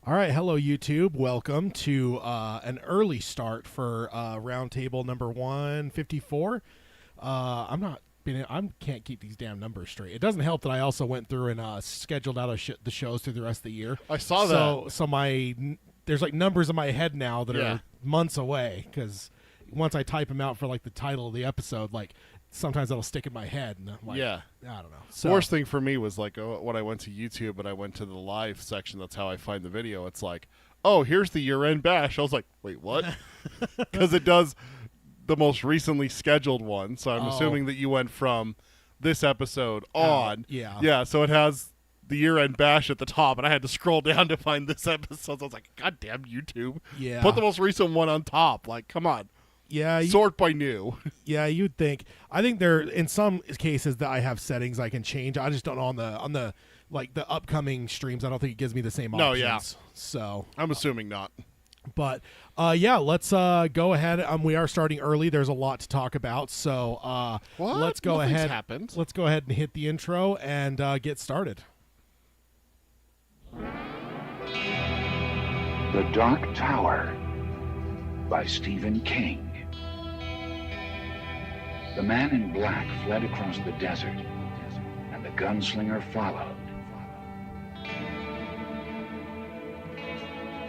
All right, hello YouTube. Welcome to an early start for roundtable number 154. I can't keep these damn numbers straight. It doesn't help that I also went through and scheduled out the shows through the rest of the year. I saw that. So there's like numbers in my head now that are months away because once I type them out for like the title of the episode, like sometimes that'll stick in my head. And I'm like, I don't know. The worst thing for me was like when I went to YouTube and I went to the live section. That's how I find the video. It's like, oh, here's the year-end bash. I was like, wait, what? Because it does the most recently scheduled one. So I'm assuming that you went from this episode on. Yeah. So it has the year-end bash at the top, and I had to scroll down to find this episode. So I was like, God damn YouTube. Yeah. Put the most recent one on top. Like, come on. Yeah, sort by new. Yeah, you'd think. I think there in some cases that I have settings I can change. I just don't know on the like the upcoming streams. I don't think it gives me the same options. No, yeah. So I'm assuming not. But let's go ahead. We are starting early. There's a lot to talk about. So let's go ahead. Happened. Let's go ahead and hit the intro and get started. The Dark Tower by Stephen King. The man in black fled across the desert, and the gunslinger followed.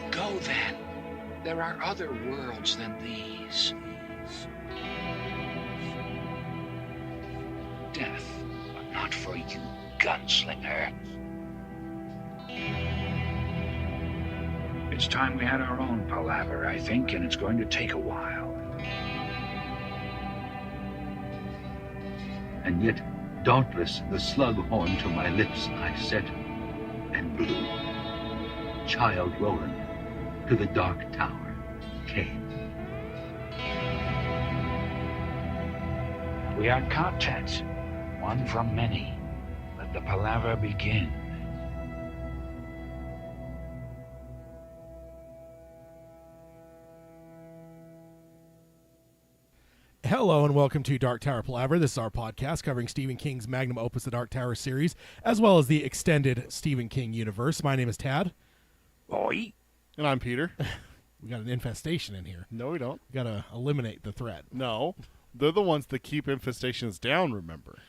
Go then. There are other worlds than these. Death, but not for you, gunslinger. It's time we had our own Palaver, I think, and it's going to take a while. And yet, doubtless, the slug horn to my lips I set and blew. Child Roland to the Dark Tower came. We are content, one from many. Let the Palaver begin. Hello and welcome to Dark Tower Palaver. This is our podcast covering Stephen King's magnum opus, the Dark Tower series, as well as the extended Stephen King universe. My name is Tad. Oi. And I'm Peter. We got an infestation in here. No, we don't. We got to eliminate the threat. No. They're the ones that keep infestations down, remember.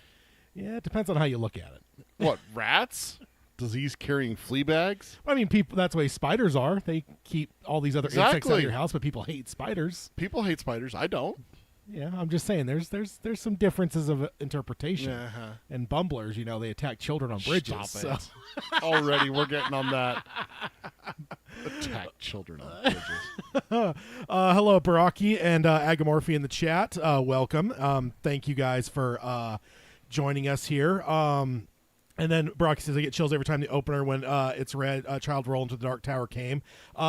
Yeah, it depends on how you look at it. What, rats? Disease-carrying flea bags? I mean, people. That's the way spiders are. They keep all these other insects out of your house, but people hate spiders. People hate spiders. I don't. Yeah, I'm just saying there's some differences of interpretation. Uh-huh. And bumblers, they attack children on bridges. Stop it. Already we're getting on that. Attack children on bridges. Hello, Baraki and Agamorphy in the chat. Welcome. Thank you guys for joining us here. And then Baraki says, I get chills every time the opener when it's read, Child Roll into the Dark Tower came.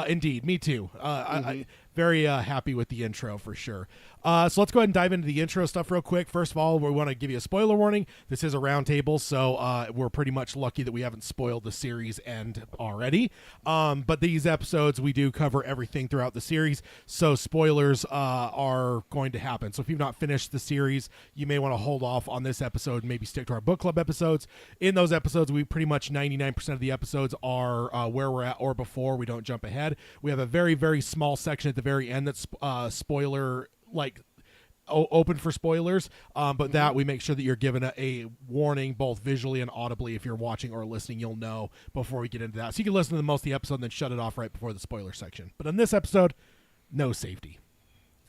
Indeed, me too. I very happy with the intro for sure. So let's go ahead and dive into the intro stuff real quick. First of all, we want to give you a spoiler warning. This is a roundtable, so we're pretty much lucky that we haven't spoiled the series end already. But these episodes, we do cover everything throughout the series, so spoilers are going to happen. So if you've not finished the series, you may want to hold off on this episode and maybe stick to our book club episodes. In those episodes, we pretty much 99% of the episodes are where we're at or before. We don't jump ahead. We have a very, very small section at the very end that's spoiler open for spoilers, but that we make sure that you're given a warning both visually and audibly. If you're watching or listening, you'll know before we get into that, so you can listen to most of the episode and then shut it off right before the spoiler section. But in this episode, no safety.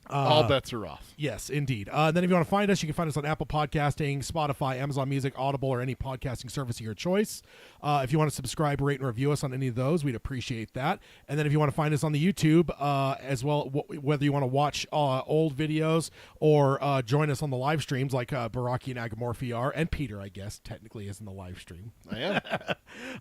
All bets are off. Yes, indeed. Then if you want to find us, you can find us on Apple Podcasting, Spotify, Amazon Music, Audible, or any podcasting service of your choice. If you want to subscribe, rate, and review us on any of those, we'd appreciate that. And then if you want to find us on the YouTube as well, whether you want to watch old videos or join us on the live streams like Baraki and Agamorphy are, and Peter, I guess, technically is in the live stream. I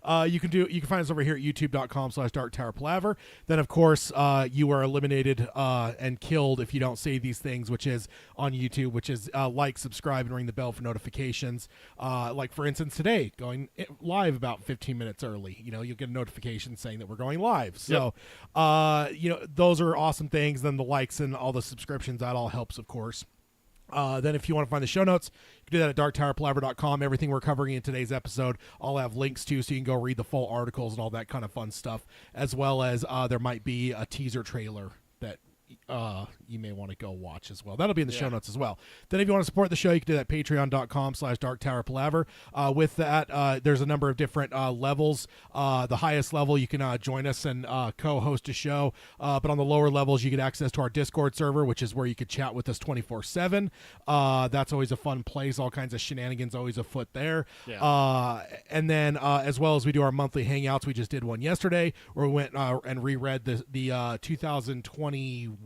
am. You can find us over here at youtube.com/Dark Tower Palaver. Then, of course, you are eliminated and killed if you don't say these things, which is on YouTube, which is like, subscribe, and ring the bell for notifications. Like, for instance, today, going live about 15 minutes early. You'll get a notification saying that we're going live. So, those are awesome things. Then the likes and all the subscriptions, that all helps, of course. Then if you want to find the show notes, you can do that at darktowerpalaver.com. Everything we're covering in today's episode, I'll have links to, so you can go read the full articles and all that kind of fun stuff, as well as there might be a teaser trailer that you may want to go watch as well. That'll be in the show notes as well. Then if you want to support the show, you can do that at patreon.com/darktowerpalaver. With that, there's a number of different levels. The highest level, you can join us and co-host a show. But on the lower levels, you get access to our Discord server, which is where you could chat with us 24/7. That's always a fun place. All kinds of shenanigans always afoot there. Yeah. And then as well as we do our monthly hangouts, we just did one yesterday where we went and reread the 2021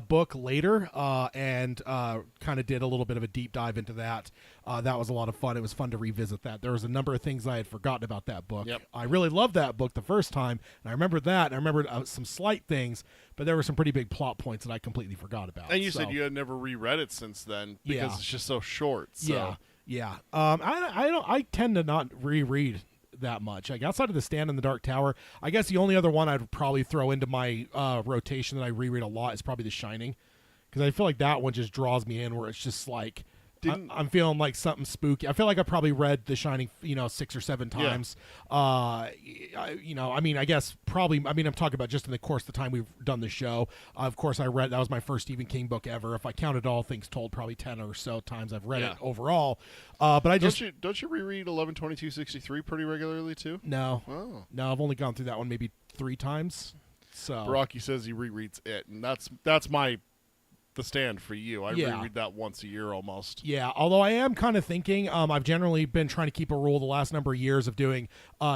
book later, and kind of did a little bit of a deep dive into that. That was a lot of fun. It was fun to revisit that. There was a number of things I had forgotten about that book. Yep. I really loved that book the first time, and I remembered that, and I remembered some slight things, but there were some pretty big plot points that I completely forgot about. And you said you had never reread it since then because it's just so short. So. Yeah. I tend to not reread that much. Like outside of The Stand in the Dark Tower, I guess the only other one I'd probably throw into my rotation that I reread a lot is probably The Shining, because I feel like that one just draws me in, where it's just like I'm feeling like something spooky. I feel like I probably read The Shining 6 or 7 times. I guess probably, I'm talking about just in the course of the time we've done the show. Of course, that was my first Stephen King book ever. If I counted all things told, probably 10 or so times I've read it overall. But I don't you reread 11/22/63 pretty regularly too? No. Oh. No, I've only gone through that one maybe 3 times. So Rocky says he rereads it, and that's the Stand for you. I reread that once a year almost. Yeah, although I am kind of thinking, I've generally been trying to keep a rule the last number of years of doing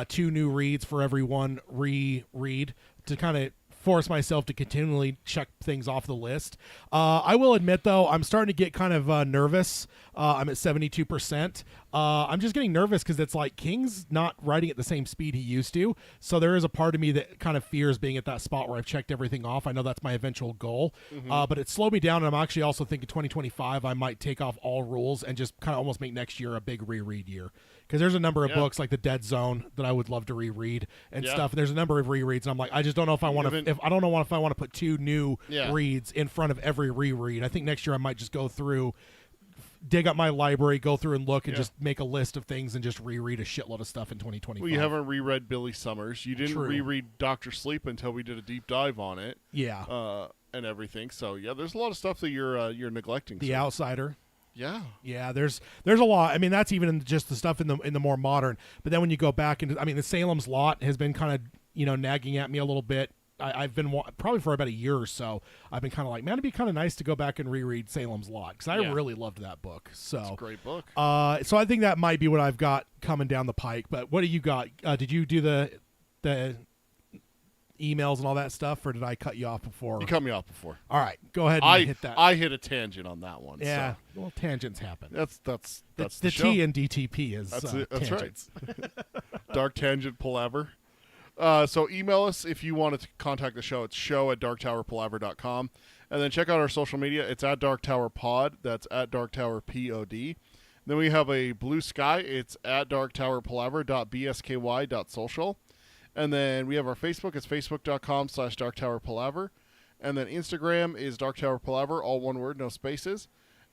2 new reads for every one reread to kind of force myself to continually check things off the list. I will admit, though, I'm starting to get kind of nervous. I'm at 72%. I'm just getting nervous because it's like King's not writing at the same speed he used to. So there is a part of me that kind of fears being at that spot where I've checked everything off. I know that's my eventual goal, but it slowed me down. And I'm actually also thinking 2025, I might take off all rules and just kind of almost make next year a big reread year. Because there's a number of books like The Dead Zone that I would love to reread and stuff. And there's a number of rereads, and I'm like, I just don't know if I want to. If I don't know if I want to put 2 new reads in front of every reread. I think next year I might just go through, dig up my library, go through and look, and just make a list of things and just reread a shitload of stuff in 2025. Well, you haven't reread Billy Summers. You didn't reread Dr. Sleep until we did a deep dive on it. Yeah. And everything. So there's a lot of stuff that you're neglecting. The Outsider. Yeah, there's a lot. I mean, that's even in just the stuff in the more modern. But then when you go back into, the Salem's Lot has been kind of nagging at me a little bit. I've been probably for about a year or so. I've been kind of like, man, it'd be kind of nice to go back and reread Salem's Lot, because I really loved that book. So it's a great book. So I think that might be what I've got coming down the pike. But what do you got? Did you do the emails and all that stuff, or did I cut you off before? You cut me off before. All right, go ahead and hit that. I hit a tangent on that one. Yeah, so. well, tangents happen. That's the show. T in DTP is that's tangents. Right. Dark Tangent Palaver. So email us if you want to contact the show. It's show@darktowerpalaver.com. And then check out our social media. It's at DarkTowerPod. That's at DarkTowerPod. Then we have a Blue Sky. It's at darktowerpalaver.bsky.social. And then we have our Facebook. It's facebook.com/darktowerpalaver. And then Instagram is darktowerpalaver, all one word, no spaces.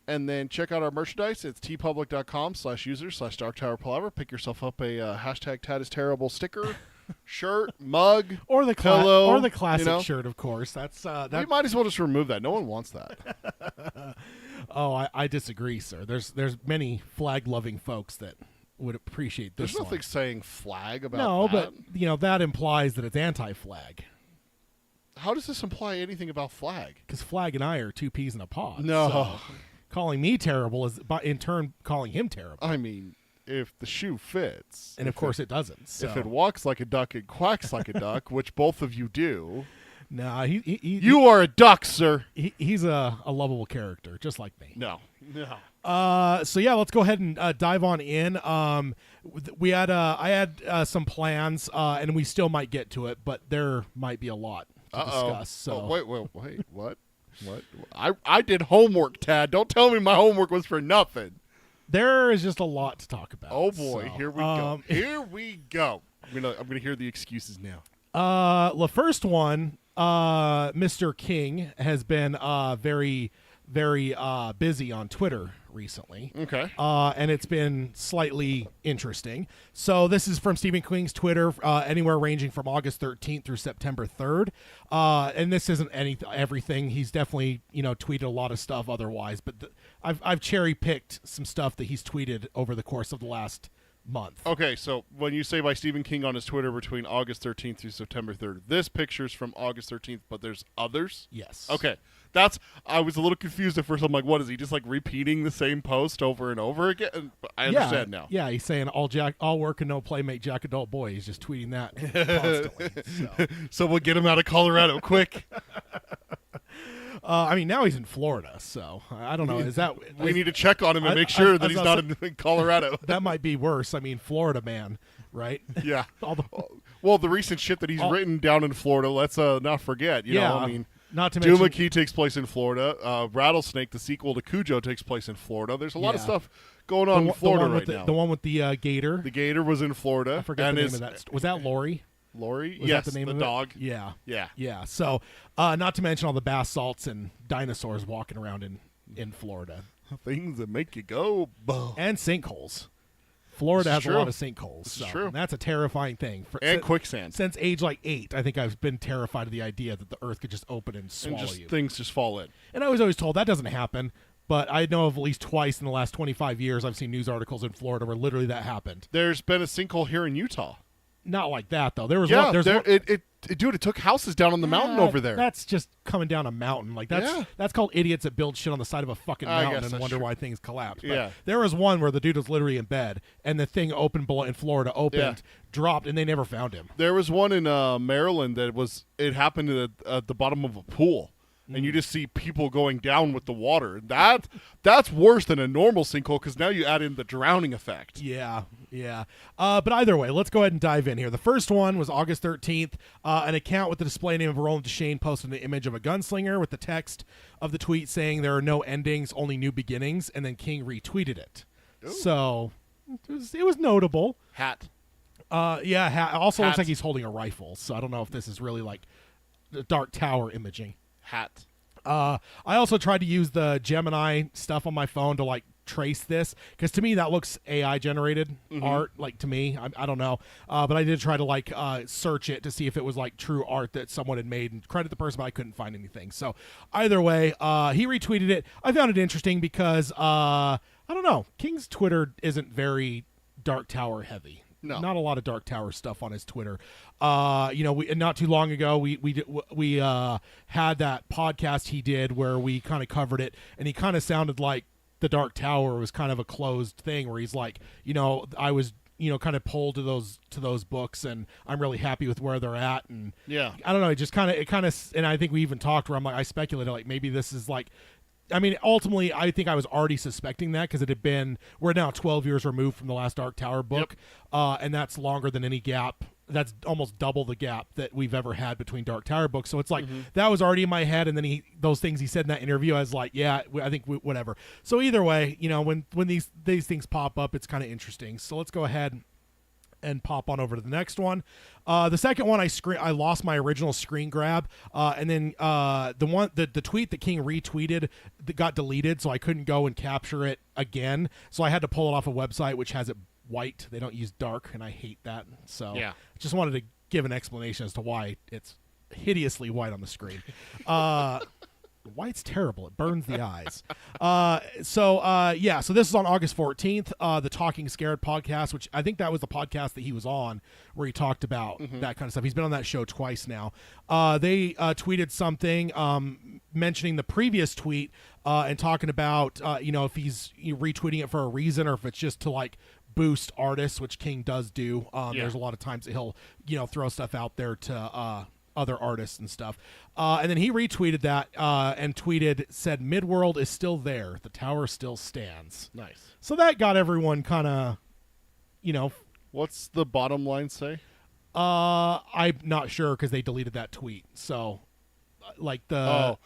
And then check out our merchandise. It's tpublic.com/user/darktowerpalaver. Pick yourself up a hashtag Tad is Terrible sticker, shirt, mug, or the pillow, or the classic shirt, of course. That's we might as well just remove that. No one wants that. Oh, I disagree, sir. There's many flag-loving folks that would appreciate this. There's nothing saying flag about that. No, but that implies that it's anti-flag. How does this imply anything about flag? Because flag and I are 2 peas in a pod. No. So calling me terrible is in turn calling him terrible. I mean, if the shoe fits. And of course it doesn't. So. If it walks like a duck, it quacks like a duck, which both of you do. No, you are a duck, sir. He's a lovable character, just like me. No. So yeah, let's go ahead and dive on in. I had some plans, and we still might get to it, but there might be a lot to discuss. So wait, what? I did homework, Tad. Don't tell me my homework was for nothing. There is just a lot to talk about. Oh boy, so, here we go. Here we go. I'm gonna hear the excuses now. The first one, Mr. King has been very, very busy on Twitter recently. Okay. And it's been slightly interesting. So this is from Stephen King's Twitter, anywhere ranging from August 13th through September 3rd. And this isn't everything. He's definitely, tweeted a lot of stuff otherwise. But I've cherry-picked some stuff that he's tweeted over the course of the last month. Okay, so when you say by Stephen King on his Twitter between August 13th through September 3rd, this picture's from August 13th, but there's others? Yes. Okay. I was a little confused at first. I'm like, what is he just like repeating the same post over and over again? But I understand now. Yeah, he's saying all work and no play make Jack a dull boy. He's just tweeting that constantly. So we'll get him out of Colorado quick. Now he's in Florida, so I don't know. We need to check on him and make sure that he's not in Colorado. That might be worse. Florida man, right? Yeah. Well, the recent shit that he's written down in Florida, let's not forget. Not to mention, Duma Key takes place in Florida. Rattlesnake, the sequel to Cujo, takes place in Florida. There's a lot of stuff going on in Florida right now. The one with the gator. The gator was in Florida. I forget the name of that. Was that Lori? Lori? Was yes, that the name of dog. It? Yeah. Yeah. Yeah. So, not to mention all the bath salts and dinosaurs walking around in Florida. Things that make you go, bah. And sinkholes. Florida has true. a lot of sinkholes. This so is true. That's a terrifying thing. And quicksand. Since age 8, I think I've been terrified of the idea that the earth could just open and swallow you. Things just fall in. And I was always told that doesn't happen. But I know of at least twice in the last 25 years I've seen news articles in Florida where literally that happened. There's been a sinkhole here in Utah. Not like that, though. There was one. Dude, it took houses down on the mountain over there. That's just coming down a mountain. That's called idiots that build shit on the side of a fucking mountain and wonder why things collapse. But there was one where the dude was literally in bed and the thing opened below in Florida, dropped, and they never found him. There was one in Maryland it happened at the bottom of a pool. And you just see people going down with the water. That's worse than a normal sinkhole because now you add in the drowning effect. Yeah. But either way, let's go ahead and dive in here. The first one was August 13th. An account with the display name of Roland Deschain posted an image of a gunslinger with the text of the tweet saying there are no endings, only new beginnings, and then King retweeted it. Ooh. So it was notable. Hat. Hat. Also looks like he's holding a rifle, so I don't know if this is really like the Dark Tower imaging. Hat. I also tried to use the Gemini stuff on my phone to trace this because to me that looks AI generated art. To me, I don't know, but I did try to search it to see if it was true art that someone had made and credit the person, but I couldn't find anything. So either way, he retweeted it. I found it interesting because I don't know, King's Twitter isn't very Dark Tower heavy. No. Not a lot of Dark Tower stuff on his Twitter. Not too long ago, we had that podcast he did where we kind of covered it, and he kind of sounded like the Dark Tower was kind of a closed thing where he's like, I was, kind of pulled to those books, and I'm really happy with where they're at, and I don't know, and I think we even talked where I speculated maybe this is ultimately, I think I was already suspecting that because we're now 12 years removed from the last Dark Tower book, and that's longer than any gap. That's almost double the gap that we've ever had between Dark Tower books. So it's that was already in my head, and then those things he said in that interview, I was like, I think whatever. So either way, when these things pop up, it's kind of interesting. So let's go ahead and pop on over to the next one. The second one, I lost my original screen grab, and then the tweet that King retweeted that got deleted, so I couldn't go and capture it again. So I had to pull it off a website which has it white. They don't use dark, and I hate that. So I just wanted to give an explanation as to why it's hideously white on the screen. White's terrible. It burns the eyes. So this is on August 14th, the Talking Scared podcast, which I think that was the podcast that he was on where he talked about that kind of stuff. He's been on that show twice now. They tweeted something mentioning the previous tweet and talking about, if he's retweeting it for a reason or if it's just to boost artists, which King does do. There's a lot of times that he'll, throw stuff out there to other artists and stuff. And then he retweeted that and said, Midworld is still there. The tower still stands. Nice. So that got everyone kind of, What's the bottom line say? I'm not sure because they deleted that tweet. So your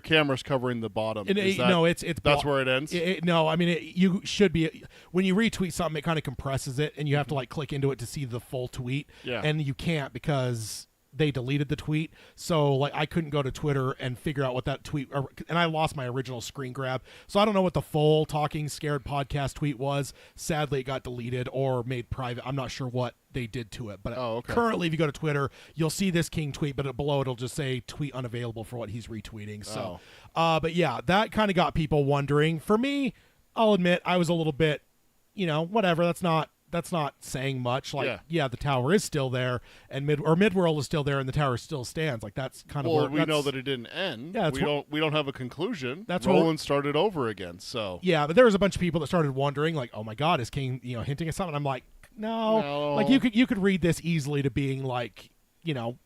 camera's covering the bottom. That's where it ends. You should be when you retweet something, it kind of compresses it, and you have to click into it to see the full tweet. Yeah. And you can't because they deleted the tweet. So like I couldn't go to Twitter and figure out what that tweet, and I lost my original screen grab. So I don't know what the full Talking Scared podcast tweet was. Sadly, it got deleted or made private. I'm not sure what they did to it. But currently, if you go to Twitter, you'll see this King tweet, but below it'll just say tweet unavailable for what he's retweeting. So, but yeah, that kind of got people wondering. For me, I'll admit I was a little bit, whatever. That's not saying much. Like, yeah, the tower is still there, and Midworld is still there, and the tower still stands. Like that's kind of we know that it didn't end. Yeah, we don't have a conclusion. That's Roland started over again. So yeah, but there was a bunch of people that started wondering, like, oh my God, is King hinting at something? I'm like, no. Like you could read this easily to being like,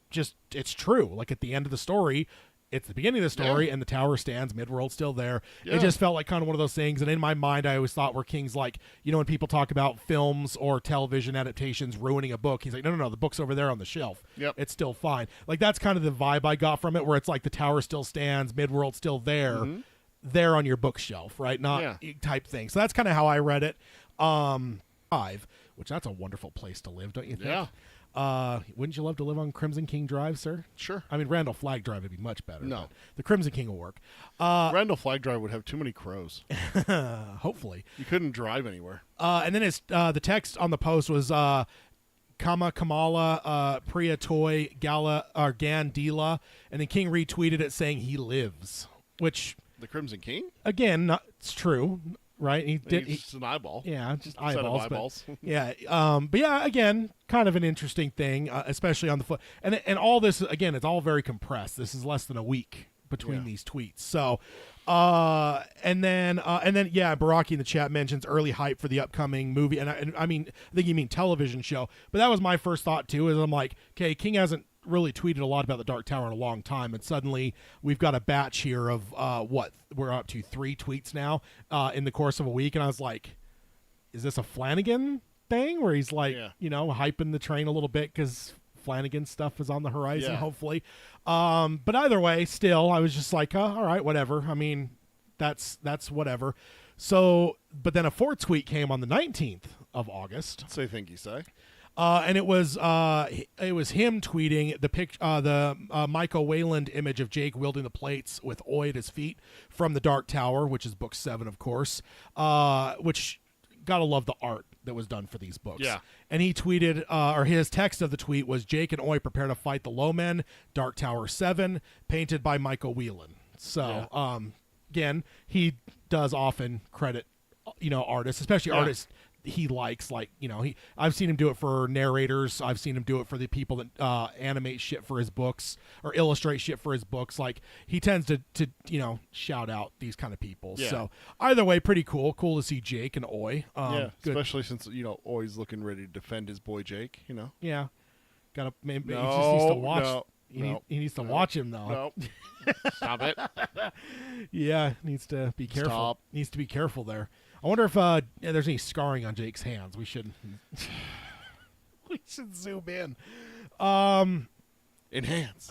just it's true. Like at the end of the story, it's the beginning of the story, and the tower stands, Midworld's still there. Yeah. It just felt like kind of one of those things. And in my mind, I always thought where King's like, when people talk about films or television adaptations ruining a book, he's like, no, the book's over there on the shelf. Yep. It's still fine. Like that's kind of the vibe I got from it, where it's like the tower still stands, Midworld's still there, there on your bookshelf, right? Not type thing. So that's kind of how I read it. 5, which that's a wonderful place to live, don't you think? Yeah. Wouldn't you love to live on Crimson King Drive, sir? Sure. I mean, Randall Flag Drive would be much better. No. The Crimson King will work. Randall Flag Drive would have too many crows. Hopefully. You couldn't drive anywhere. And then the text on the post was Kama Kamala Priya Toy Gala Gandila, and then King retweeted it saying he lives, which the Crimson King? Again, it's true. Right, he's just an eyeball. Yeah, just eyeballs. Set of eyeballs. But, yeah, but yeah, again, kind of an interesting thing, especially on the foot. And all this again, it's all very compressed. This is less than a week between these tweets. So, and then Baraki in the chat mentions early hype for the upcoming movie, and I mean, I think you mean television show. But that was my first thought too. Is I'm like, okay, King hasn't really tweeted a lot about the Dark Tower in a long time, and suddenly we've got a batch here of what we're up to 3 tweets now in the course of a week, and I was like, is this a Flanagan thing where he's like hyping the train a little bit because Flanagan stuff is on the horizon, hopefully. But either way, still I was just like, all right, whatever. I mean, that's whatever. So but then a 4th tweet came on the 19th of August. Say thank you, say. And it was him tweeting the Michael Wayland image of Jake wielding the plates with Oi at his feet from the Dark Tower, which is book 7, of course. Which gotta love the art that was done for these books. Yeah. And he tweeted, or his text of the tweet was, Jake and Oi prepare to fight the Low Men, Dark Tower 7, painted by Michael Whelan. So, again, he does often credit, artists, especially artists he likes, I've seen him do it for narrators. I've seen him do it for the people that animate shit for his books or illustrate shit for his books. Like he tends to shout out these kind of people. Yeah. So either way, pretty cool to see Jake and Oi. Good. Especially since Oi's looking ready to defend his boy Jake. Yeah, gotta maybe he just needs to watch. He needs to watch him though. No. Stop it. Yeah, needs to be careful. Stop. Needs to be careful there. I wonder if there's any scarring on Jake's hands. We should zoom in. Enhance.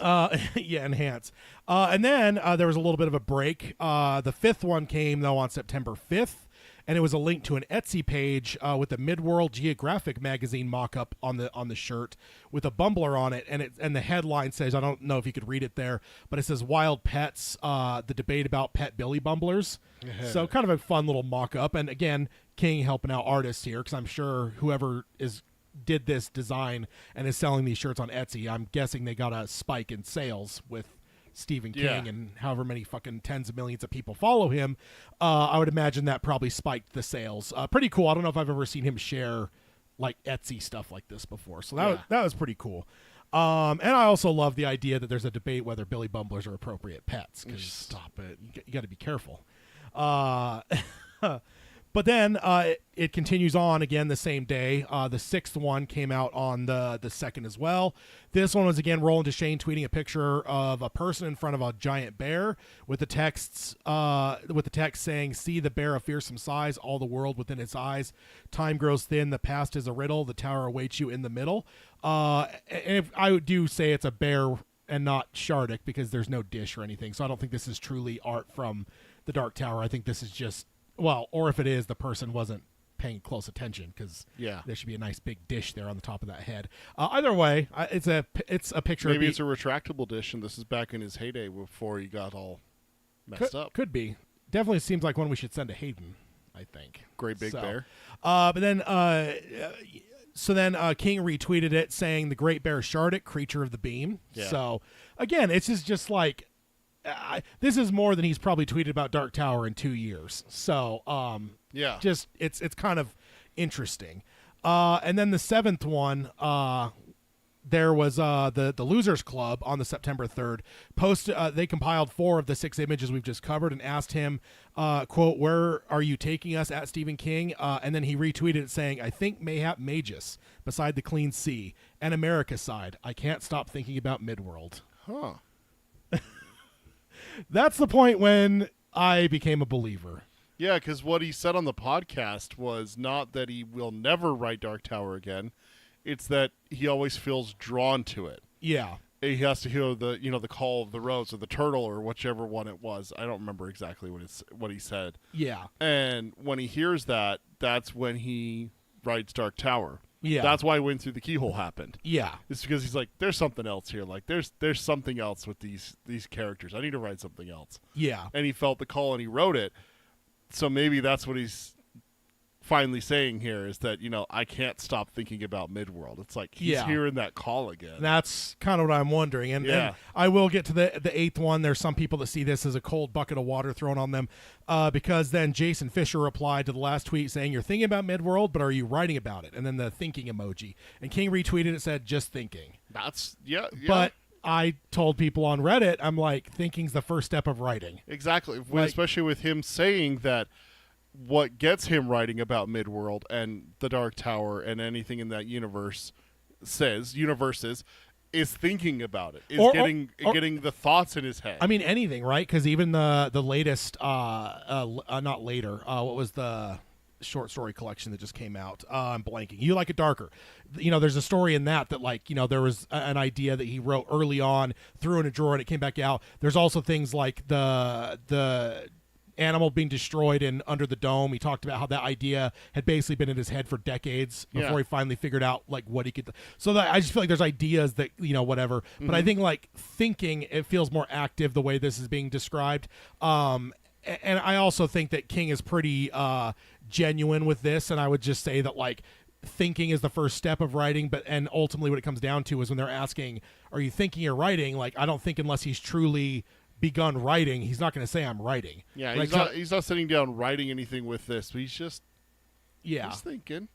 Enhance. And then there was a little bit of a break. The 5th one came though on September 5th, and it was a link to an Etsy page with a Midworld Geographic magazine mock-up on the shirt with a bumbler on it, and the headline says, I don't know if you could read it there, but it says "Wild Pets: The Debate About Pet Billy Bumblers." So kind of a fun little mock-up, and again, King helping out artists here because I'm sure whoever did this design and is selling these shirts on Etsy, I'm guessing they got a spike in sales with Stephen King and however many fucking tens of millions of people follow him. I would imagine that probably spiked the sales. Pretty cool. I don't know if I've ever seen him share like Etsy stuff like this before. So that was pretty cool. And I also love the idea that there's a debate whether Billy Bumblers are appropriate pets. Stop it. You got to be careful. But then it continues on again the same day. The 6th one came out on the 2nd as well. This one was again Roland Deschain tweeting a picture of a person in front of a giant bear with the text saying, "See the bear of fearsome size, all the world within its eyes. Time grows thin, the past is a riddle, the tower awaits you in the middle." And if I do say it's a bear and not Shardik because there's no dish or anything, so I don't think this is truly art from the Dark Tower. I think this is just, well, or if it is, the person wasn't paying close attention because Yeah. there should be a nice big dish there on the top of that head. Either way, it's a picture. Maybe of it's a retractable dish, and this is back in his heyday before he got all messed up. Could be. Definitely seems like one we should send to Hayden, I think. Great big bear. But then, so then King retweeted it saying the Great Bear shard it, creature of the beam. Yeah. So again, it's just like this is more than he's probably tweeted about Dark Tower in 2 years. So Yeah. just it's kind of interesting. And then the seventh one, there was the Losers Club on the September 3rd post. They compiled 4 of the 6 images we've just covered and asked him, quote, "Where are you taking us at Stephen King?" And then he retweeted it saying, "I think mayhap Magus beside the clean sea and America side. I can't stop thinking about Midworld." Huh. That's the point when I became a believer. Yeah, because what he said on the podcast was not that he will never write Dark Tower again. It's that he always feels drawn to it. Yeah. He has to hear the call of the rose or the turtle or whichever one it was. I don't remember exactly what he said. Yeah. And when he hears that, that's when he writes Dark Tower. Yeah. That's why Wind Through the Keyhole happened. Yeah. It's because he's like, there's something else here. Like there's something else with these characters. I need to write something else. Yeah. And he felt the call and he wrote it. So maybe that's what he's finally saying here is that, I can't stop thinking about Midworld. It's like he's hearing that call again. That's kind of what I'm wondering. And I will get to the 8th one. There's some people that see this as a cold bucket of water thrown on them because then Jason Fisher replied to the last tweet saying, "You're thinking about Midworld, but are you writing about it?" And then the thinking emoji. And King retweeted it, said, "Just thinking." That's, yeah. But I told people on Reddit, I'm like, thinking's the first step of writing. Exactly. Especially with him saying that what gets him writing about Midworld and the Dark Tower and anything in that universes is thinking about it, is getting the thoughts in his head. I mean, anything, right? Because even the latest, not later, what was the short story collection that just came out? I'm blanking. You Like It Darker. There's a story in that like, there was an idea that he wrote early on, threw in a drawer, and it came back out. There's also things like the animal being destroyed in Under the Dome. He talked about how that idea had basically been in his head for decades before he finally figured out like what he could. So that I just feel like there's ideas that whatever. Mm-hmm. But I think like thinking, it feels more active the way this is being described. And I also think that King is pretty genuine with this. And I would just say that like thinking is the first step of writing, and ultimately what it comes down to is when they're asking, "Are you thinking or writing?" Like I don't think unless he's truly begun writing, he's not going to say I'm writing. Yeah, like, he's not sitting down writing anything with this. But he's just he's thinking.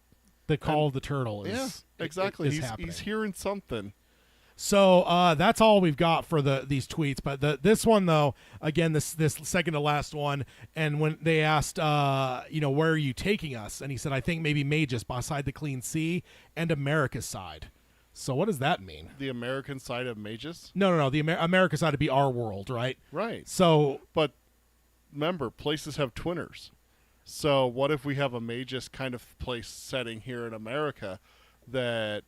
The call of the turtle is exactly. happening. He's hearing something. So that's all we've got for these tweets. But this one though, again, this second to last one, and when they asked, where are you taking us? And he said, "I think maybe Magus beside the clean sea and America's side." So what does that mean? The American side of Magus? No. The America side would be our world, right? Right. So, but remember, places have twinners. So what if we have a Magus kind of place setting here in America that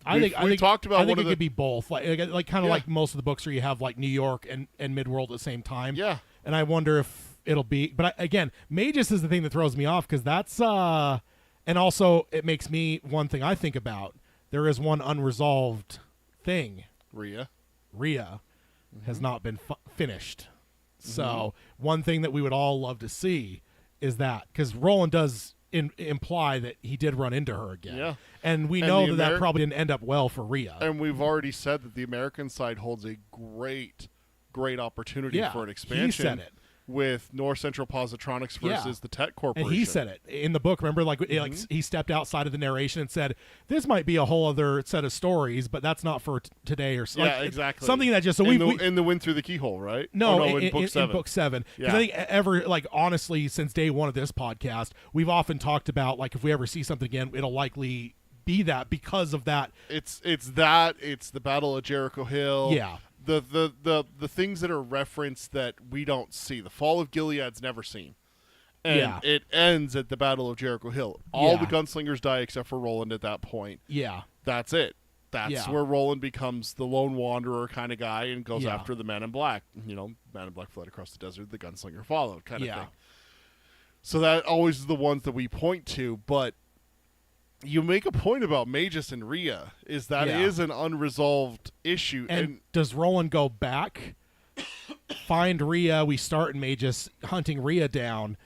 I think talked about? I think it could be both, like kind of like most of the books where you have like New York and Midworld at the same time. Yeah. And I wonder if it'll be. But again, Magus is the thing that throws me off because that's and also it makes me one thing I think about. There is one unresolved thing. Rhea has not been finished. So one thing that we would all love to see is that, because Roland does imply that he did run into her again. Yeah. And we know that probably didn't end up well for Rhea. And we've already said that the American side holds a great opportunity for an expansion. He said it. With North Central Positronics versus the Tech Corporation. And he said it in the book. Remember, like he stepped outside of the narration and said, "This might be a whole other set of stories, but that's not for today." Or exactly. Something that just in the Wind Through the Keyhole, right? No, in book 7. In book 7. Because I think honestly, since day one of this podcast, we've often talked about like if we ever see something again, it'll likely be that because of that. It's the Battle of Jericho Hill. Yeah. The things that are referenced that we don't see. The Fall of Gilead's never seen. And it ends at the Battle of Jericho Hill. All the gunslingers die except for Roland at that point. Yeah. That's it. That's where Roland becomes the lone wanderer kind of guy and goes after the Man in Black. Man in Black fled across the desert, the gunslinger followed kind of thing. So that always is the ones that we point to, but you make a point about Magus and Rhea, is that is an unresolved issue. And does Roland go back, find Rhea, we start in Magus hunting Rhea down,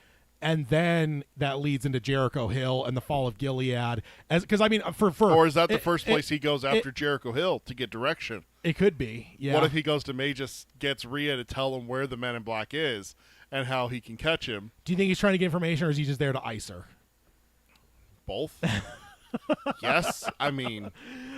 and then that leads into Jericho Hill and the fall of Gilead? Because, I mean, or is that the first place he goes after Jericho Hill to get direction? It could be, yeah. What if he goes to Magus, gets Rhea to tell him where the Men in Black is and how he can catch him? Do you think he's trying to get information, or is he just there to ice her? Both. Yes, I mean,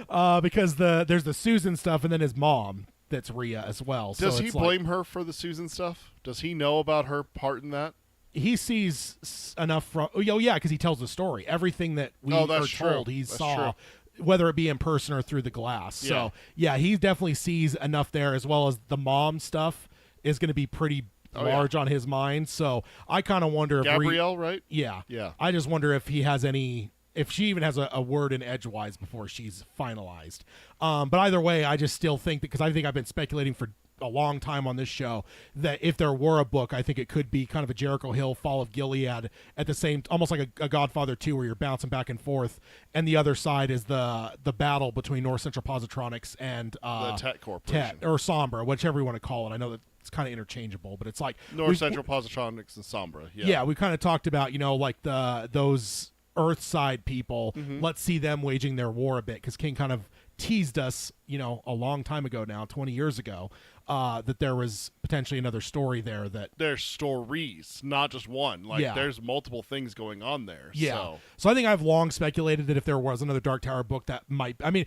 because there's the Susan stuff, and then his mom that's Rhea as well. Does so he blame her for the Susan stuff? Does he know about her part in that? He sees enough from. Oh yeah, because he tells the story. Everything that we are told, he saw, whether it be in person or through the glass. Yeah. So yeah, he definitely sees enough there, as well as the mom stuff is going to be pretty large on his mind. So I kind of wonder if Gabrielle, right? Yeah. Yeah. I just wonder if he has any. If she even has a word in edgewise before she's finalized. But either way, I just still think that, because I think I've been speculating for a long time on this show, that if there were a book, I think it could be kind of a Jericho Hill, Fall of Gilead at the same, almost like a Godfather 2, where you're bouncing back and forth, and the other side is the battle between North Central Positronics and the Tet Corporation. Tet, or Sombra, whichever you want to call it. I know that it's kind of interchangeable, but it's like North Central Positronics and Sombra. Yeah, we kind of talked about, like those Earthside people. Let's see them waging their war a bit, because King kind of teased us, a long time ago now, 20 years ago, that there was potentially another story there. That there's stories, not just one. There's multiple things going on there. Yeah. So I think I've long speculated that if there was another Dark Tower book, that might. I mean,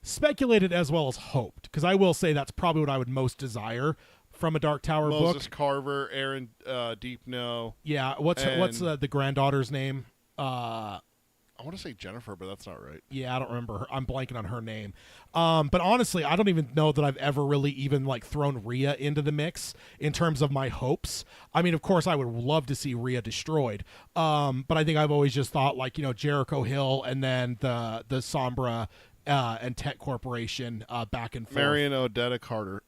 speculated as well as hoped, because I will say that's probably what I would most desire from a Dark Tower book. Moses Carver, Aaron Deepno. Yeah. What's the granddaughter's name? I want to say Jennifer, but that's not right. Yeah, I don't remember her. I'm blanking on her name. But honestly, I don't even know that I've ever really even thrown Rhea into the mix in terms of my hopes. I mean, of course, I would love to see Rhea destroyed. But I think I've always just thought Jericho Hill, and then the Sombra and Tet Corporation back and forth. Marion Odetta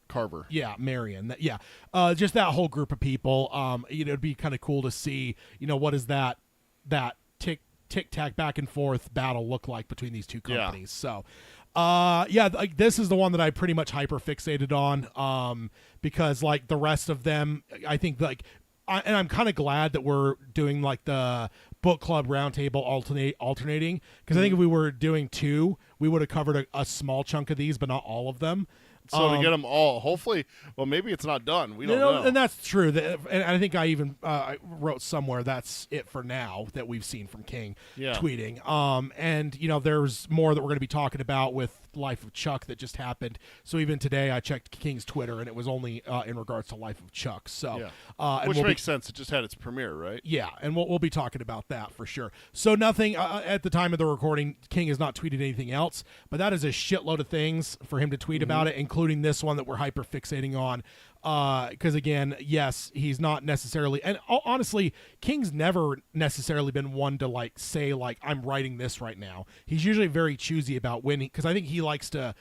Carver. Yeah, Marion. Just that whole group of people. It'd be kind of cool to see, what is that tic-tac back and forth battle look like between these two companies. So this is the one that I pretty much hyper fixated on, because the rest of them, I think and I'm kind of glad that we're doing the book club roundtable alternating, because I think if we were doing two, we would have covered a small chunk of these, but not all of them. So to get them all, hopefully, well, maybe it's not done. We don't know. And that's true. And I think I even wrote somewhere that's it for now that we've seen from King tweeting. And, there's more that we're going to be talking about with Life of Chuck that just happened. So even today I checked King's Twitter, and it was only in regards to Life of Chuck. So, which makes sense. It just had its premiere, right? Yeah, and we'll be talking about that for sure. So nothing at the time of the recording, King has not tweeted anything else, but that is a shitload of things for him to tweet about it, including this one that we're hyper fixating on. Because again, yes, he's not necessarily, and honestly, King's never necessarily been one to say I'm writing this right now. He's usually very choosy about when, because I think he likes to.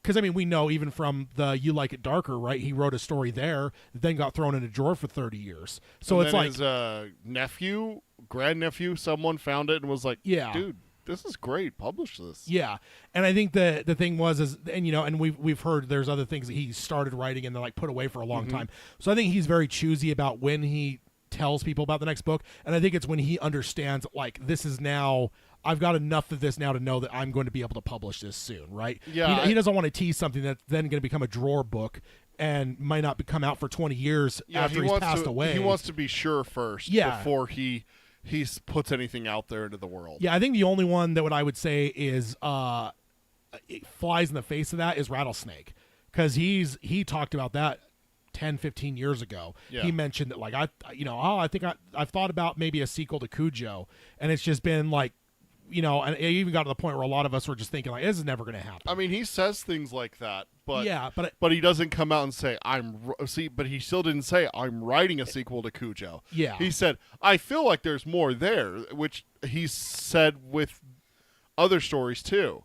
Because, I mean, we know even from the You Like It Darker, right? He wrote a story there that then got thrown in a drawer for 30 years. So and it's his grandnephew, someone found it and was like, yeah, dude, this is great. Publish this. Yeah. And I think the thing was, and we've heard there's other things that he started writing and then put away for a long time. So I think he's very choosy about when he tells people about the next book. And I think it's when he understands, this is now, I've got enough of this now to know that I'm going to be able to publish this soon, right? Yeah. He doesn't want to tease something that's then going to become a drawer book and might not come out for 20 years after he's passed away. He wants to be sure first before he puts anything out there into the world. Yeah, I think the only one that I would say is it flies in the face of that is Rattlesnake, because he talked about that 10, 15 years ago. Yeah. He mentioned that I think I've thought about maybe a sequel to Cujo, and it's just been and it even got to the point where a lot of us were just thinking this is never going to happen. I mean, he says things like that, but but he doesn't come out and say but he still didn't say I'm writing a sequel to Cujo. Yeah. He said I feel like there's more there, which he said with other stories too.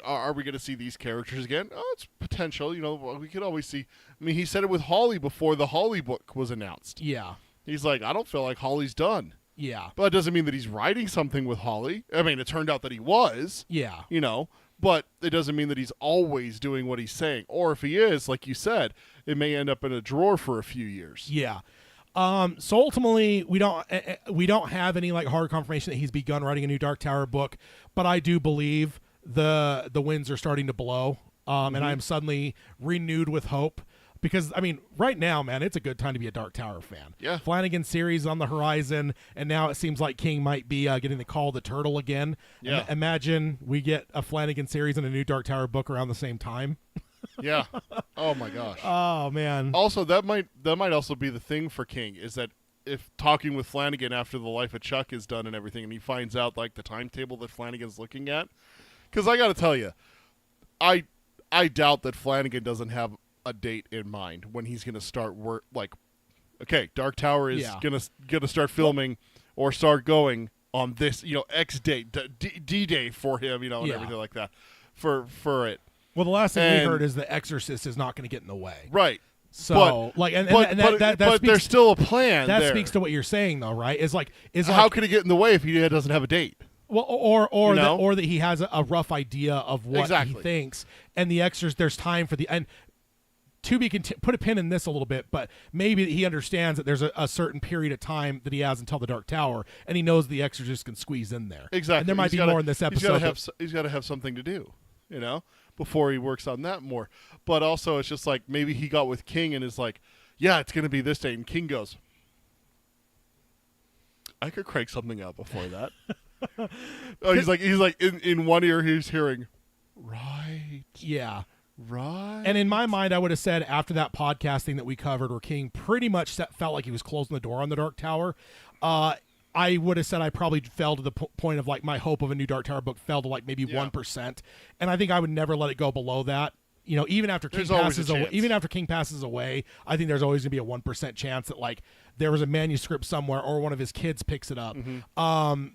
Are we going to see these characters again? Oh, it's potential. We could always see. I mean, he said it with Holly before the Holly book was announced. Yeah. He's like, I don't feel like Holly's done. Yeah. But it doesn't mean that he's writing something with Holly. I mean, it turned out that he was. Yeah. You know, but it doesn't mean that he's always doing what he's saying. Or if he is, like you said, it may end up in a drawer for a few years. Yeah. So ultimately, we don't have any like hard confirmation that he's begun writing a new Dark Tower book, but I do believe the winds are starting to blow, and I am suddenly renewed with hope. Because, I mean, right now, man, it's a good time to be a Dark Tower fan. Yeah. Flanagan series on the horizon, and now it seems like King might be getting the call of the turtle again. Yeah. Imagine we get a Flanagan series and a new Dark Tower book around the same time. Yeah. Oh, my gosh. Oh, man. Also, that might also be the thing for King, is that if talking with Flanagan after The Life of Chuck is done and everything, and he finds out, like, the timetable that Flanagan's looking at. Because I got to tell you, I doubt that Flanagan doesn't have a date in mind when he's going to start work. Like, okay, Dark Tower is gonna start filming or start going on this, X date, D Day for him, and everything like that for it. Well, the last thing we heard is The Exorcist is not going to get in the way. Right. So, but there's still a plan. That there. speaks to what you're saying, though, right? How could he get in the way if he doesn't have a date? Well, or that he has a rough idea of what he thinks, and The Exorcist. There's time for and to be put a pin in this a little bit, but maybe he understands that there's a certain period of time that he has until the Dark Tower, and he knows the Exorcist can squeeze in there. Exactly, and there might be more in this episode. He's got to have something to do, before he works on that more. But also, it's just like maybe he got with King and is like, yeah, it's going to be this date, and King goes, I could crank something out before that. He's like in one ear he's hearing, right, yeah. Right. And in my mind, I would have said after that podcasting that we covered where King pretty much felt like he was closing the door on the Dark Tower, I would have said I probably fell to the point of like my hope of a new Dark Tower book fell to like maybe 1%. And I think I would never let it go below that. Even after King passes away, I think there's always going to be a 1% chance that like there was a manuscript somewhere or one of his kids picks it up.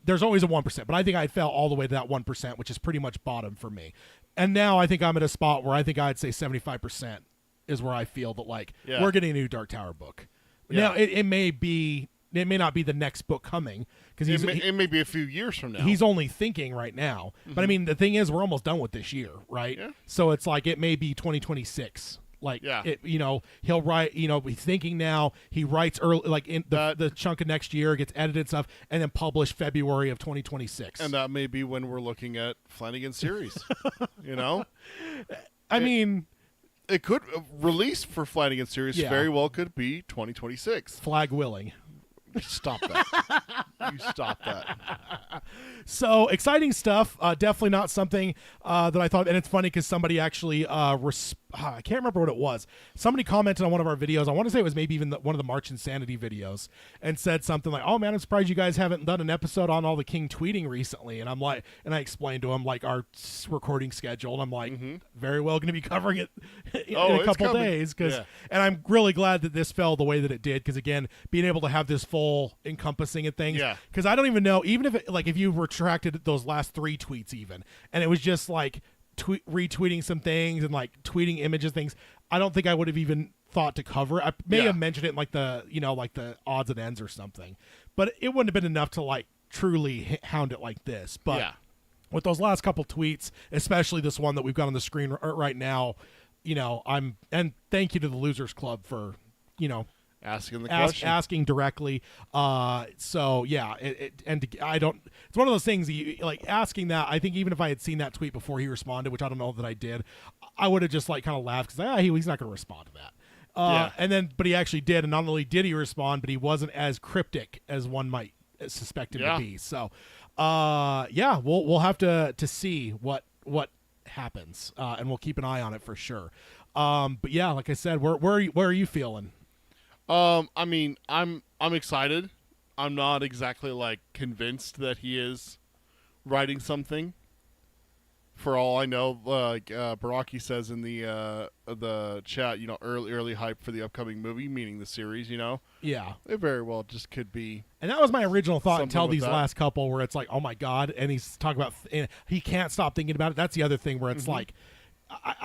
There's always a 1%, but I think I fell all the way to that 1%, which is pretty much bottom for me. And now I think I'm at a spot where I think I'd say 75% is where I feel that like we're getting a new Dark Tower book. Yeah. Now it may not be the next book coming because it may be a few years from now. He's only thinking right now. But I mean, the thing is, we're almost done with this year, right? Yeah. So it's like it may be 2026. Like, he'll write, he's thinking now, he writes early, like in the chunk of next year, gets edited stuff, and then published February of 2026. And that may be when we're looking at Flanagan's series, I mean, it could release for Flanagan's series very well could be 2026. Flag willing. Stop that. You stop that. So exciting stuff. Definitely not something that I thought. And it's funny because somebody actually, I can't remember what it was. Somebody commented on one of our videos. I want to say it was maybe even one of the March Insanity videos, and said something like, "Oh man, I'm surprised you guys haven't done an episode on all the King tweeting recently." And I'm like, and I explained to him like our recording schedule, and I'm like, very well going to be covering it in a couple days and I'm really glad that this fell the way that it did because again, being able to have this full encompassing of things. Because I don't even know, even if you retracted those last 3 tweets even, and it was just like retweeting some things and like tweeting images, things, I don't think I would have even thought to cover it. I may have mentioned it in like the, like the odds and ends or something, but it wouldn't have been enough to like truly hound it like this. But with those last couple tweets, especially this one that we've got on the screen right now, and thank you to the Losers Club for, asking the question, asking directly. So yeah, I don't. It's one of those things. Like asking that. I think even if I had seen that tweet before he responded, which I don't know that I did, I would have just like kind of laughed because he's not going to respond to that. And then, but he actually did, and not only did he respond, but he wasn't as cryptic as one might suspect him to be. So, we'll have to see what happens, and we'll keep an eye on it for sure. But yeah, like I said, where are you feeling? I mean, I'm excited. I'm not exactly like convinced that he is writing something. For all I know, like Baraki says in the chat, early hype for the upcoming movie, meaning the series. Yeah, it very well just could be. And that was my original thought until these last couple, where it's like, oh my god, and he's talking about, and he can't stop thinking about it. That's the other thing where it's like,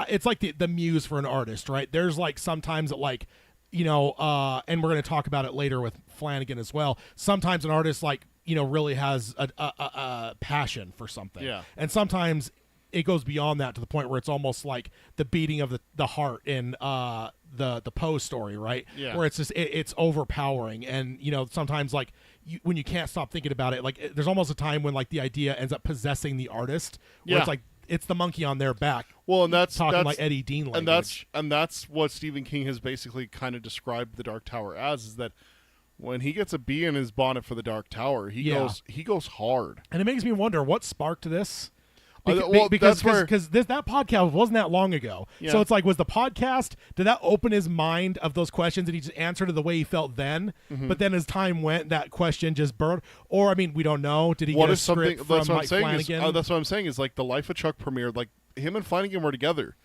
it's like the muse for an artist, right? There's like sometimes that like and we're going to talk about it later with Flanagan as well. Sometimes an artist really has a passion for something. Yeah. And sometimes it goes beyond that to the point where it's almost like the beating of the heart in the Poe story, right? Yeah. Where it's just it's overpowering, and sometimes when you can't stop thinking about it, there's almost a time when the idea ends up possessing the artist, where Yeah. it's like it's the monkey on their back. Well, and that's talking that's, like Eddie Dean language. and that's what Stephen King has basically kind of described the Dark Tower as, is that when he gets a bee in his bonnet for the Dark Tower, he goes hard. And it makes me wonder what sparked this. That's where- Because that podcast wasn't that long ago. Yeah. So it's was the podcast, did that open his mind of those questions and he just answered it the way he felt then? Mm-hmm. But then as time went, that question just burned? Or, we don't know. Did he What get a is something? script from That's what I'm Mike saying. Flanagan? That's what I'm saying. Is the Life of Chuck premiered. Him and Flanagan were together.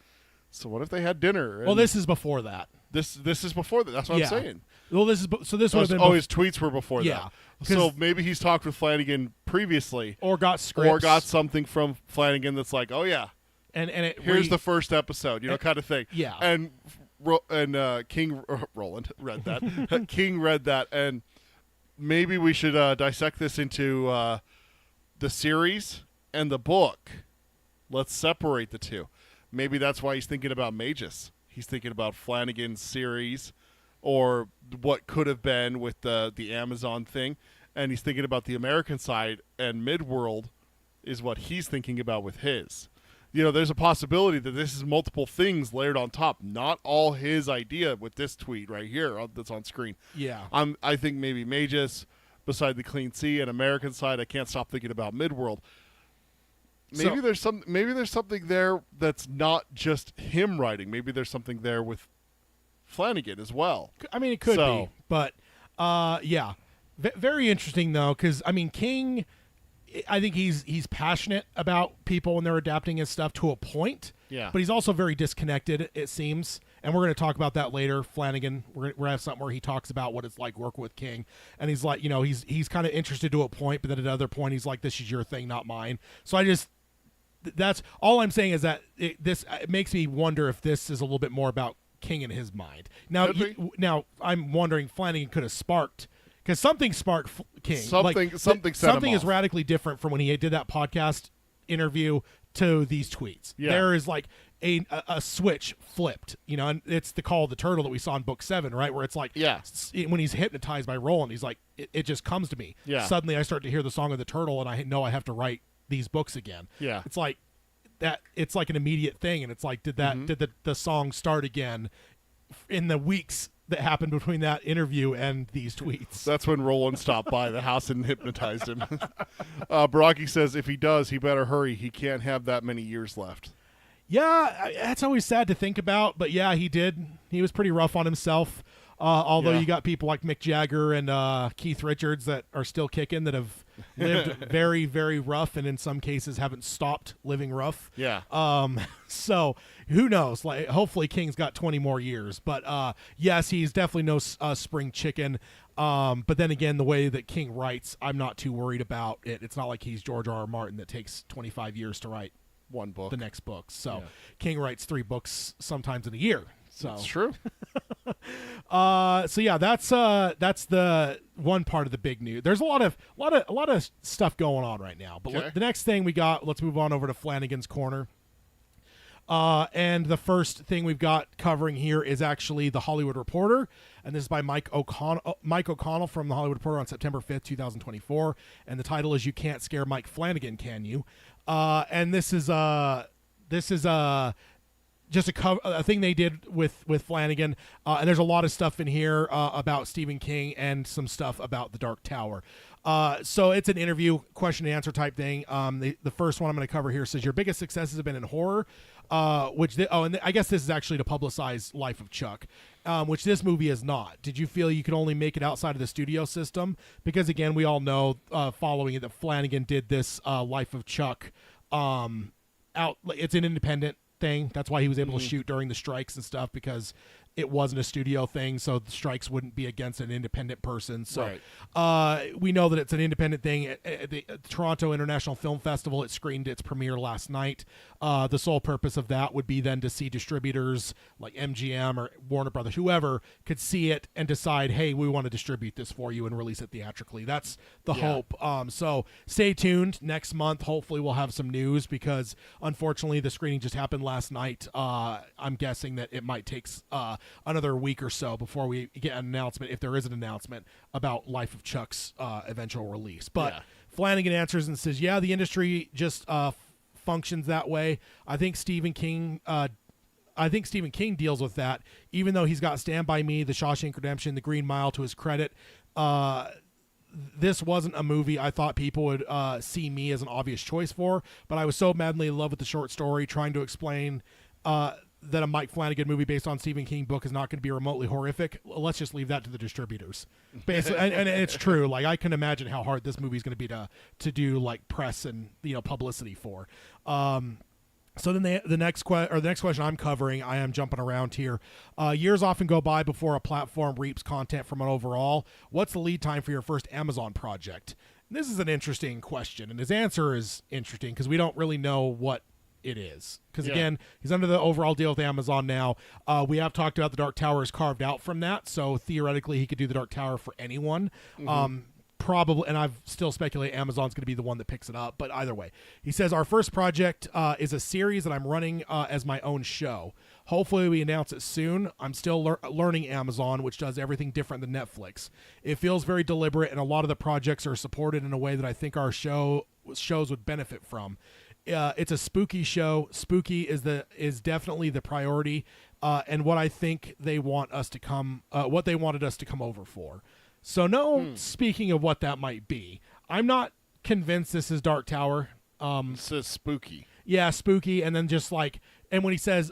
So what if they had dinner? Well, this is before that. This is before that. That's what Yeah. I'm saying. Well, this would have been His tweets were before Yeah, that. So maybe he's talked with Flanagan previously, or got scripts. or got something from Flanagan that's like, oh yeah, and here's the first episode, kind of thing. Yeah. And Roland read that. King read that, and maybe we should dissect this into the series and the book. Let's separate the two. Maybe that's why he's thinking about Magus. He's thinking about Flanagan's series, or what could have been with the Amazon thing, and he's thinking about the American side, and Midworld is what he's thinking about with his. There's a possibility that this is multiple things layered on top, not all his idea with this tweet right here that's on screen. Yeah. I think maybe Magus, beside the Clean Sea, and American side, I can't stop thinking about Midworld. Maybe there's something there that's not just him writing. Maybe there's something there with Flanagan as well. It could be, but yeah, very interesting though, because King, I think he's passionate about people when they're adapting his stuff to a point. Yeah. But he's also very disconnected, it seems, and we're going to talk about that later. Flanagan, we're going to have something where he talks about what it's like working with King, and he's like, he's kind of interested to a point, but then at another point he's like, this is your thing, not mine. So that's all I'm saying, is that it makes me wonder if this is a little bit more about King in his mind. Now I'm wondering, Flanagan could have sparked, because something sparked King. Something set something him is off. radically different from when he did that podcast interview to these tweets. Yeah. There is a switch flipped, and it's the Call of the Turtle that we saw in book 7, right? Where it's when he's hypnotized by Roland, he's like, it just comes to me. Yeah. Suddenly I start to hear the Song of the Turtle, and I know I have to write these books again. Yeah. It's like that. It's like an immediate thing, and it's like, did the song start again in the weeks that happened between that interview and these tweets? That's when Roland stopped by the house and hypnotized him. Baraki says if he does, he better hurry. He can't have that many years left. Yeah, that's always sad to think about, but yeah, he did. He was pretty rough on himself. Although Yeah. you got people like Mick Jagger and Keith Richards that are still kicking, that have lived very, very rough, and in some cases haven't stopped living rough. Yeah. So who knows? Hopefully King's got 20 more years. But yes, he's definitely no spring chicken. But then again, the way that King writes, I'm not too worried about it. It's not like he's George R.R. Martin that takes 25 years to write One book. the next book. So Yeah. King writes 3 books sometimes in a year. So That's true. so yeah, that's the one part of the big news. There's a lot of stuff going on right now. But Okay. the next thing we got, let's move on over to Flanagan's Corner. And the first thing we've got covering here is actually The Hollywood Reporter, and this is by Mike O'Connell from The Hollywood Reporter on September 5th, 2024, and the title is "You Can't Scare Mike Flanagan, Can You?" And this is just a thing they did with Flanagan, and there's a lot of stuff in here about Stephen King and some stuff about the Dark Tower. So it's an interview, question and answer type thing. The first one I'm going to cover here says your biggest successes have been in horror, and I guess this is actually to publicize Life of Chuck, which this movie is not. Did you feel you could only make it outside of the studio system? Because again, we all know, following it, that Flanagan did this Life of Chuck out. It's an independent thing. That's why he was able to shoot during the strikes and stuff, because it wasn't a studio thing, so the strikes wouldn't be against an independent person. So Right. we know that it's an independent thing. At the Toronto International Film Festival, it screened its premiere last night. The sole purpose of that would be then to see distributors like MGM or Warner Brothers, whoever, could see it and decide, hey, we want to distribute this for you and release it theatrically. That's the hope. So stay tuned. Next month, hopefully we'll have some news, because unfortunately the screening just happened last night. I'm guessing that it might take another week or so before we get an announcement, if there is an announcement, about Life of Chuck's eventual release. But Flanagan answers and says, yeah, the industry just functions that way. I think Stephen King deals with that, even though he's got Stand By Me, The Shawshank Redemption, The Green Mile to his credit. This wasn't a movie I thought people would see me as an obvious choice for, but I was so madly in love with the short story, trying to explain that a Mike Flanagan movie based on Stephen King book is not going to be remotely horrific. Let's just leave that to the distributors. Basically, and it's true. Like, I can imagine how hard this movie is going to be to do like press and publicity for. So then the next question I'm covering, I am jumping around here. Years often go by before a platform reaps content from an overall. What's the lead time for your first Amazon project? And this is an interesting question, and his answer is interesting because we don't really know what it is. Because again, he's under the overall deal with Amazon now. We have talked about the Dark Tower is carved out from that, so theoretically he could do the Dark Tower for anyone. Probably, and I've still speculated Amazon's going to be the one that picks it up, but either way. He says, our first project is a series that I'm running as my own show. Hopefully we announce it soon. I'm still learning Amazon, which does everything different than Netflix. It feels very deliberate, and a lot of the projects are supported in a way that I think our shows would benefit from. It's a spooky show. Spooky is definitely the priority, and what I think they want us to what they wanted us to come over for. So speaking of what that might be, I'm not convinced this is Dark Tower. It says spooky. Yeah, spooky, and then just like, and when he says,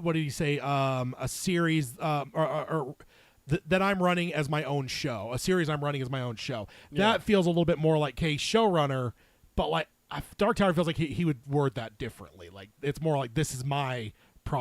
what did he say? A series, that I'm running as my own show. A series I'm running as my own show. That feels a little bit more like a showrunner, but like Dark Tower feels like he would word that differently. Like, it's more like, this is my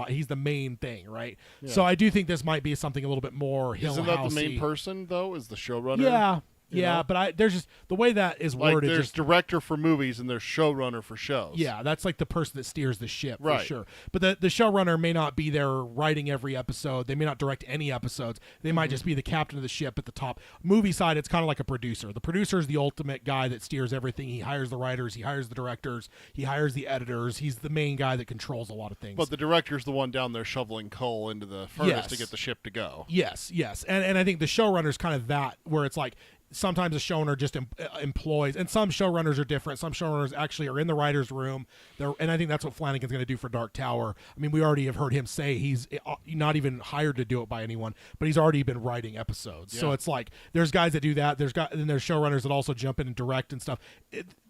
he's the main thing, right? So I do think this might be something a little bit more Hill Isn't that Housey. the main person though? Is the showrunner? Yeah, but there's just the way that is like worded. There's just, director for movies and there's showrunner for shows. Yeah, that's like the person that steers the ship, right, for sure. But the showrunner may not be there writing every episode. They may not direct any episodes. They might just be the captain of the ship at the top. Movie side, it's kind of like a producer. The producer is the ultimate guy that steers everything. He hires the writers. He hires the directors. He hires the editors. He's the main guy that controls a lot of things. But the director's the one down there shoveling coal into the furnace to get the ship to go. Yes. And I think the showrunner's kind of that, where it's like, sometimes a showrunner just employs, and some showrunners are different. Some showrunners actually are in the writer's room. And I think that's what Flanagan's going to do for Dark Tower. I mean, we already have heard him say he's not even hired to do it by anyone, but he's already been writing episodes. Yeah. So it's like, there's guys that do that. And there's showrunners that also jump in and direct and stuff.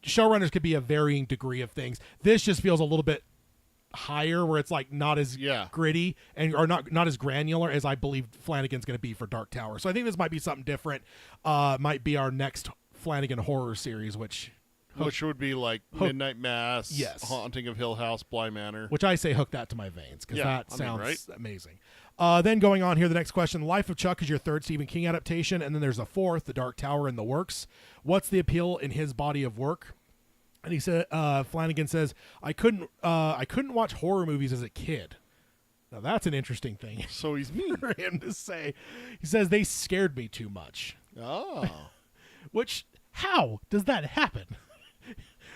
Showrunners could be a varying degree of things. This just feels a little bit higher, where it's like not as gritty or not as granular as I believe Flanagan's going to be for Dark Tower. So I think this might be something different. Might be our next Flanagan horror series, which would be like Midnight Mass, Haunting of Hill House, Bly Manor. Which I say hook that to my veins, because that sounds amazing. Then going on here, the next question: Life of Chuck is your third Stephen King adaptation, and then there's a fourth, The Dark Tower, in the works. What's the appeal in his body of work? And he said, Flanagan says, I couldn't watch horror movies as a kid. Now that's an interesting thing. So he's mean for him to say. He says they scared me too much. Oh, which, how does that happen?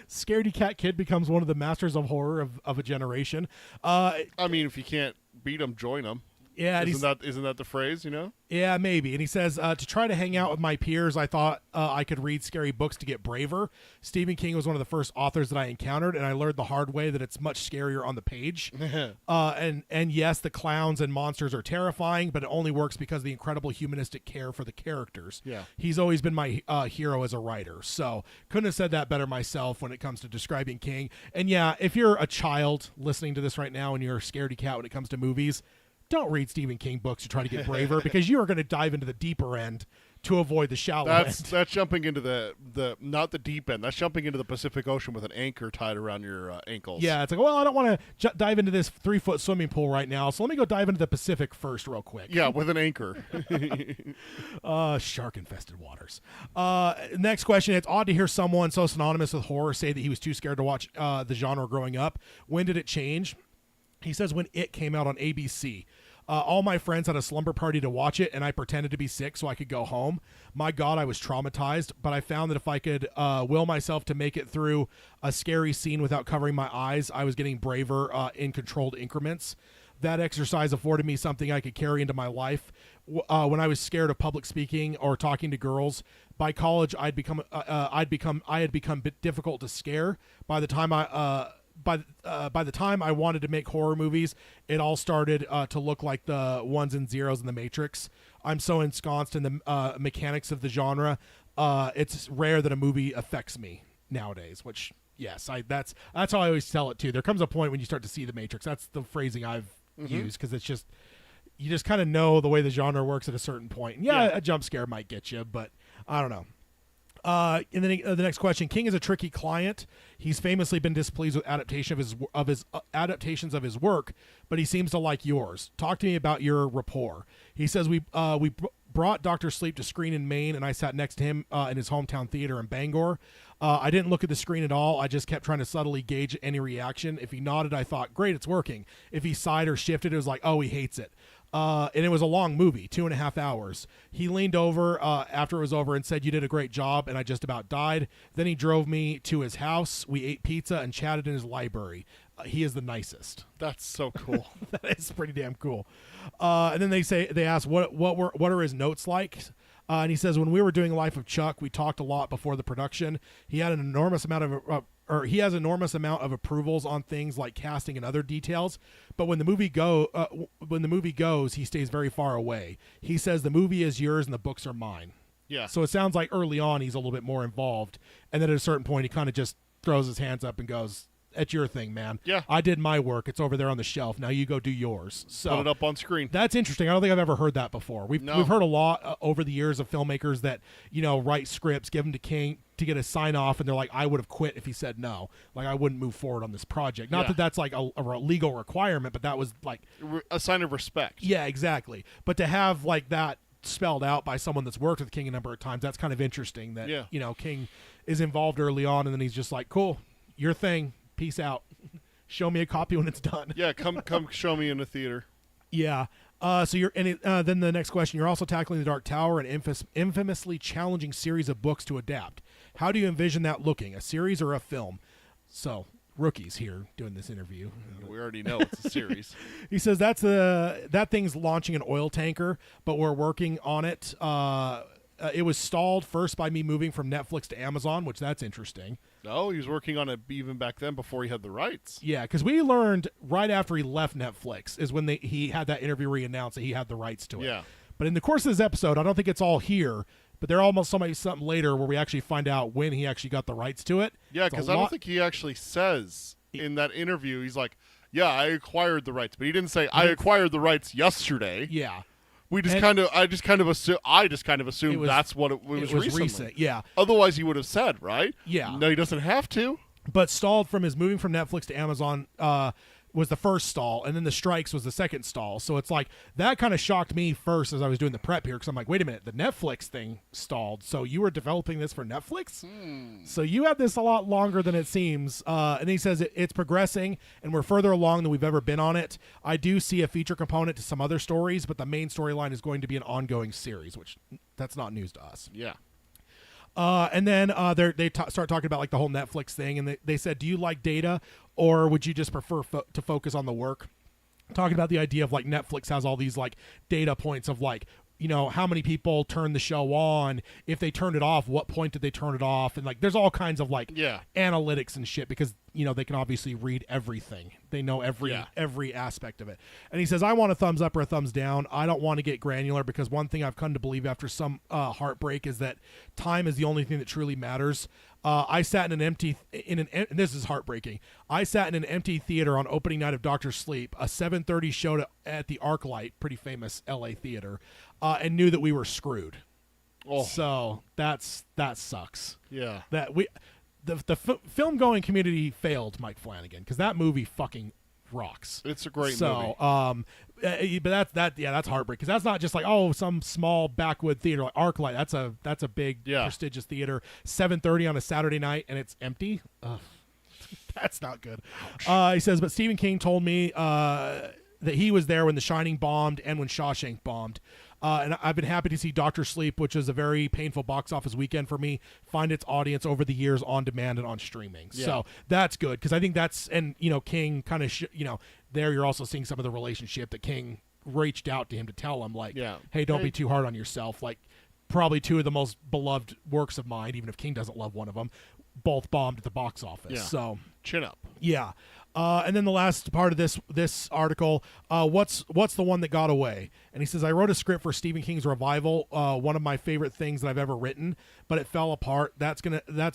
Scaredy Cat Kid becomes one of the masters of horror of a generation. I mean, if you can't beat them, join them. Yeah, isn't that the phrase? You know? Yeah, maybe. And he says, to try to hang out with my peers, I thought I could read scary books to get braver. Stephen King was one of the first authors that I encountered, and I learned the hard way that it's much scarier on the page. And yes, the clowns and monsters are terrifying, but it only works because of the incredible humanistic care for the characters. Yeah, he's always been my hero as a writer. So couldn't have said that better myself when it comes to describing King. And yeah, if you're a child listening to this right now and you're a scaredy cat when it comes to movies, don't read Stephen King books to try to get braver because you are going to dive into the deeper end to avoid the shallow end. That's jumping into the not the deep end. That's jumping into the Pacific Ocean with an anchor tied around your ankles. Yeah, it's like, well, I don't want to dive into this 3-foot swimming pool right now, so let me go dive into the Pacific first real quick. Yeah, with an anchor. Shark-infested waters. Next question. It's odd to hear someone so synonymous with horror say that he was too scared to watch the genre growing up. When did it change? He says when It came out on ABC. All my friends had a slumber party to watch it, and I pretended to be sick so I could go home. My God, I was traumatized, but I found that if I could will myself to make it through a scary scene without covering my eyes, I was getting braver in controlled increments. That exercise afforded me something I could carry into my life. When I was scared of public speaking or talking to girls, by college I had become a bit difficult to scare. By the time I wanted to make horror movies, it all started to look like the ones and zeros in the Matrix. I'm so ensconced in the mechanics of the genre. It's rare that a movie affects me nowadays, which yes, that's how I always tell it too. There comes a point when you start to see the Matrix. That's the phrasing I've used because it's just, you just kind of know the way the genre works at a certain point. And a jump scare might get you, but I don't know. And then the next question: King is a tricky client. He's famously been displeased with adaptations of his work, but he seems to like yours. Talk to me about your rapport. He says we brought Dr. Sleep to screen in Maine, and I sat next to him in his hometown theater in Bangor. I didn't look at the screen at all. I just kept trying to subtly gauge any reaction. If he nodded, I thought, great, it's working. If he sighed or shifted, it was like, oh, he hates it. And it was a long movie, 2.5 hours. He leaned over after it was over and said, you did a great job, and I just about died. Then he drove me to his house. We ate pizza and chatted in his library. He is the nicest. That's so cool. That is pretty damn cool. And then they ask what are his notes like? And he says, when we were doing Life of Chuck, we talked a lot before the production. He had an enormous amount of approvals on things like casting and other details. But when the movie goes, he stays very far away. He says the movie is yours and the books are mine. Yeah. So it sounds like early on he's a little bit more involved, and then at a certain point he kind of just throws his hands up and goes, "It's your thing, man. Yeah. I did my work. It's over there on the shelf. Now you go do yours." So put it up on screen. That's interesting. I don't think I've ever heard that before. We've heard a lot over the years of filmmakers that write scripts, give them to King to get a sign off, and they're like, "I would have quit if he said no. Like I wouldn't move forward on this project." Not that that's like a legal requirement, but that was like a sign of respect. Yeah, exactly. But to have like that spelled out by someone that's worked with King a number of times, that's kind of interesting. That King is involved early on, and then he's just like, "Cool, your thing. Peace out. Show me a copy when it's done." Yeah, come show me in the theater. Yeah. Then the next question: you're also tackling The Dark Tower, an infamously challenging series of books to adapt. How do you envision that looking? A series or a film? So, rookies here doing this interview. We already know it's a series. He says that thing's launching an oil tanker, but we're working on it. It was stalled first by me moving from Netflix to Amazon, which that's interesting. No, he was working on it even back then before he had the rights. Yeah, because we learned right after he left Netflix is when he had that interview where he announced that he had the rights to it. Yeah. But in the course of this episode, I don't think it's all here, but there almost something later where we actually find out when he actually got the rights to it. Yeah, because I don't think he actually says in that interview, he's like, yeah, I acquired the rights. But he didn't say, I acquired the rights yesterday. Yeah. I just kind of assumed that's what it was recent. Yeah. Otherwise, he would have said, right? Yeah. No, he doesn't have to. But stalled from his moving from Netflix to Amazon was the first stall, and then the strikes was the second stall. So it's like that kind of shocked me first as I was doing the prep here, because I'm like, wait a minute, the Netflix thing stalled. So you were developing this for Netflix? So you had this a lot longer than it seems. And he says it's progressing, and we're further along than we've ever been on it. I do see a feature component to some other stories, but the main storyline is going to be an ongoing series, which that's not news to us. Yeah. And then they start talking about like the whole Netflix thing, and they said, do you like data, or would you just prefer to focus on the work? Talking about the idea of like Netflix has all these like data points of like, how many people turned the show on, if they turned it off, what point did they turn it off, and like there's all kinds of like analytics and shit, because they can obviously read everything. They know every aspect of it. And he says, I want a thumbs up or a thumbs down. I don't want to get granular, because one thing I've come to believe after some heartbreak is that time is the only thing that truly matters. I sat in an empty and this is heartbreaking. I sat in an empty theater on opening night of Doctor Sleep, a 7:30 show at the ArcLight, pretty famous LA theater, and knew that we were screwed. Oh. So that sucks. Yeah. That the film going community failed Mike Flanagan, because that movie fucking rocks. It's a great movie. But that's heartbreaking, because that's not just like, oh, some small backwood theater like ArcLight. That's a big prestigious theater. 7:30 on a Saturday night and it's empty. Ugh. That's not good. He says, but Stephen King told me that he was there when The Shining bombed and when Shawshank bombed. And I've been happy to see Doctor Sleep, which is a very painful box office weekend for me, find its audience over the years on demand and on streaming. Yeah. So that's good, because I think that's, and King kind of, there you're also seeing some of the relationship that King reached out to him to tell him, like, hey, don't be too hard on yourself. Like, probably two of the most beloved works of mine, even if King doesn't love one of them, both bombed at the box office. Yeah. So Chin up. yeah. And then the last part of this article, what's the one that got away? And he says, I wrote a script for Stephen King's Revival, one of my favorite things that I've ever written, but it fell apart. That's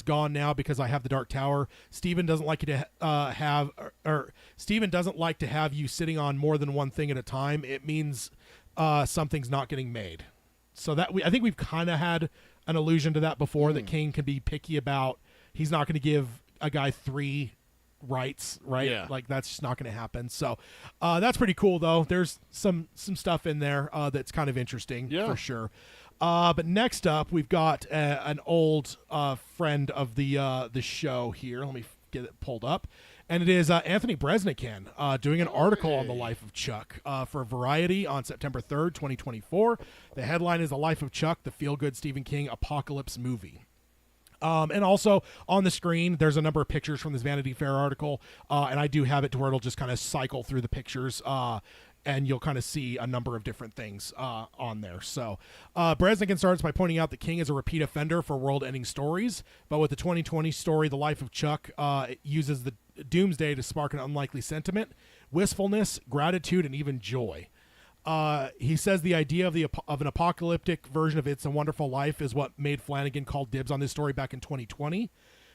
gone now because I have The Dark Tower. Stephen doesn't like you to Stephen doesn't like to have you sitting on more than one thing at a time. It means something's not getting made. So I think we've kind of had an allusion to that before, that King can be picky about, he's not going to give a guy 3 rights, right? Yeah. Like, that's just not going to happen. So that's pretty cool, though. There's some stuff in there that's kind of interesting, for sure. But next up, we've got an old friend of the show here. Let me get it pulled up. And it is Anthony Bresnikan doing an article on the life of Chuck for Variety on September 3rd, 2024. The headline is The Life of Chuck, the feel-good Stephen King apocalypse movie. And also on the screen, there's a number of pictures from this Vanity Fair article, and I do have it to where it'll just kind of cycle through the pictures, and you'll kind of see a number of different things on there. So Bresnikan starts by pointing out that King is a repeat offender for world-ending stories, but with the 2020 story, The Life of Chuck, it uses the doomsday to spark an unlikely sentiment, wistfulness, gratitude, and even joy. He says the idea of an apocalyptic version of It's a Wonderful Life is what made Flanagan call dibs on this story back in 2020.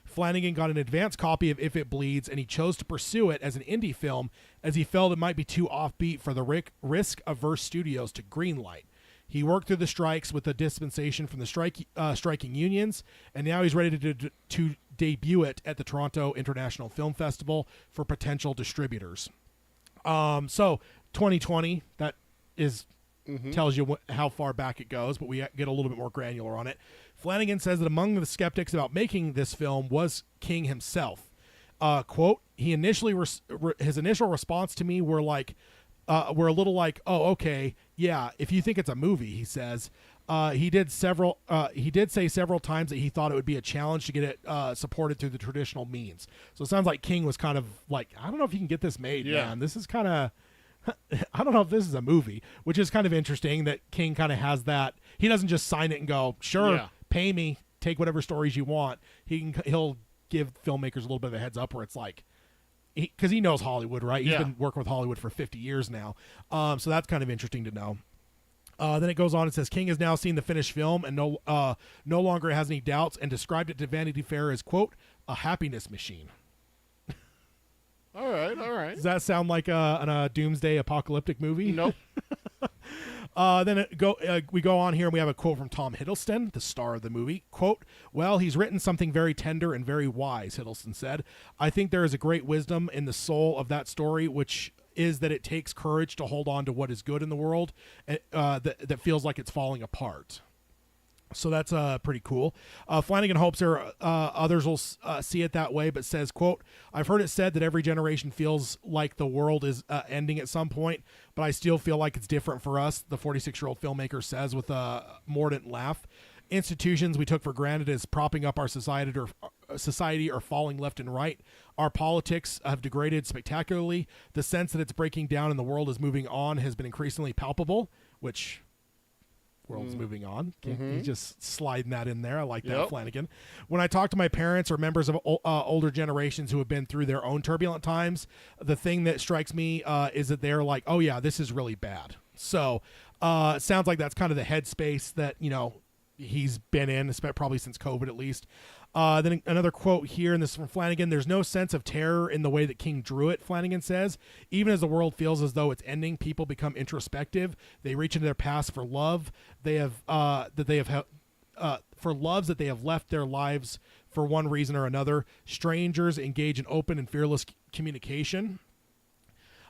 Flanagan got an advance copy of If It Bleeds, and he chose to pursue it as an indie film as he felt it might be too offbeat for the risk-averse studios to greenlight. He worked through the strikes with a dispensation from the striking unions, and now he's ready to debut it at the Toronto International Film Festival for potential distributors. So 2020, that is tells you how far back it goes, but we get a little bit more granular on it. Flanagan says that among the skeptics about making this film was King himself. Quote, his initial response to me were a little like, oh, okay, yeah, if you think it's a movie, he says. He did say several times that he thought it would be a challenge to get it supported through the traditional means. So it sounds like King was kind of like, I don't know if you can get this made, man. This is kind of, I don't know if this is a movie, which is kind of interesting that King kind of has that. He doesn't just sign it and go, sure, pay me, take whatever stories you want. He'll give filmmakers a little bit of a heads up where it's like, because he knows Hollywood, right? He's been working with Hollywood for 50 years now. So that's kind of interesting to know. Then it goes on and says, King has now seen the finished film and no longer has any doubts, and described it to Vanity Fair as, quote, a happiness machine. All right. Does that sound like a doomsday apocalyptic movie? Nope. Then we go on here and we have a quote from Tom Hiddleston, the star of the movie. Quote, well, he's written something very tender and very wise, Hiddleston said. I think there is a great wisdom in the soul of that story, which is that it takes courage to hold on to what is good in the world that feels like it's falling apart. So that's pretty cool. Flanagan hopes others will see it that way, but says, quote, I've heard it said that every generation feels like the world is ending at some point, but I still feel like it's different for us, the 46-year-old filmmaker says with a mordant laugh. Institutions we took for granted as propping up our society are falling left and right. Our politics have degraded spectacularly. The sense that it's breaking down and the world is moving on has been increasingly palpable, which... world's moving on. He's just sliding that in there. I like that, Flanagan. When I talk to my parents or members of older generations who have been through their own turbulent times, the thing that strikes me is that they're like, oh yeah, this is really bad. So it sounds like that's kind of the headspace that, he's been in, probably since COVID at least. Then another quote here, and this is from Flanagan. There's no sense of terror in the way that King drew it, Flanagan says. Even as the world feels as though it's ending, people become introspective. They reach into their past for love. For loves that they have left their lives for one reason or another. Strangers engage in open and fearless communication.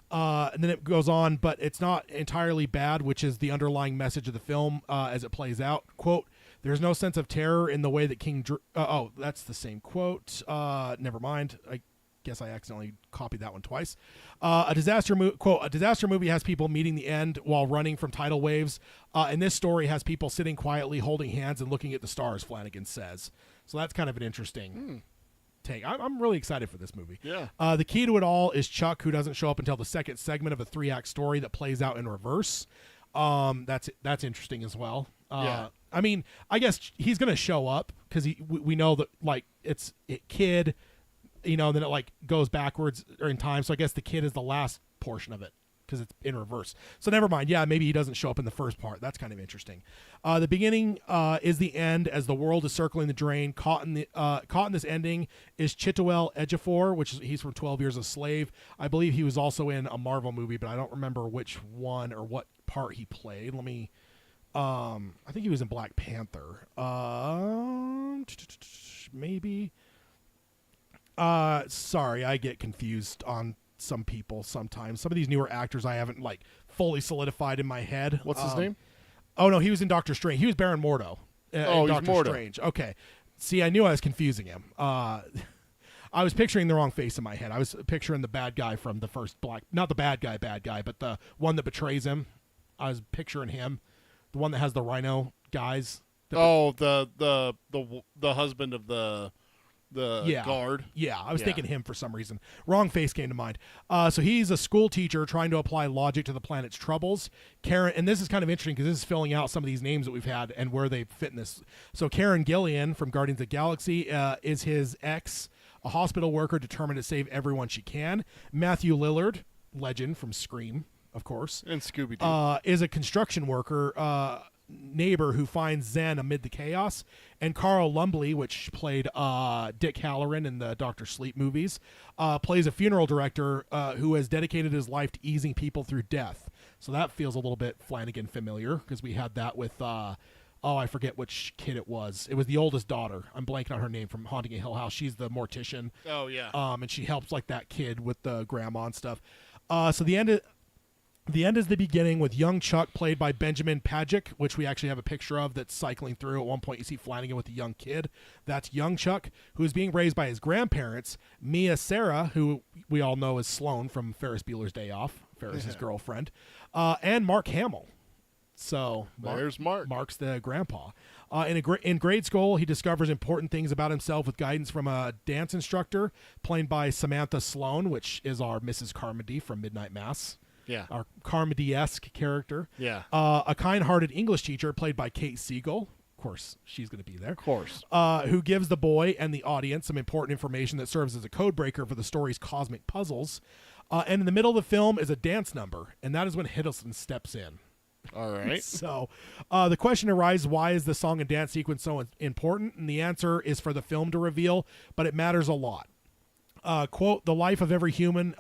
And then it goes on, but it's not entirely bad, which is the underlying message of the film as it plays out. Quote, there's no sense of terror in the way that King drew... that's the same quote. Never mind. I guess I accidentally copied that one twice. A disaster movie has people meeting the end while running from tidal waves. And this story has people sitting quietly, holding hands, and looking at the stars, Flanagan says. So that's kind of an interesting... take. I'm really excited for this movie. Yeah. The key to it all is Chuck, who doesn't show up until the second segment of a 3-act story that plays out in reverse. That's interesting as well. Yeah. I mean, I guess he's gonna show up because we know that like it's kid, you know, and then it like goes backwards or in time. So I guess the kid is the last portion of it because it's in reverse. So never mind. Yeah, maybe he doesn't show up in the first part. That's kind of interesting. The beginning is the end as the world is circling the drain. Caught in this ending is Chiwetel Ejiofor, he's from 12 Years a Slave. I believe he was also in a Marvel movie, but I don't remember which one or what part he played. Let me. I think he was in Black Panther. Maybe. Sorry, I get confused on some people sometimes. Some of these newer actors I haven't like fully solidified in my head. What's his name? Oh no, he was in Doctor Strange. He was Baron Mordo. He's Doctor Mordo. Strange. Okay. See, I knew I was confusing him. I was picturing the wrong face in my head. I was picturing the bad guy from the first not the bad guy, but the one that betrays him. I was picturing him, the one that has the rhino guys. The husband of the guard. Yeah, I was thinking him for some reason. Wrong face came to mind. So he's a school teacher trying to apply logic to the planet's troubles. Karen, and this is kind of interesting because this is filling out some of these names that we've had and where they fit in this. So Karen Gillian from Guardians of the Galaxy is his ex, a hospital worker determined to save everyone she can. Matthew Lillard, legend from Scream, of course. And Scooby-Doo. Is a construction worker neighbor who finds Zen amid the chaos. And Carl Lumbly, which played Dick Halloran in the Dr. Sleep movies, plays a funeral director who has dedicated his life to easing people through death. So that feels a little bit Flanagan familiar because we had that with I forget which kid it was. It was the oldest daughter. I'm blanking on her name from Haunting a Hill House. She's the mortician. Oh yeah. And she helps like that kid with the grandma and stuff. So the end is the beginning with young Chuck played by Benjamin Pajic, which we actually have a picture of that's cycling through. At one point you see Flanagan with a young kid. That's young Chuck, who is being raised by his grandparents, Mia Sarah, who we all know as Sloane from Ferris Bueller's Day Off, Ferris's girlfriend, and Mark Hamill. So there's Mark. Mark's the grandpa. In grade school, he discovers important things about himself with guidance from a dance instructor played by Samantha Sloan, which is our Mrs. Carmody from Midnight Mass. Yeah. Our Carmody-esque character. Yeah. A kind-hearted English teacher played by Kate Siegel. Of course, she's going to be there. Of course. Who gives the boy and the audience some important information that serves as a code breaker for the story's cosmic puzzles. And in the middle of the film is a dance number, and that is when Hiddleston steps in. All right. So the question arises, why is the song and dance sequence so important? And the answer is for the film to reveal, but it matters a lot. Quote, the life of every human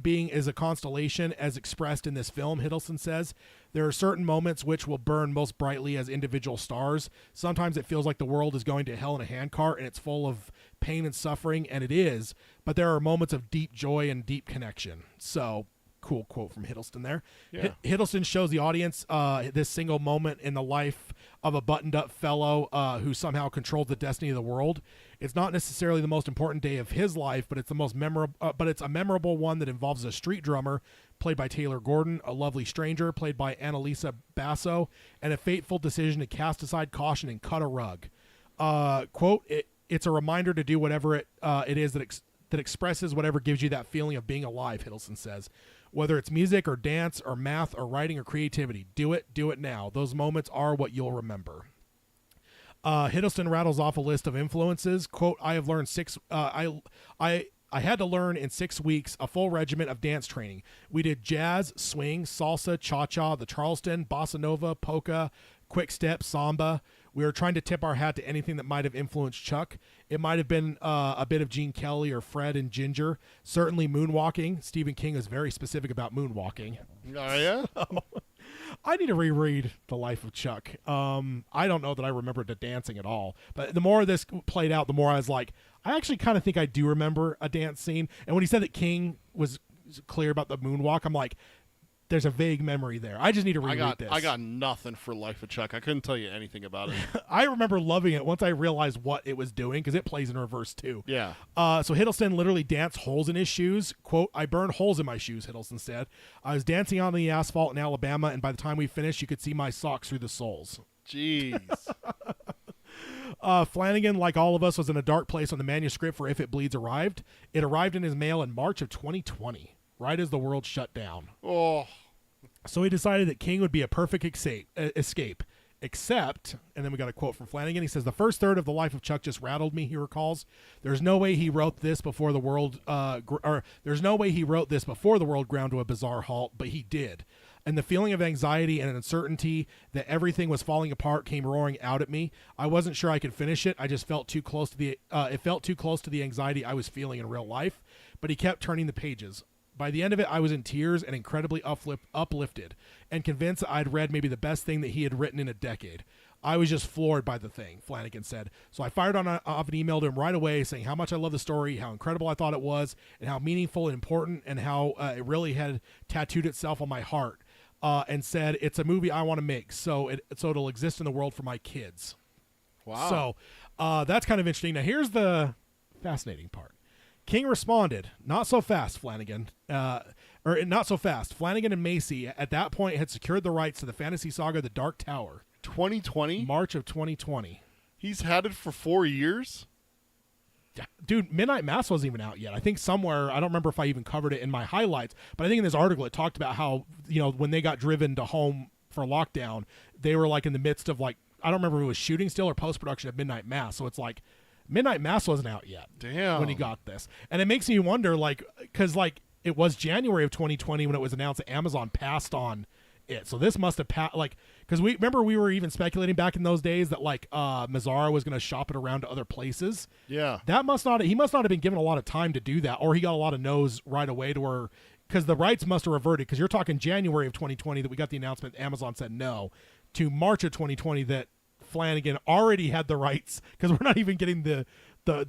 being is a constellation as expressed in this film, Hiddleston says. There are certain moments which will burn most brightly as individual stars. Sometimes it feels like the world is going to hell in a handcart and it's full of pain and suffering, and it is, but there are moments of deep joy and deep connection. So, cool quote from Hiddleston there. Yeah. Hiddleston shows the audience this single moment in the life of a buttoned-up fellow who somehow controls the destiny of the world. It's not necessarily the most important day of his life, but it's the most memorable. But it's a memorable one that involves a street drummer played by Taylor Gordon, a lovely stranger played by Annalisa Basso, and a fateful decision to cast aside caution and cut a rug. Quote: It's a reminder to do whatever it is that expresses whatever gives you that feeling of being alive. Hiddleston says. Whether it's music or dance or math or writing or creativity, do it now. Those moments are what you'll remember. Hiddleston rattles off a list of influences. Quote, I have learned I had to learn in 6 weeks a full regiment of dance training. We did jazz, swing, salsa, cha-cha, the Charleston, bossa nova, polka, Quick Step, Samba. We were trying to tip our hat to anything that might have influenced Chuck. It might have been a bit of Gene Kelly or Fred and Ginger. Certainly moonwalking. Stephen King is very specific about moonwalking. Oh, yeah? I need to reread The Life of Chuck. I don't know that I remember the dancing at all. But the more this played out, the more I was like, I actually kind of think I do remember a dance scene. And when he said that King was clear about the moonwalk, I'm like, there's a vague memory there. I just need to reread this. I got nothing for Life of Chuck. I couldn't tell you anything about it. I remember loving it once I realized what it was doing, because it plays in reverse too. Yeah. So Hiddleston literally danced holes in his shoes. Quote, I burned holes in my shoes, Hiddleston said. I was dancing on the asphalt in Alabama, and by the time we finished, you could see my socks through the soles. Jeez. Flanagan, like all of us, was in a dark place when the manuscript for If It Bleeds arrived. It arrived in his mail in March of 2020, right as the world shut down. Oh. So he decided that King would be a perfect escape, except, and then we got a quote from Flanagan. He says, the first third of The Life of Chuck just rattled me, he recalls. There's no way he wrote this before the world, there's no way he wrote this before the world ground to a bizarre halt, but he did. And the feeling of anxiety and uncertainty that everything was falling apart came roaring out at me. I wasn't sure I could finish it. I just felt too close to it felt too close to the anxiety I was feeling in real life. But he kept turning the pages. By the end of it, I was in tears and incredibly uplifted and convinced that I'd read maybe the best thing that he had written in a decade. I was just floored by the thing, Flanagan said. So I fired off an email to him right away saying how much I love the story, how incredible I thought it was, and how meaningful and important, and how it really had tattooed itself on my heart. And said, it's a movie I want to make, so it'll exist in the world for my kids. Wow. So that's kind of interesting. Now, here's the fascinating part. King responded, not so fast, Flanagan. Not so fast. Flanagan and Macy, at that point, had secured the rights to the fantasy saga The Dark Tower. 2020? March of 2020. He's had it for 4 years? Dude, Midnight Mass wasn't even out yet. I think somewhere, I don't remember if I even covered it in my highlights, but I think in this article it talked about how, when they got driven to home for lockdown, they were like in the midst of like, I don't remember if it was shooting still or post-production of Midnight Mass. So it's like, Midnight Mass wasn't out yet. Damn. When he got this. And it makes me wonder, like, because like it was January of 2020 when it was announced that Amazon passed on it. So this must have because we were even speculating back in those days that like Mazzara was going to shop it around to other places. Yeah. He must not have been given a lot of time to do that, or he got a lot of no's right away to where, because the rights must have reverted, because you're talking January of 2020 that we got the announcement Amazon said no, to March of 2020 that Flanagan already had the rights, because we're not even getting the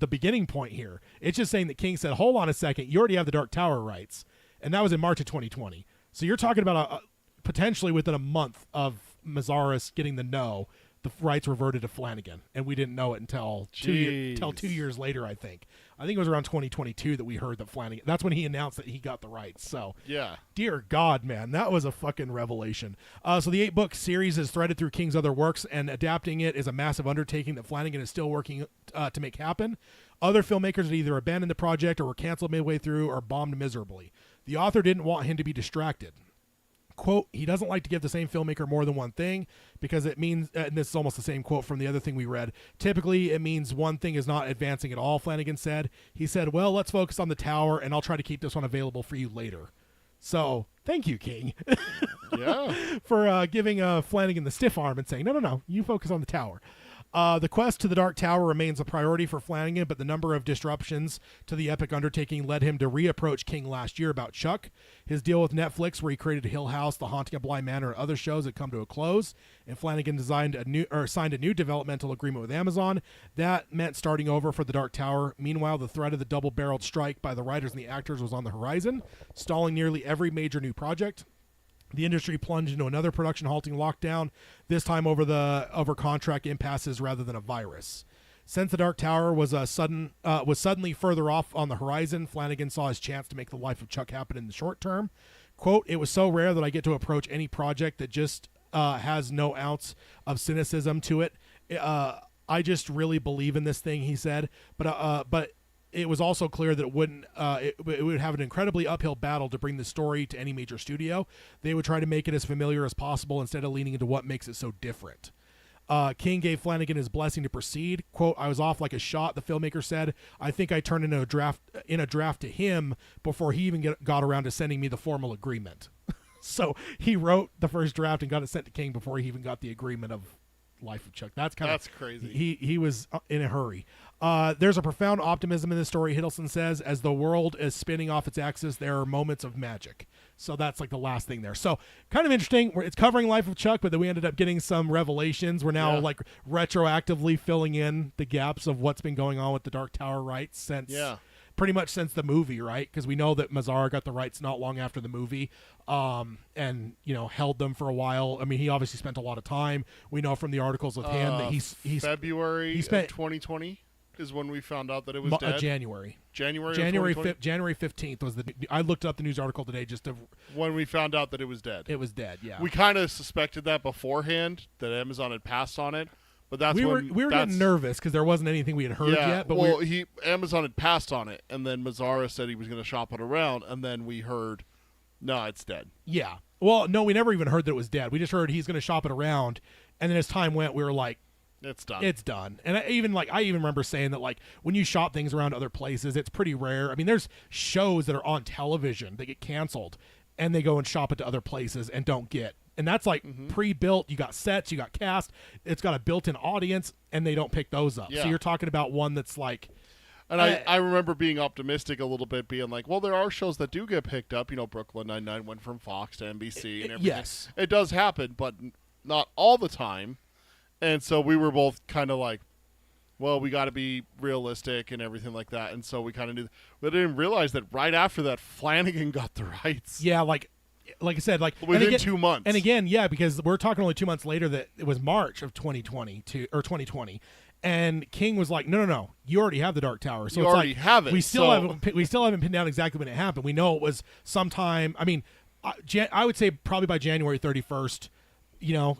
beginning point here. It's just saying that King said, hold on a second, you already have the Dark Tower rights, and that was in March of 2020. So you're talking about potentially within a month of Mazzaris getting the no, the rights reverted to Flanagan, and we didn't know it until 2 years later. I think it was around 2022 that we heard that Flanagan. That's when he announced that he got the rights. So yeah, dear God, man, that was a fucking revelation. So the 8-book series is threaded through King's other works, and adapting it is a massive undertaking that Flanagan is still working to make happen. Other filmmakers had either abandoned the project or were canceled midway through or bombed miserably. The author didn't want him to be distracted. Quote, he doesn't like to give the same filmmaker more than one thing because it means, and this is almost the same quote from the other thing we read, typically it means one thing is not advancing at all, Flanagan said. He said, well, let's focus on the tower and I'll try to keep this one available for you later. So thank you, King. Yeah. For giving Flanagan the stiff arm and saying, no, you focus on the tower. The quest to the Dark Tower remains a priority for Flanagan, but the number of disruptions to the epic undertaking led him to reapproach King last year about Chuck. His deal with Netflix, where he created Hill House, The Haunting of Bly Manor, and other shows, had come to a close, and Flanagan signed a new developmental agreement with Amazon. That meant starting over for the Dark Tower. Meanwhile, the threat of the double-barreled strike by the writers and the actors was on the horizon, stalling nearly every major new project. The industry plunged into another production-halting lockdown, this time over contract impasses rather than a virus. Since the Dark Tower was suddenly further off on the horizon, Flanagan saw his chance to make the life of Chuck happen in the short term. Quote, it was so rare that I get to approach any project that just has no ounce of cynicism to it. I just really believe in this thing, he said, but it was also clear that it would have an incredibly uphill battle to bring the story to any major studio. They would try to make it as familiar as possible instead of leaning into what makes it so different. King gave Flanagan his blessing to proceed. Quote, I was off like a shot, the filmmaker said. I think I turned in a draft to him before he even got around to sending me the formal agreement. So he wrote the first draft and got it sent to King before he even got the agreement of Life of Chuck. That's crazy. He was in a hurry. There's a profound optimism in this story, Hiddleston says. As the world is spinning off its axis, there are moments of magic. So that's like the last thing there. So kind of interesting. It's covering Life of Chuck, but then we ended up getting some revelations. We're now like retroactively filling in the gaps of what's been going on with the Dark Tower rights since pretty much since the movie, right? Because we know that Mazzara got the rights not long after the movie, and held them for a while. I mean, he obviously spent a lot of time. We know from the articles with him that he's February of 2020 is when we found out that it was dead. January 15th was the. I looked up the news article today just to when we found out that it was dead. It was dead. Yeah, we kind of suspected that beforehand that Amazon had passed on it. But that's we were getting nervous because there wasn't anything we had heard yet. But Amazon had passed on it, and then Mazzara said he was going to shop it around, and then we heard, no, it's dead. Yeah. Well, no, we never even heard that it was dead. We just heard he's going to shop it around, and then as time went, we were like, it's done. It's done. And I even remember saying that like when you shop things around other places, it's pretty rare. I mean, there's shows that are on television that get canceled, and they go and shop it to other places and don't get. And that's like pre-built. You got sets, you got cast. It's got a built-in audience, and they don't pick those up. Yeah. So you're talking about one that's like. And I remember being optimistic a little bit, being like, well, there are shows that do get picked up. Brooklyn Nine-Nine went from Fox to NBC and everything. Yes. It does happen, but not all the time. And so we were both kind of like, well, we got to be realistic and everything like that. And so we kind of knew. But I didn't realize that right after that, Flanagan got the rights. Yeah, like I said, like within 2 months. And again, because we're talking only 2 months later that it was March of 2020, and King was like, no, you already have the Dark Tower, so you it's already have it. We still haven't pinned down exactly when it happened. We know it was sometime. I mean, I would say probably by January 31st.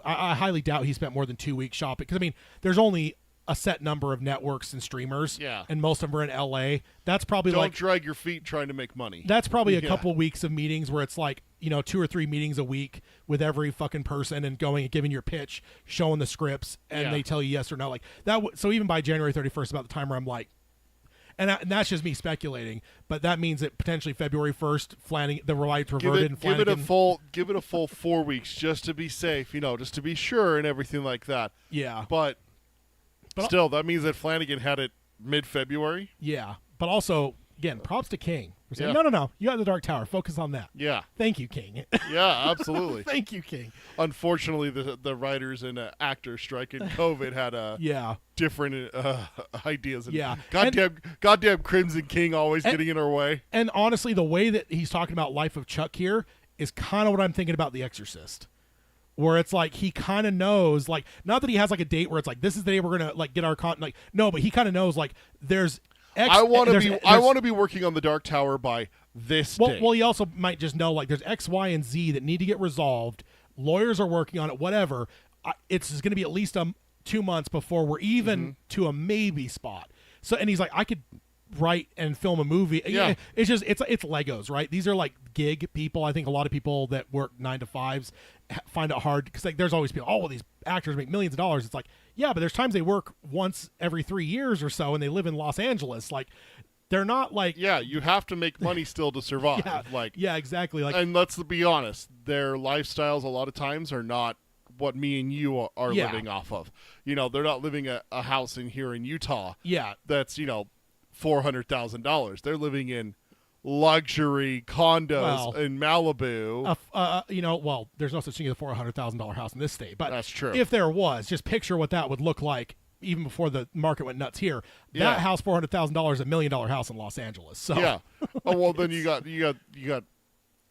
I highly doubt he spent more than 2 weeks shopping because I mean, there's only a set number of networks and streamers, and most of them are in LA. That's probably don't drag your feet trying to make money. That's probably a couple weeks of meetings where it's like 2 or 3 meetings a week with every fucking person and going and giving your pitch, showing the scripts, and they tell you yes or no. Like that. So even by January 31st, about the time where I'm like, and that's just me speculating, but that means that potentially February 1st, the rights reverted. And give it a full 4 weeks just to be safe, just to be sure and everything like that. Yeah, but still, that means that Flanagan had it mid-February. Yeah, but also, again, props to King. We're saying, no, you got the Dark Tower. Focus on that. Yeah. Thank you, King. Yeah, absolutely. Thank you, King. Unfortunately, the writers and actors strike in COVID had different ideas. And goddamn Crimson King always getting in our way. And honestly, the way that he's talking about Life of Chuck here is kind of what I'm thinking about The Exorcist. Where it's like he kind of knows, like, not that he has like a date where it's like this is the day we're gonna like get our like no, but he kind of knows like there's. I want to be working on the Dark Tower by this day. Well, he also might just know like there's X, Y, and Z that need to get resolved. Lawyers are working on it. Whatever. It's going to be at least 2 months before we're even to a maybe spot. So, and he's like, I could write and film a movie. Yeah. It's just it's Legos, right? These are like gig people. I think a lot of people that work 9 to 5s find it hard because like there's always people, well, these actors make millions of dollars. It's like, yeah, but there's times they work once every 3 years or so and they live in Los Angeles. Like they're not like, yeah, you have to make money still to survive. Yeah, exactly. Like, and let's be honest, their lifestyles a lot of times are not what me and you are living off of. They're not living a house here in Utah. Yeah. That's, $400,000. They're living in luxury condos in Malibu. Well, there's no such thing as a $400,000 house in this state, but that's true. If there was, just picture what that would look like even before the market went nuts here. That house, $400,000, $1 million house in Los Angeles. So yeah. Oh well, then you got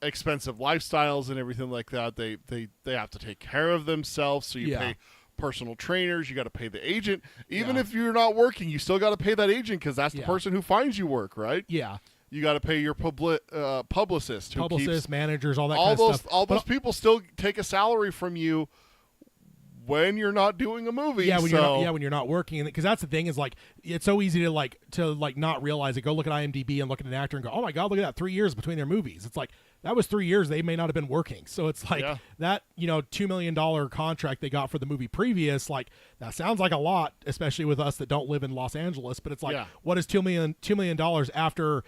expensive lifestyles and everything like that. They have to take care of themselves, so you pay personal trainers, you got to pay the agent. Even if you're not working, you still got to pay that agent because that's the person who finds you work, right? Yeah. You got to pay your publicist, managers, all that kind of stuff. All those people still take a salary from you when you're not doing a movie. Yeah, when you're not working, because that's the thing is like it's so easy to not realize it. Go look at IMDb and look at an actor and go, oh my god, look at that, 3 years between their movies. It's like that was 3 years they may not have been working. So it's like that $2 million contract they got for the movie previous. Like that sounds like a lot, especially with us that don't live in Los Angeles. But it's like what is $2 million after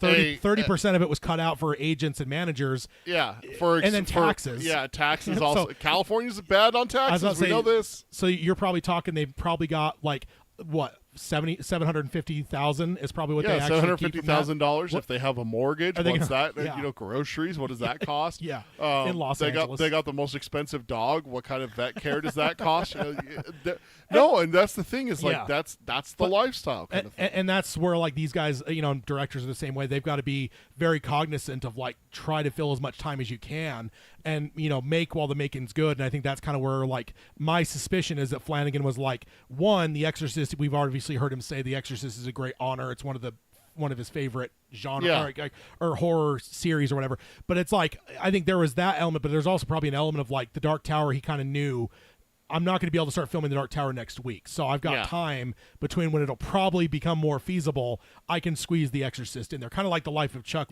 30% of it was cut out for agents and managers. Yeah, and then taxes. Taxes So- also. California's bad on I was taxes. about to We say, know this. So you're probably talking they probably got like what 750,000 is probably what they Yeah, actually keep from that. $750,000 if they have a mortgage. Are they What's gonna- that? yeah. Groceries. What does that cost? Yeah, Um, in Los they Angeles. They got the most expensive dog. What kind of vet care does that cost? No, and that's the thing is like Yeah. that's the lifestyle kind and, of thing. and that's where like these guys, directors are the same way. They've got to be very cognizant of like try to fill as much time as you can, and make while the making's good. And I think that's kind of where like my suspicion is that Flanagan was like, one, The Exorcist. We've obviously heard him say The Exorcist is a great honor. It's one of his favorite genre or horror series or whatever. But it's like I think there was that element, but there's also probably an element of like The Dark Tower. He kind of knew, I'm not going to be able to start filming The Dark Tower next week. So I've got time between when it'll probably become more feasible. I can squeeze The Exorcist in there. Kind of like The Life of Chuck.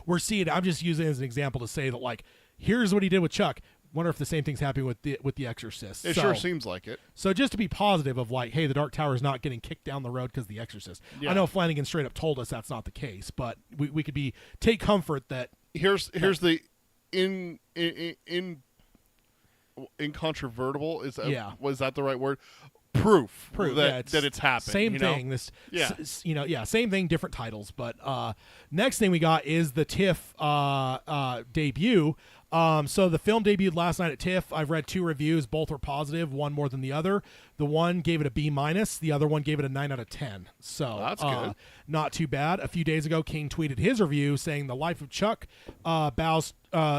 We're seeing, I'm just using it as an example to say that like, here's what he did with Chuck. Wonder if the same thing's happening with the Exorcist. It sure seems like it. So just to be positive of like, hey, The Dark Tower is not getting kicked down the road because The Exorcist. I know Flanagan straight up told us that's not the case, but we could take comfort that here's the incontrovertible, is that was that the right word? Proof that it's happened. Same thing. Same thing, different titles. But next thing we got is the TIFF debut. So the film debuted last night at TIFF. I've read 2 reviews. Both were positive, one more than the other. The one gave it a B-. The other one gave it a 9 out of 10. So that's good. Not too bad. A few days ago, King tweeted his review saying The Life of Chuck bows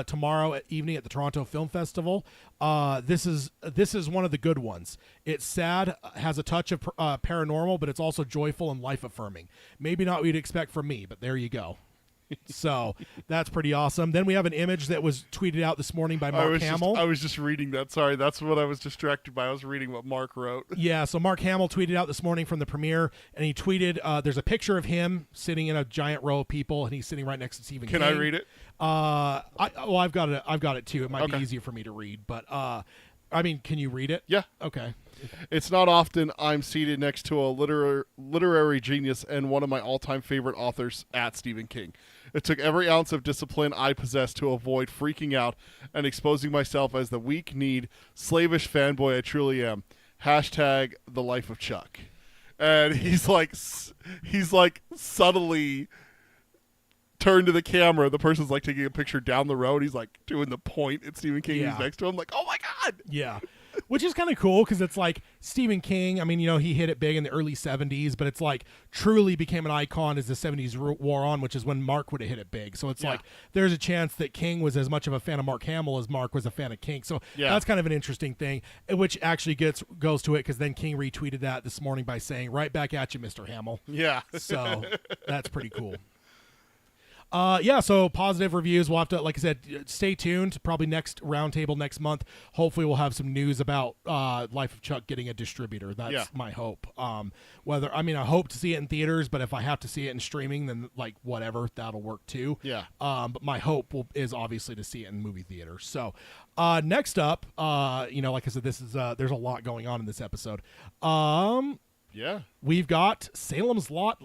tomorrow evening at the Toronto Film Festival. This is one of the good ones. It's sad, has a touch of paranormal, but it's also joyful and life-affirming. Maybe not what you'd expect from me, but there you go. So that's pretty awesome. Then we have an image that was tweeted out this morning by Mark Hamill. I was just reading that. Sorry, that's what I was distracted by. I was reading what Mark wrote. Yeah, so Mark Hamill tweeted out this morning from the premiere, and he tweeted, there's a picture of him sitting in a giant row of people, and he's sitting right next to Stephen King. Can I read it? I've got it too. It might be easier for me to read, but can you read it? Yeah. Okay. It's not often I'm seated next to a literary genius and one of my all-time favorite authors at Stephen King. It took every ounce of discipline I possess to avoid freaking out and exposing myself as the weak-kneed, slavish fanboy I truly am. Hashtag The Life of Chuck. And he's like subtly turned to the camera. The person's like taking a picture down the road. He's like doing the point at Stephen King. He's next to him. Like, oh my God. Yeah. Which is kind of cool because it's like Stephen King. I mean, he hit it big in the early 70s, but it's like truly became an icon as the 70s wore on, which is when Mark would have hit it big. So it's like there's a chance that King was as much of a fan of Mark Hamill as Mark was a fan of King. So that's kind of an interesting thing, which actually goes to it because then King retweeted that this morning by saying, right back at you, Mr. Hamill. Yeah. So that's pretty cool. So positive reviews. We'll have to, like I said, stay tuned. Probably next roundtable next month. Hopefully we'll have some news about Life of Chuck getting a distributor. That's my hope. I hope to see it in theaters, but if I have to see it in streaming, then like whatever, that'll work too. Yeah. But my hope is obviously to see it in movie theaters. So next up, like I said, this is there's a lot going on in this episode. We've got Salem's Lot,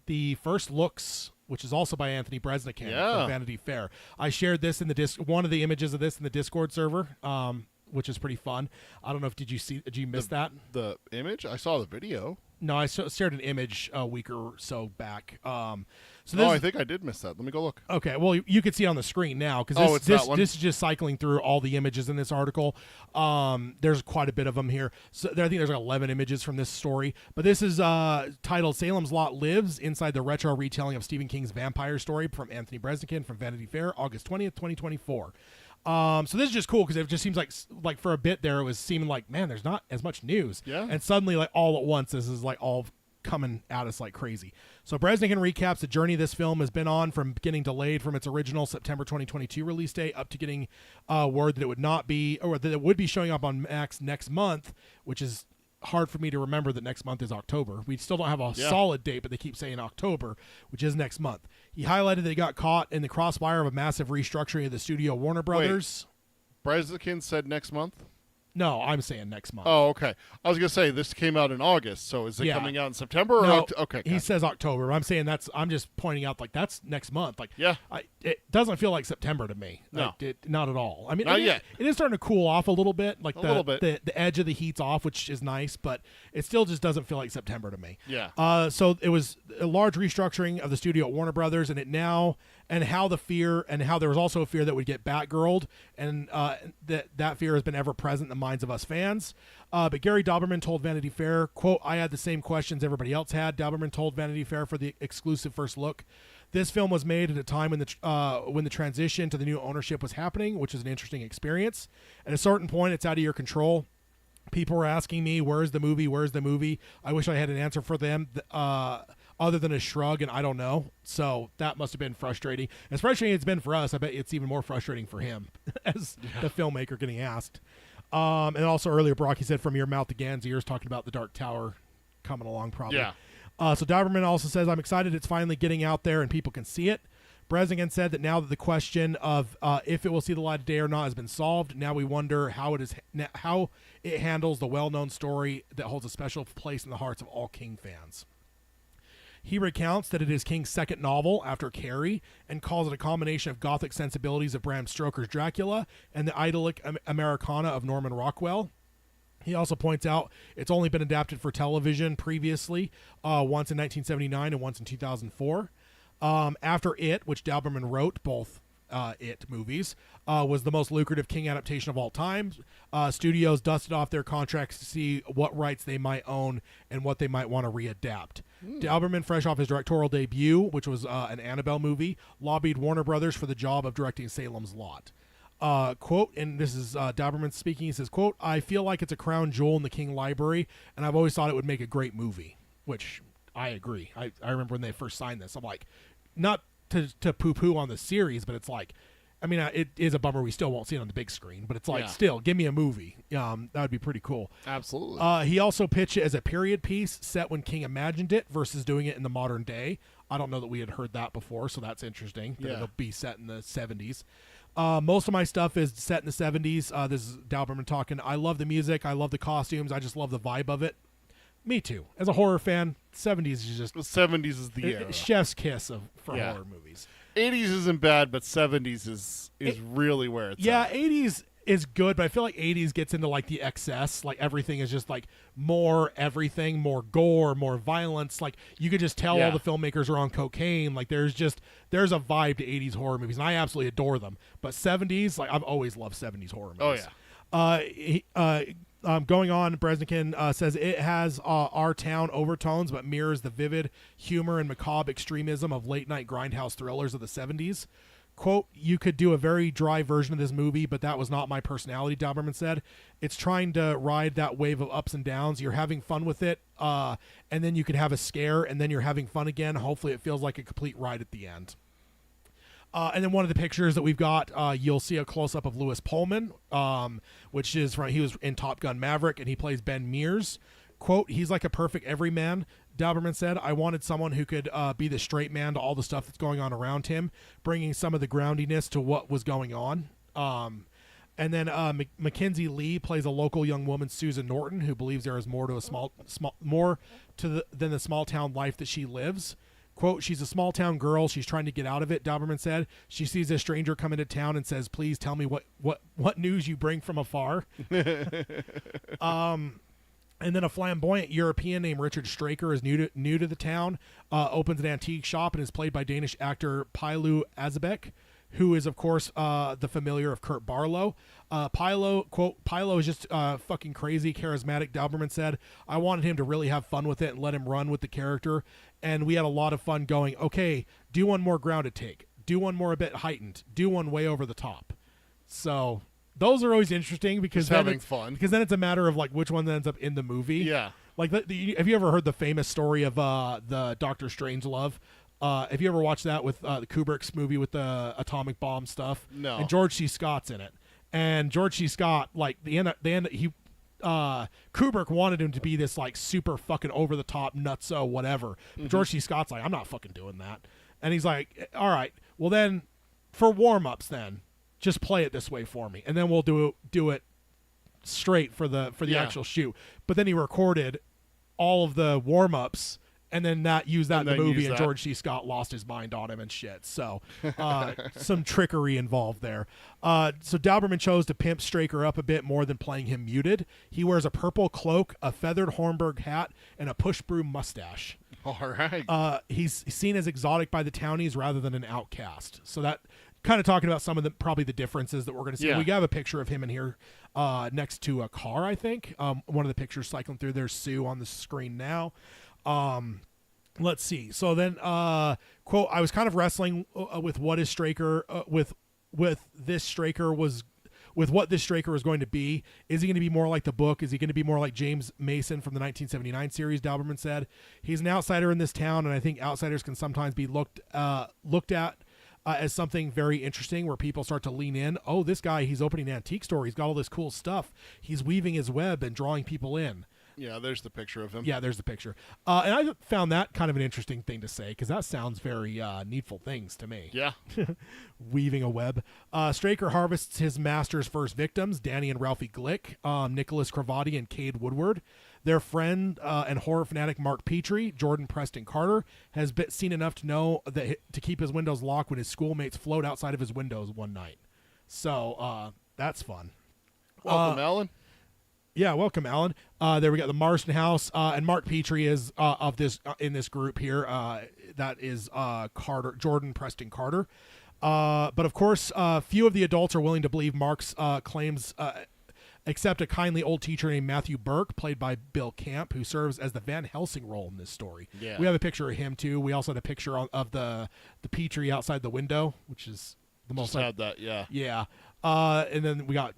the first looks, which is also by Anthony Bresnikan from Vanity Fair. I shared this in the one of the images of this in the Discord server, which is pretty fun. I don't know if did you miss that? The image? I saw the video. No, I shared an image a week or so back. I think I did miss that. Let me go look. Okay, well, you can see it on the screen now because this is just cycling through all the images in this article. There's quite a bit of them here. So I think there's like 11 images from this story. But this is titled Salem's Lot Lives Inside the Retro Retelling of Stephen King's Vampire Story from Anthony Bresnikan from Vanity Fair, August 20th, 2024. So this is just cool because it just seems like for a bit there it was seeming like, man, there's not as much news. Yeah. And suddenly, like all at once, this is like all coming at us like crazy. So Bresnikan recaps the journey this film has been on from getting delayed from its original September 2022 release date up to getting word that it would not be, or that it would be showing up on Max next month, which is hard for me to remember that next month is October. We still don't have a solid date, but they keep saying October, which is next month. He highlighted that he got caught in the crossfire of a massive restructuring of the studio Warner Brothers. Bresnikan said next month? No, I'm saying next month. Oh, okay. I was gonna say this came out in August, so is it Yeah. coming out in September? Or No, okay, he gotcha. says October. I'm saying I'm just pointing out like that's next month. Like, Yeah. it doesn't feel like September to me. No. Like, not at all. I mean, Not it is- yet. It is starting to cool off a little bit. Like A little bit. the edge of the heat's off, which is nice, but it still just doesn't feel like September to me. Yeah. So it was a large restructuring of the studio at Warner Brothers, and how there was also a fear that would get Batgirled, and that fear has been ever present in the minds of us fans. But Gary Dauberman told Vanity Fair, quote, "I had the same questions everybody else had." Dauberman told Vanity Fair for the exclusive first look, "This film was made at a time when the transition to the new ownership was happening, which is an interesting experience. At a certain point, it's out of your control. People were asking me, where's the movie? Where's the movie? I wish I had an answer for them other than a shrug, and I don't know." So that must have been frustrating. As frustrating as it's been for us, I bet it's even more frustrating for him as the filmmaker getting asked. And also earlier, Brock, he said, "From your mouth to Gan's ears," talking about the Dark Tower coming along probably. Yeah. So Dauberman also says, "I'm excited it's finally getting out there and people can see it." Breznican said that now that the question of if it will see the light of day or not has been solved, now we wonder how it handles the well-known story that holds a special place in the hearts of all King fans. He recounts that it is King's second novel after Carrie and calls it a combination of gothic sensibilities of Bram Stoker's Dracula and the idyllic Americana of Norman Rockwell. He also points out it's only been adapted for television previously, once in 1979 and once in 2004. After It, which Dauberman wrote, both It movies, was the most lucrative King adaptation of all time. Studios dusted off their contracts to see what rights they might own and what they might want to readapt. Dauberman, fresh off his directorial debut, which was an Annabelle movie, lobbied Warner Brothers for the job of directing Salem's Lot. Quote, and this is Dauberman speaking, he says, quote, "I feel like it's a crown jewel in the King library, and I've always thought it would make a great movie," which I agree. I remember when they first signed this, I'm like, not to poo-poo on the series, but it's like, I mean, it is a bummer we still won't see it on the big screen, but it's like, Yeah. still, give me a movie. That would be pretty cool. Absolutely. He also pitched it as a period piece set when King imagined it versus doing it in the modern day. I don't know that we had heard that before, so that's interesting that Yeah. it'll be set in the 70s. Most of my stuff is set in the 70s. This is Dauberman talking. "I love the music. I love the costumes. I just love the vibe of it." Me too. As a horror fan, 70s is just The 70s is the era. chef's kiss for Yeah. horror movies. 80s isn't bad, but 70s is really where it's Yeah, at. 80s is good, but I feel like 80s gets into like the excess. Like everything is just like more everything, more gore, more violence. Like you could just tell Yeah. all the filmmakers are on cocaine. Like there's a vibe to 80s horror movies, and I absolutely adore them. But 70s, like I've always loved 70s horror movies. Oh, yeah. Going on, Breznican says it has our town overtones, but mirrors the vivid humor and macabre extremism of late-night grindhouse thrillers of the 70s. Quote, "You could do a very dry version of this movie, but that was not my personality," Dauberman said. "It's trying to ride that wave of ups and downs. You're having fun with it, and then you could have a scare, and then you're having fun again. Hopefully it feels like a complete ride at the end." And then one of the pictures that we've got, you'll see a close-up of Lewis Pullman, which is he was in Top Gun Maverick, and he plays Ben Mears. Quote, "He's like a perfect everyman," Dauberman said. "I wanted someone who could be the straight man to all the stuff that's going on around him, bringing some of the groundiness to what was going on." And then Mackenzie Lee plays a local young woman, Susan Norton, who believes there is more to than the small town life that she lives. Quote, "She's a small town girl. She's trying to get out of it," Dauberman said. "She sees a stranger come into town and says, 'Please tell me what news you bring from afar.'" And then a flamboyant European named Richard Straker is new to the town, opens an antique shop and is played by Danish actor Pilu Azabek, who is, of course, the familiar of Kurt Barlow. Quote, "Pilo is just fucking crazy, charismatic," Dauberman said. "I wanted him to really have fun with it and let him run with the character. And we had a lot of fun going, okay, do one more grounded take. Do one more a bit heightened. Do one way over the top." So those are always interesting because Just having fun. Because then it's a matter of like which one ends up in the movie. Yeah. Like, have you ever heard the famous story of the Doctor Strangelove? Have you ever watched that with the Kubrick's movie with the atomic bomb stuff? No. And George C. Scott's in it. And George C. Scott, like Kubrick wanted him to be this like super fucking over the top nutso whatever. But George C. Scott's like, "I'm not fucking doing that." And he's like, "All right, well then, for warm ups, then just play it this way for me, and then we'll do it straight for the Yeah. actual shoot. But then he recorded all of the warm-ups and then used that in the then movie, used and that. George C. Scott lost his mind on him and shit. So some trickery involved there. So Dauberman chose to pimp Straker up a bit more than playing him muted. He wears a purple cloak, a feathered Hornberg hat, and a push broom mustache. All right. He's seen as exotic by the townies rather than an outcast. So that kind of talking about some of the probably the differences that we're going to see. Yeah. We have a picture of him in here next to a car, I think. One of the pictures cycling through. There's Sue on the screen now. Let's see. So then, quote, I was kind of wrestling with what is Straker, with this Straker was, with what this Straker is going to be. Is he going to be more like the book? Is he going to be more like James Mason from the 1979 series? Dauberman said. He's an outsider in this town, and I think outsiders can sometimes be looked at as something very interesting where people start to lean in. Oh, this guy, he's opening an antique store. He's got all this cool stuff. He's weaving his web and drawing people in. Yeah, there's the picture of him. Yeah, there's the picture. And I found that kind of an interesting thing to say because that sounds very needful things to me. Yeah. Weaving a web. Straker harvests his master's first victims, Danny and Ralphie Glick, Nicholas Cravati and Cade Woodward. Their friend and horror fanatic Mark Petrie, Jordan Preston Carter, has seen enough to know that to keep his windows locked when his schoolmates float outside of his windows one night. So that's fun. Welcome, Alan. Yeah, welcome, Alan. There we got the Marston House, and Mark Petrie is of this in this group here. That is Carter, Jordan Preston Carter. But of course, few of the adults are willing to believe Mark's claims, except a kindly old teacher named Matthew Burke, played by Bill Camp, who serves as the Van Helsing role in this story. Yeah. We have a picture of him too. We also had a picture of the Petrie outside the window, which is the most. Just had that, yeah. Yeah. And then we got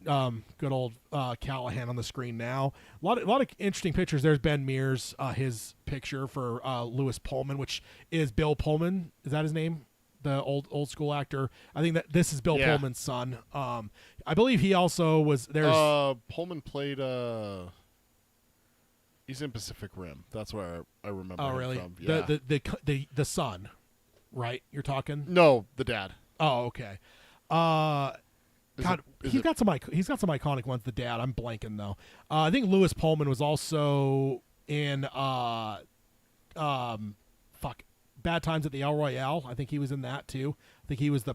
good old Callahan on the screen now. A lot of interesting pictures. There's Ben Mears, his picture for Lewis Pullman, which is Bill Pullman. Is that his name? The old school actor. I think that this is Bill Yeah. Pullman's son. I believe he also was there's. Pullman played. He's in Pacific Rim. That's where I remember. Oh him really? From. Yeah. The son, right? You're talking. No, the dad. Oh okay. God, he's got some iconic ones. The dad, I'm blanking though. I think Lewis Pullman was also in Bad Times at the El Royale. I think he was in that too. I think he was the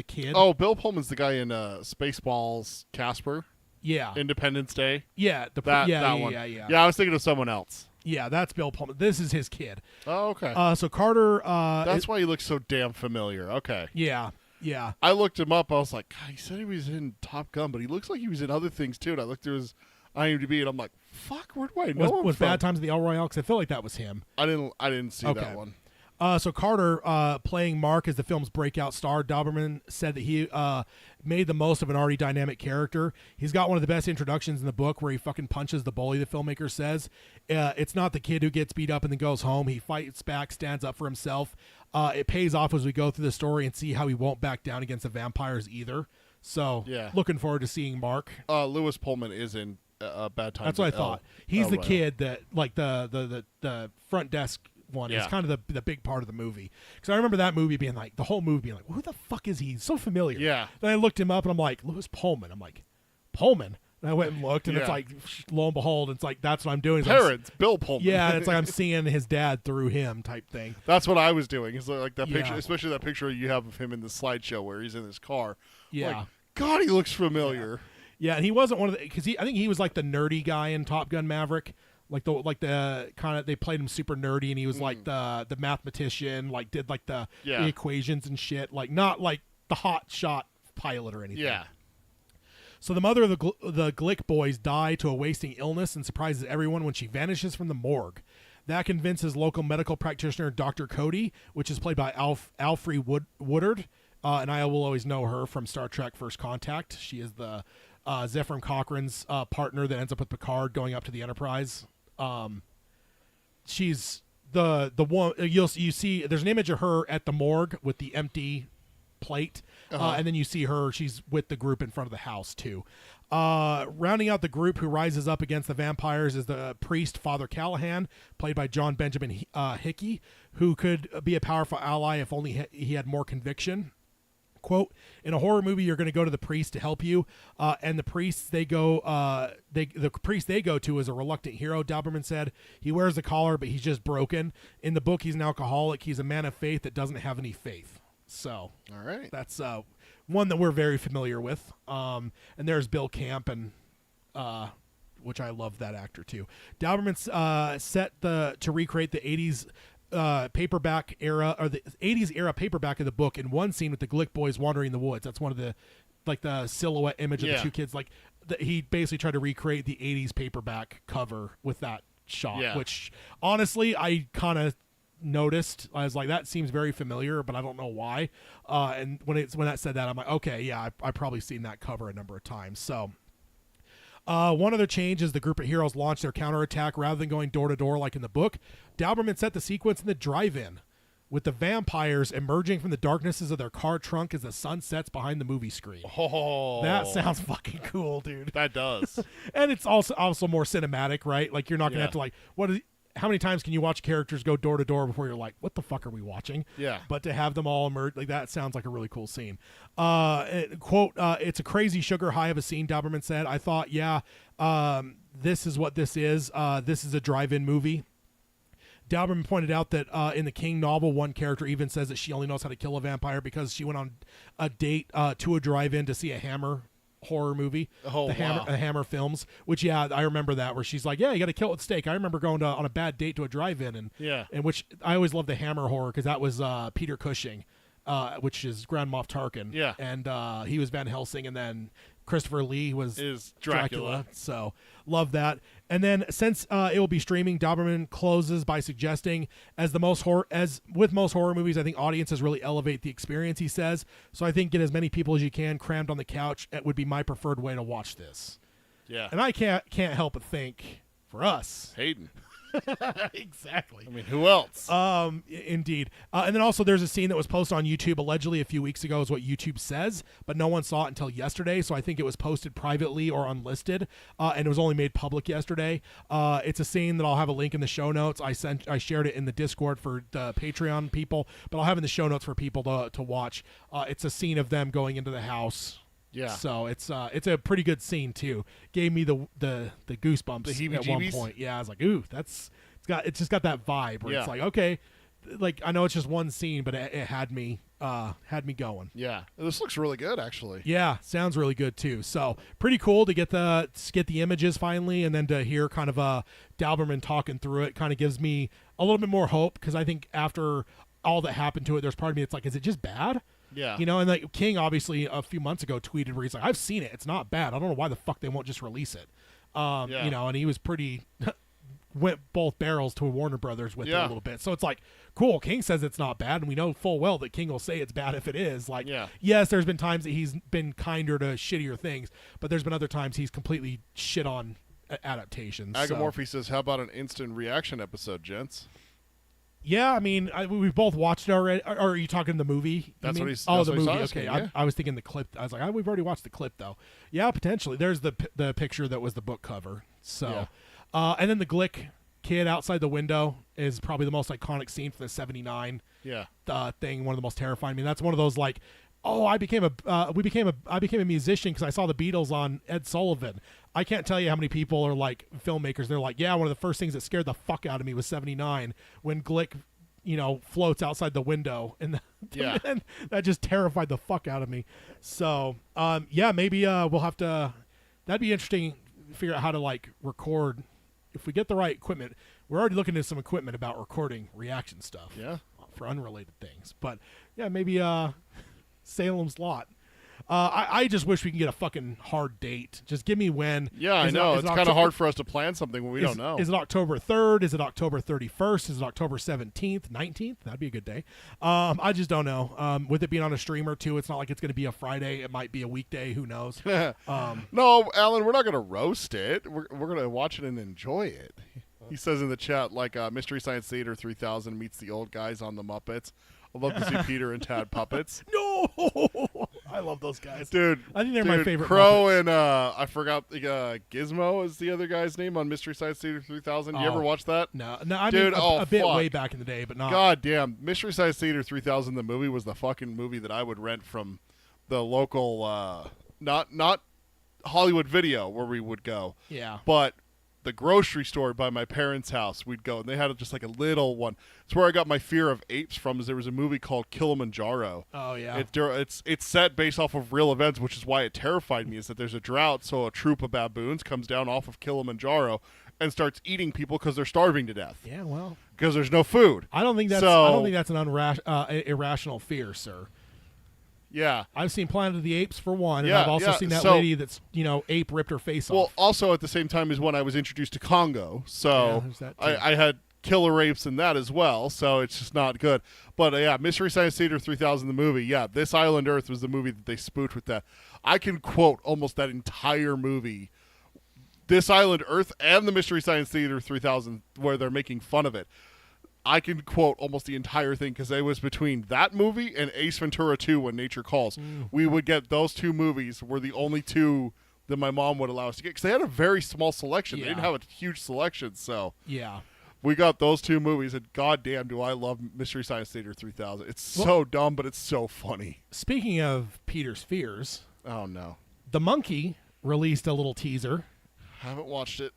kid. Oh, Bill Pullman's the guy in Spaceballs, Casper, yeah, Independence Day. yeah, That one. yeah. Yeah, I was thinking of someone else. Yeah, that's Bill Pullman. This is his kid. Oh, okay. So Carter. That's why he looks so damn familiar. Okay. Yeah, yeah. I looked him up. I was like, God, he said he was in Top Gun, but he looks like he was in other things too. And I looked through his IMDb, and I'm like, fuck, where do I know him Was from? Bad Times at the El Royale? Because I feel like that was him. I didn't see Okay. that one. So Carter, playing Mark as the film's breakout star, Dauberman said that he made the most of an already dynamic character. He's got one of the best introductions in the book where he fucking punches the bully, the filmmaker says. It's not the kid who gets beat up and then goes home. He fights back, stands up for himself. It pays off as we go through the story and see how he won't back down against the vampires either. So Yeah. looking forward to seeing Mark. Lewis Pullman is in Bad Times. That's what I at thought. He's El the Royale. kid that, like, the front desk one is Yeah. kind of the big part of the movie. Because I remember that movie being like, the whole movie being like, who the fuck is he? He's so familiar. Yeah. Then I looked him up and I'm like, Lewis Pullman. I'm like, Pullman? And I went and looked and it's Yeah. like, lo and behold, it's like, that's what I'm doing. is I'm s- Parents, Bill Pullman. Yeah, and it's like I'm seeing his dad through him type thing. That's what I was doing. It's like that picture, Yeah. especially that picture you have of him in the slideshow where he's in his car. Yeah. Like, God, he looks familiar. Yeah, and he wasn't one of the, because I think he was like the nerdy guy in Top Gun Maverick. Like the kind of, they played him super nerdy, and he was like the mathematician, like did like the equations and shit, like not like the hot shot pilot or anything. Yeah. So the mother of the Glick boys die to a wasting illness and surprises everyone when she vanishes from the morgue. That convinces local medical practitioner Dr. Cody, which is played by Alfre Woodard, and I will always know her from Star Trek First Contact. She is the Zephyr Cochrane's partner that ends up with Picard going up to the Enterprise. She's the one you see. There's an image of her at the morgue with the empty plate, and then you see her. She's with the group in front of the house too. Rounding out the group who rises up against the vampires is the priest Father Callahan, played by John Benjamin Hickey, who could be a powerful ally if only he had more conviction. quote, in a horror movie, you're going to go to the priest to help you, and the priest they go to is a reluctant hero. Dauberman said he wears the collar, but he's just broken. In the book, he's an alcoholic. He's a man of faith that doesn't have any faith. So, All right. that's one that we're very familiar with. And there's Bill Camp, and which I love that actor too. Dauberman set to recreate the 80s paperback era, or the 80s era paperback of the book in one scene with the Glick boys wandering the woods. That's one of the silhouette image of the two kids. He basically tried to recreate the 80s paperback cover with that shot, which honestly I kind of noticed. I was like, that seems very familiar, but I don't know why. And when that said that, I'm like, okay, yeah, I've probably seen that cover a number of times. So one other change is the group of heroes launched their counterattack rather than going door to door like in the book. Dauberman set the sequence in the drive-in, with the vampires emerging from the darknesses of their car trunk as the sun sets behind the movie screen. Oh, that sounds fucking cool, dude. That does. And it's also more cinematic, right? Like, you're not gonna have to how many times can you watch characters go door to door before you're like, what the fuck are we watching? Yeah. But to have them all emerge, like, that sounds like a really cool scene. Quote, it's a crazy sugar high of a scene, Dauberman said. I thought, this is what this is. This is a drive-in movie. Dauberman pointed out that in the King novel, one character even says that she only knows how to kill a vampire because she went on a date to a drive-in to see a Hammer horror movie, the Hammer films, which I remember that, where she's like, you got to kill it with steak. I remember going on a bad date to a drive-in, and which I always loved the Hammer horror because that was Peter Cushing, which is Grand Moff Tarkin, and he was Van Helsing, and then Christopher Lee is Dracula. So love that. And then since it will be streaming, Dauberman closes by suggesting, as with most horror movies, I think audiences really elevate the experience, he says. So I think get as many people as you can crammed on the couch. It would be my preferred way to watch this. Yeah. And I can't help but think, for us, Hayden. Exactly. I mean, who else? Indeed. And then also there's a scene that was posted on YouTube allegedly a few weeks ago, is what YouTube says, but no one saw it until yesterday. So I think it was posted privately or unlisted, and it was only made public yesterday. It's a scene that I'll have a link in the show notes. I shared it in the Discord for the Patreon people, but I'll have in the show notes for people to watch. It's a scene of them going into the house. Yeah. So it's a pretty good scene too. Gave me the goosebumps the at one point. Yeah, I was like, ooh, it's just got that vibe where it's like, okay, like, I know it's just one scene, but it had me going. Yeah. This looks really good, actually. Yeah, sounds really good too. So pretty cool to get the images finally, and then to hear kind of Dauberman talking through it kind of gives me a little bit more hope, because I think after all that happened to it, there's part of me that's like, is it just bad? Yeah. And like King obviously a few months ago tweeted where he's like, I've seen it. It's not bad. I don't know why the fuck they won't just release it. And he was pretty went both barrels to Warner Brothers with it a little bit. So it's like, cool, King says it's not bad, and we know full well that King will say it's bad if it is. Like, yes, there's been times that he's been kinder to shittier things, but there's been other times he's completely shit on adaptations. Agamorphy says, how about an instant reaction episode, gents? Yeah, I mean, we've both watched it already. Or are you talking the movie? That's what he's. Oh, the movie. Okay, yeah. I was thinking the clip. I was like, we've already watched the clip though. Yeah, potentially. There's the picture that was the book cover. So, and then the Glick kid outside the window is probably the most iconic scene from the '79 thing. One of the most terrifying. I mean, that's one of those like, I became a musician because I saw the Beatles on Ed Sullivan. I can't tell you how many people are like filmmakers. They're like, one of the first things that scared the fuck out of me was '79 when Glick, floats outside the window, and and that just terrified the fuck out of me. So, maybe we'll have to. That'd be interesting. Figure out how to like record if we get the right equipment. We're already looking at some equipment about recording reaction stuff. Yeah, for unrelated things. But maybe Salem's Lot. I just wish we can get a fucking hard date. Just give me when. Yeah, I know. It's kind of hard for us to plan something when we don't know. Is it October 3rd? Is it October 31st? Is it October 17th? 19th? That'd be a good day. I just don't know. With it being on a streamer, too, it's not like it's going to be a Friday. It might be a weekday. Who knows? No, Alan, we're not going to roast it. We're going to watch it and enjoy it. He says in the chat, like, Mystery Science Theater 3000 meets the old guys on the Muppets. I'd love to see Peter and Tad puppets. No! I love those guys. Dude. I think they're my favorite Crow Muppets. and, I forgot, Gizmo is the other guy's name on Mystery Science Theater 3000. You ever watch that? No, I Dude, mean, a bit way back in the day, but not. God damn. Mystery Science Theater 3000, the movie, was the fucking movie that I would rent from the local not Hollywood Video where we would go, Yeah. but the grocery store by my parents' house we'd go, and they had just like a little one. It's where I got my fear of apes from. Is there was a movie called Kilimanjaro. Oh yeah. It's set based off of real events, which is why it terrified me. Is that there's a drought, so a troop of baboons comes down off of Kilimanjaro and starts eating people because they're starving to death Yeah. Well, because there's no food. I don't think that's an irrational fear, sir. Yeah. I've seen Planet of the Apes for one, and Yeah, I've also yeah. seen that So- lady that's ape ripped her face Well, off. also at the same time is when I was introduced to Congo, Yeah, so there's that too. I had killer apes in that as well. So it's just not good. But yeah, Mystery Science Theater 3000, the movie. Yeah, This Island Earth was the movie that they spoofed with that. I can quote almost that entire movie, This Island Earth, and the Mystery Science Theater 3000, where they're making fun of it. I can quote almost the entire thing because it was between that movie and Ace Ventura 2, When Nature Calls. We would get those two movies were the only two that my mom would allow us to get because they had a very small selection. They Yeah. didn't have a huge selection, so Yeah. we got those two movies, and goddamn, do I love Mystery Science Theater 3000. It's so dumb, but it's so funny. Speaking of Peter's fears, Oh, no. The Monkey released a little teaser. Haven't watched it.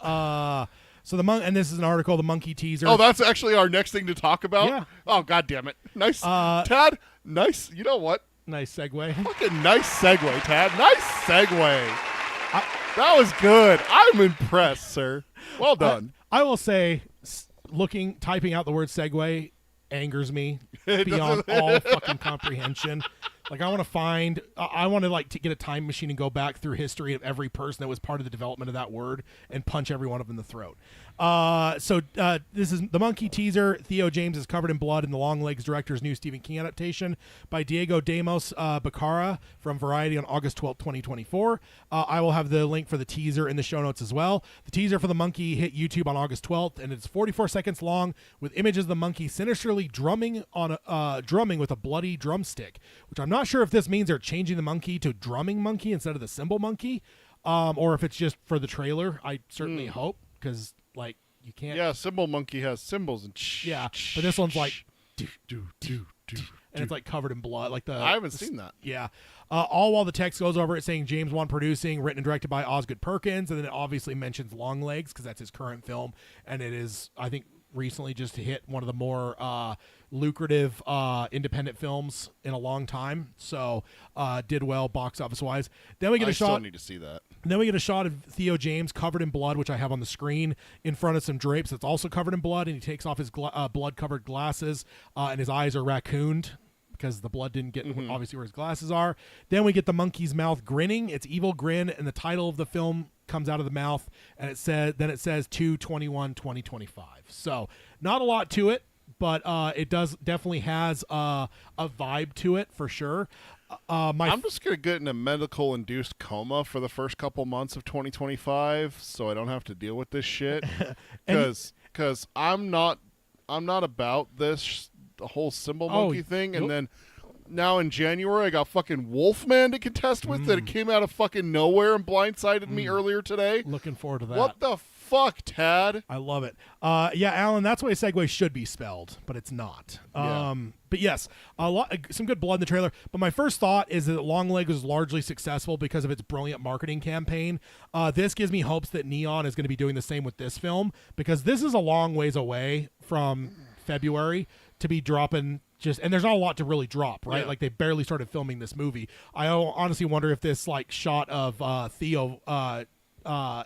So and this is an article, The Monkey teaser. Oh, that's actually our next thing to talk about? Yeah. Oh, god damn it. Nice. Tad, nice. You know what? Nice segue. Fucking nice segue, Tad. Nice segue. That was good. I'm impressed, sir. Well done. I will say, typing out the word segue angers me beyond all fucking comprehension. Like, I want to get a time machine and go back through history of every person that was part of the development of that word and punch every one of them in the throat. This is The Monkey teaser. Theo James is covered in blood in the Longlegs director's new Stephen King adaptation by Diego Damos Bacara from Variety on August 12th, 2024. I will have the link for the teaser in the show notes as well. The teaser for The Monkey hit YouTube on August 12th, and it's 44 seconds long with images of the monkey sinisterly drumming with a bloody drumstick, which I'm not sure if this means they're changing the monkey to drumming monkey instead of the cymbal monkey, or if it's just for the trailer. I certainly hope, because you can't. Yeah, Cymbal Monkey has cymbals and Yeah, but this one's like, do. and it's like covered in blood. I haven't seen that. Yeah. All while the text goes over it saying James Wan producing, written and directed by Osgood Perkins, and then it obviously mentions Longlegs because that's his current film, and it is, I think, recently just hit one of the more lucrative independent films in a long time. So did well box office wise. Then we get I a shot. still need to see that. Then we get a shot of Theo James covered in blood, which I have on the screen, in front of some drapes that's also covered in blood, and he takes off his blood-covered glasses, and his eyes are raccooned because the blood didn't get obviously where his glasses are. Then we get the monkey's mouth grinning. It's Evil Grin, and the title of the film comes out of the mouth, and it says 2/21/2025. So not a lot to it, but it definitely has a vibe to it for sure. I'm just going to get in a medical-induced coma for the first couple months of 2025 so I don't have to deal with this shit. Because I'm not about this the whole cymbal monkey thing. And then now in January I got fucking Wolfman to contest with that it came out of fucking nowhere and blindsided me earlier today. Looking forward to that. What the fuck, Tad? I love it. Yeah, Alan, that's the way segue should be spelled, but it's not. Yeah. But yes, some good blood in the trailer. But my first thought is that Longlegs was largely successful because of its brilliant marketing campaign. This gives me hopes that Neon is going to be doing the same with this film, because this is a long ways away from February to be dropping and there's not a lot to really drop, right? Yeah. Like, they barely started filming this movie. I honestly wonder if this shot of Theo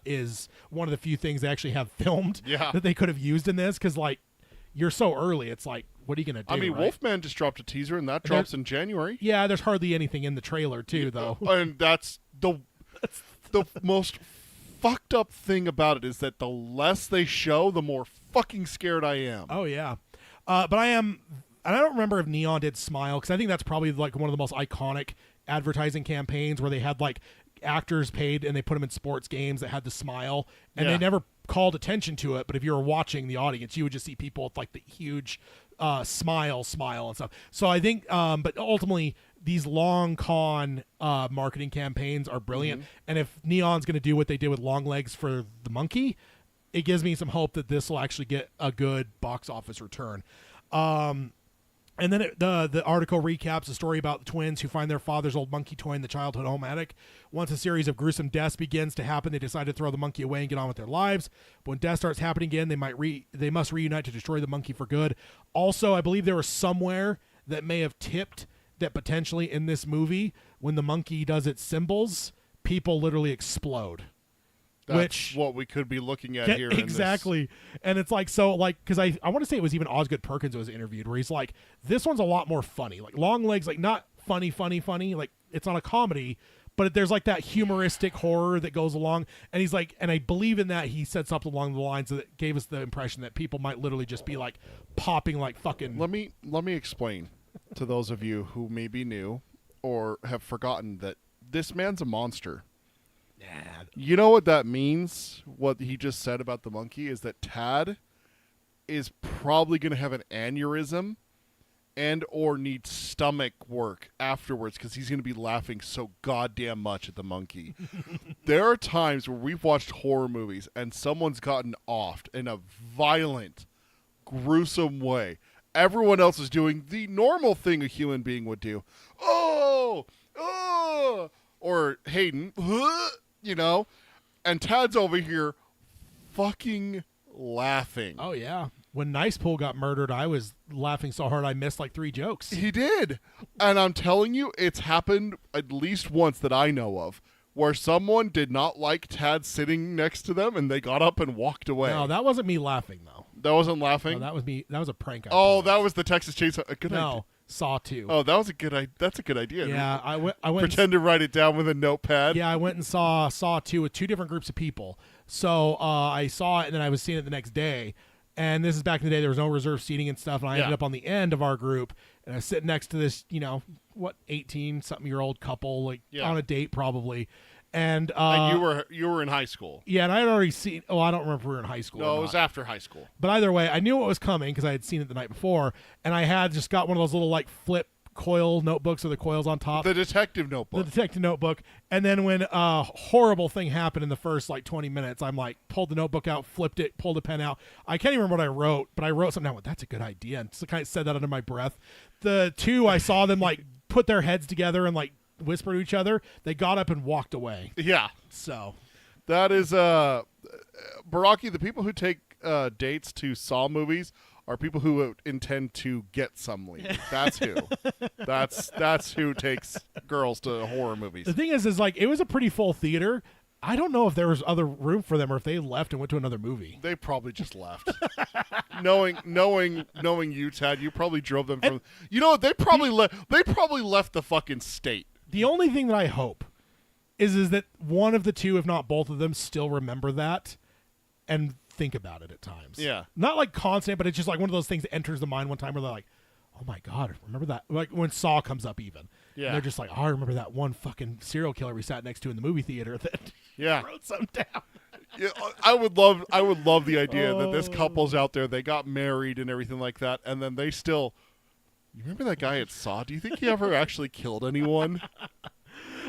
is one of the few things they actually have filmed that they could have used in this, because you're so early. It's like, what are you gonna do? I mean, right? Wolfman just dropped a teaser, and that drops in January. Yeah, there's hardly anything in the trailer too, though. And that's the most fucked up thing about it, is that the less they show, the more fucking scared I am. Oh yeah, but I am, and I don't remember if Neon did Smile, because I think that's probably one of the most iconic advertising campaigns where they had actors paid and they put them in sports games that had the smile, and they never called attention to it. But if you were watching the audience, you would just see people with the huge smile and stuff. So I think, but ultimately these long con marketing campaigns are brilliant. And if Neon's going to do what they did with Longlegs for the monkey, it gives me some hope that this will actually get a good box office return. And then the article recaps a story about the twins who find their father's old monkey toy in the childhood home attic. Once a series of gruesome deaths begins to happen, they decide to throw the monkey away and get on with their lives. But when death starts happening again, they must reunite to destroy the monkey for good. Also, I believe there was somewhere that may have tipped that potentially in this movie, when the monkey does its symbols, people literally explode. That's what we could be looking at here. Exactly. And it's like, so like, because I want to say it was even Osgood Perkins who was interviewed, where he's like, this one's a lot more funny. Like Long Legs, like not funny. Like it's not a comedy, but there's like that humoristic horror that goes along. And he's like, and I believe in that he said something along the lines that gave us the impression that people might literally just be like popping like fucking. Let me explain to those of you who may be new or have forgotten that this man's a monster. You know what that means? What he just said about the monkey is that Tad is probably going to have an aneurysm and or need stomach work afterwards because he's going to be laughing so goddamn much at the monkey. There are times where we've watched horror movies and someone's gotten offed in a violent, gruesome way. Everyone else is doing the normal thing a human being would do. Oh! Or Hayden, you know? And Tad's over here fucking laughing. Oh, yeah. When Nice Pool got murdered, I was laughing so hard I missed like 3 jokes. He did. And I'm telling you, it's happened at least once that I know of, where someone did not like Tad sitting next to them and they got up and walked away. No, that wasn't me laughing, though. That wasn't laughing? No, that was me. That was a prank. That was the Texas Chainsaw. A good idea. No, Saw 2. Oh, that was a good idea. That's a good idea. Yeah, I went. Pretend to write it down with a notepad. Yeah, I went and saw 2 with 2 different groups of people. So I saw it, and then I was seeing it the next day. And this is back in the day. There was no reserve seating and stuff, and I ended up on the end of our group, and I was sitting next to this, 18-something-year-old couple, on a date probably. And you were in high school. Yeah, and I had already seen. Oh, I don't remember if we were in high school. No, it was after high school. But either way, I knew what was coming because I had seen it the night before, and I had just got one of those little flip coil notebooks with the coils on top. The detective notebook. And then when a horrible thing happened in the first 20 minutes, I'm pulled the notebook out, flipped it, pulled a pen out. I can't even remember what I wrote, but I wrote something down. That's a good idea, and so kind of said that under my breath. The 2, I saw them put their heads together and whisper to each other. They got up and walked away. Yeah. So that is Baraki, the people who take dates to Saw movies are people who intend to get some lead. That's who. that's who takes girls to horror movies. The thing is it was a pretty full theater. I don't know if there was other room for them or if they left and went to another movie. They probably just left. knowing you, Tad, you probably drove them from. You know what? They probably left the fucking state. The only thing that I hope is that one of the 2, if not both of them, still remember that and think about it at times. Yeah. Not constant, but it's just one of those things that enters the mind one time where they're like, oh my God, remember that? When Saw comes up even. Yeah. And they're just like, oh, I remember that one fucking serial killer we sat next to in the movie theater that wrote something down. Yeah, I would love the idea that this couple's out there, they got married and everything like that, and then they still... You remember that guy at Saw? Do you think he ever actually killed anyone?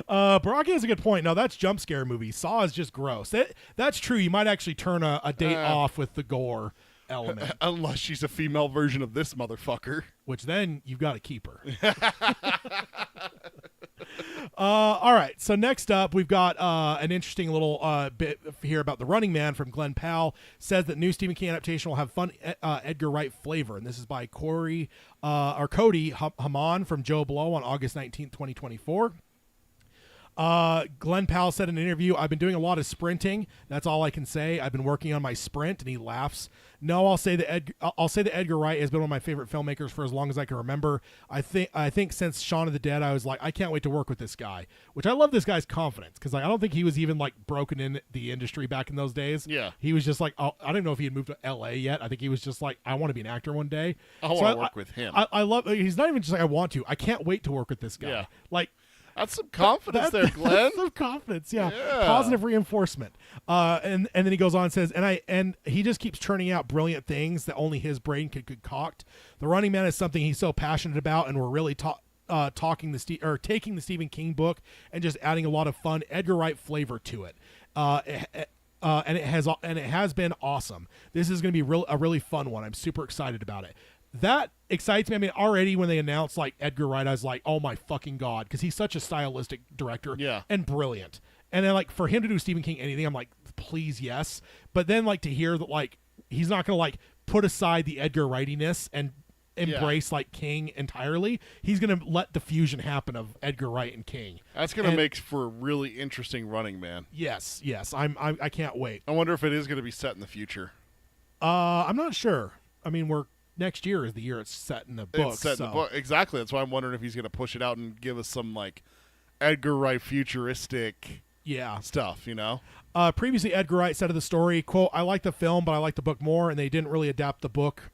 Baraki has a good point. No, that's jump scare movie. Saw is just gross. That's true. You might actually turn a date off with the gore element. Unless she's a female version of this motherfucker. Which then you've got to keep her. All right. So next up, we've got an interesting little bit here about The Running Man from Glenn Powell. Says that new Stephen King adaptation will have fun Edgar Wright flavor. And this is by Cody Hamann from Joe Blow on August 19th, 2024. Glenn Powell said in an interview, I've been doing a lot of sprinting. That's all I can say. I've been working on my sprint, and he laughs. No, I'll say that Edgar Wright has been one of my favorite filmmakers for as long as I can remember. I think since Shaun of the Dead, I was like, I can't wait to work with this guy, which I love this guy's confidence. Cause I don't think he was even broken in the industry back in those days. Yeah. He was just I don't know if he had moved to LA yet. I think he was just I want to be an actor one day. I want to work with him. I love, he's not even just I want to, I can't wait to work with this guy. Yeah. That's some confidence there, Glenn. That's some confidence, yeah. Positive reinforcement. And then he goes on and says, and he just keeps churning out brilliant things that only his brain could concoct. The Running Man is something he's so passionate about, and we're really taking the Stephen King book and just adding a lot of fun Edgar Wright flavor to it. And it has been awesome. This is going to be a really fun one. I'm super excited about it. that excites me. I mean, already when they announced like Edgar Wright, I was like, oh my fucking god, because he's such a stylistic director, and brilliant. And then like for him to do Stephen King anything, I'm like, please, yes. But then like to hear that like he's not gonna like put aside the Edgar Wrightiness and embrace like King entirely. He's gonna let the fusion happen of Edgar Wright and King. That's gonna make for a really interesting Running Man. Yes. I can't wait. I wonder if it is gonna be set in the future. I'm not sure. I mean, next year is the year it's set in the book. It's set in the book. Exactly. That's why I'm wondering if he's gonna push it out and give us some like Edgar Wright futuristic stuff, you know? Previously, Edgar Wright said of the story, quote, I like the film, but I like the book more, and they didn't really adapt the book.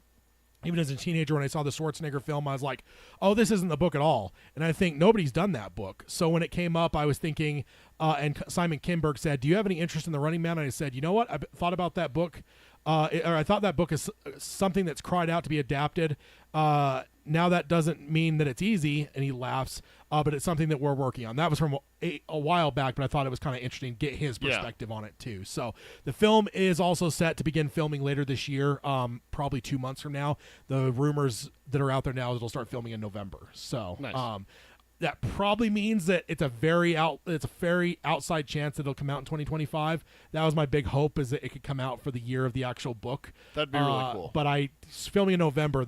Even as a teenager, when I saw the Schwarzenegger film, I was like, oh, this isn't the book at all. And I think nobody's done that book. So when it came up, I was thinking, and Simon Kinberg said, do you have any interest in The Running Man? And I said, you know what? I thought about that book. I thought that book is something that's cried out to be adapted. Now that doesn't mean that it's easy, and he laughs, but it's something that we're working on. That was from a while back, but I thought it was kind of interesting to get his perspective on it too. So the film is also set to begin filming later this year, probably 2 months from now. The rumors that are out there now is it'll start filming in November. So nice. That probably means that it's a very outside chance that it'll come out in 2025. That was my big hope, is that it could come out for the year of the actual book. That'd be really cool. But filming in November,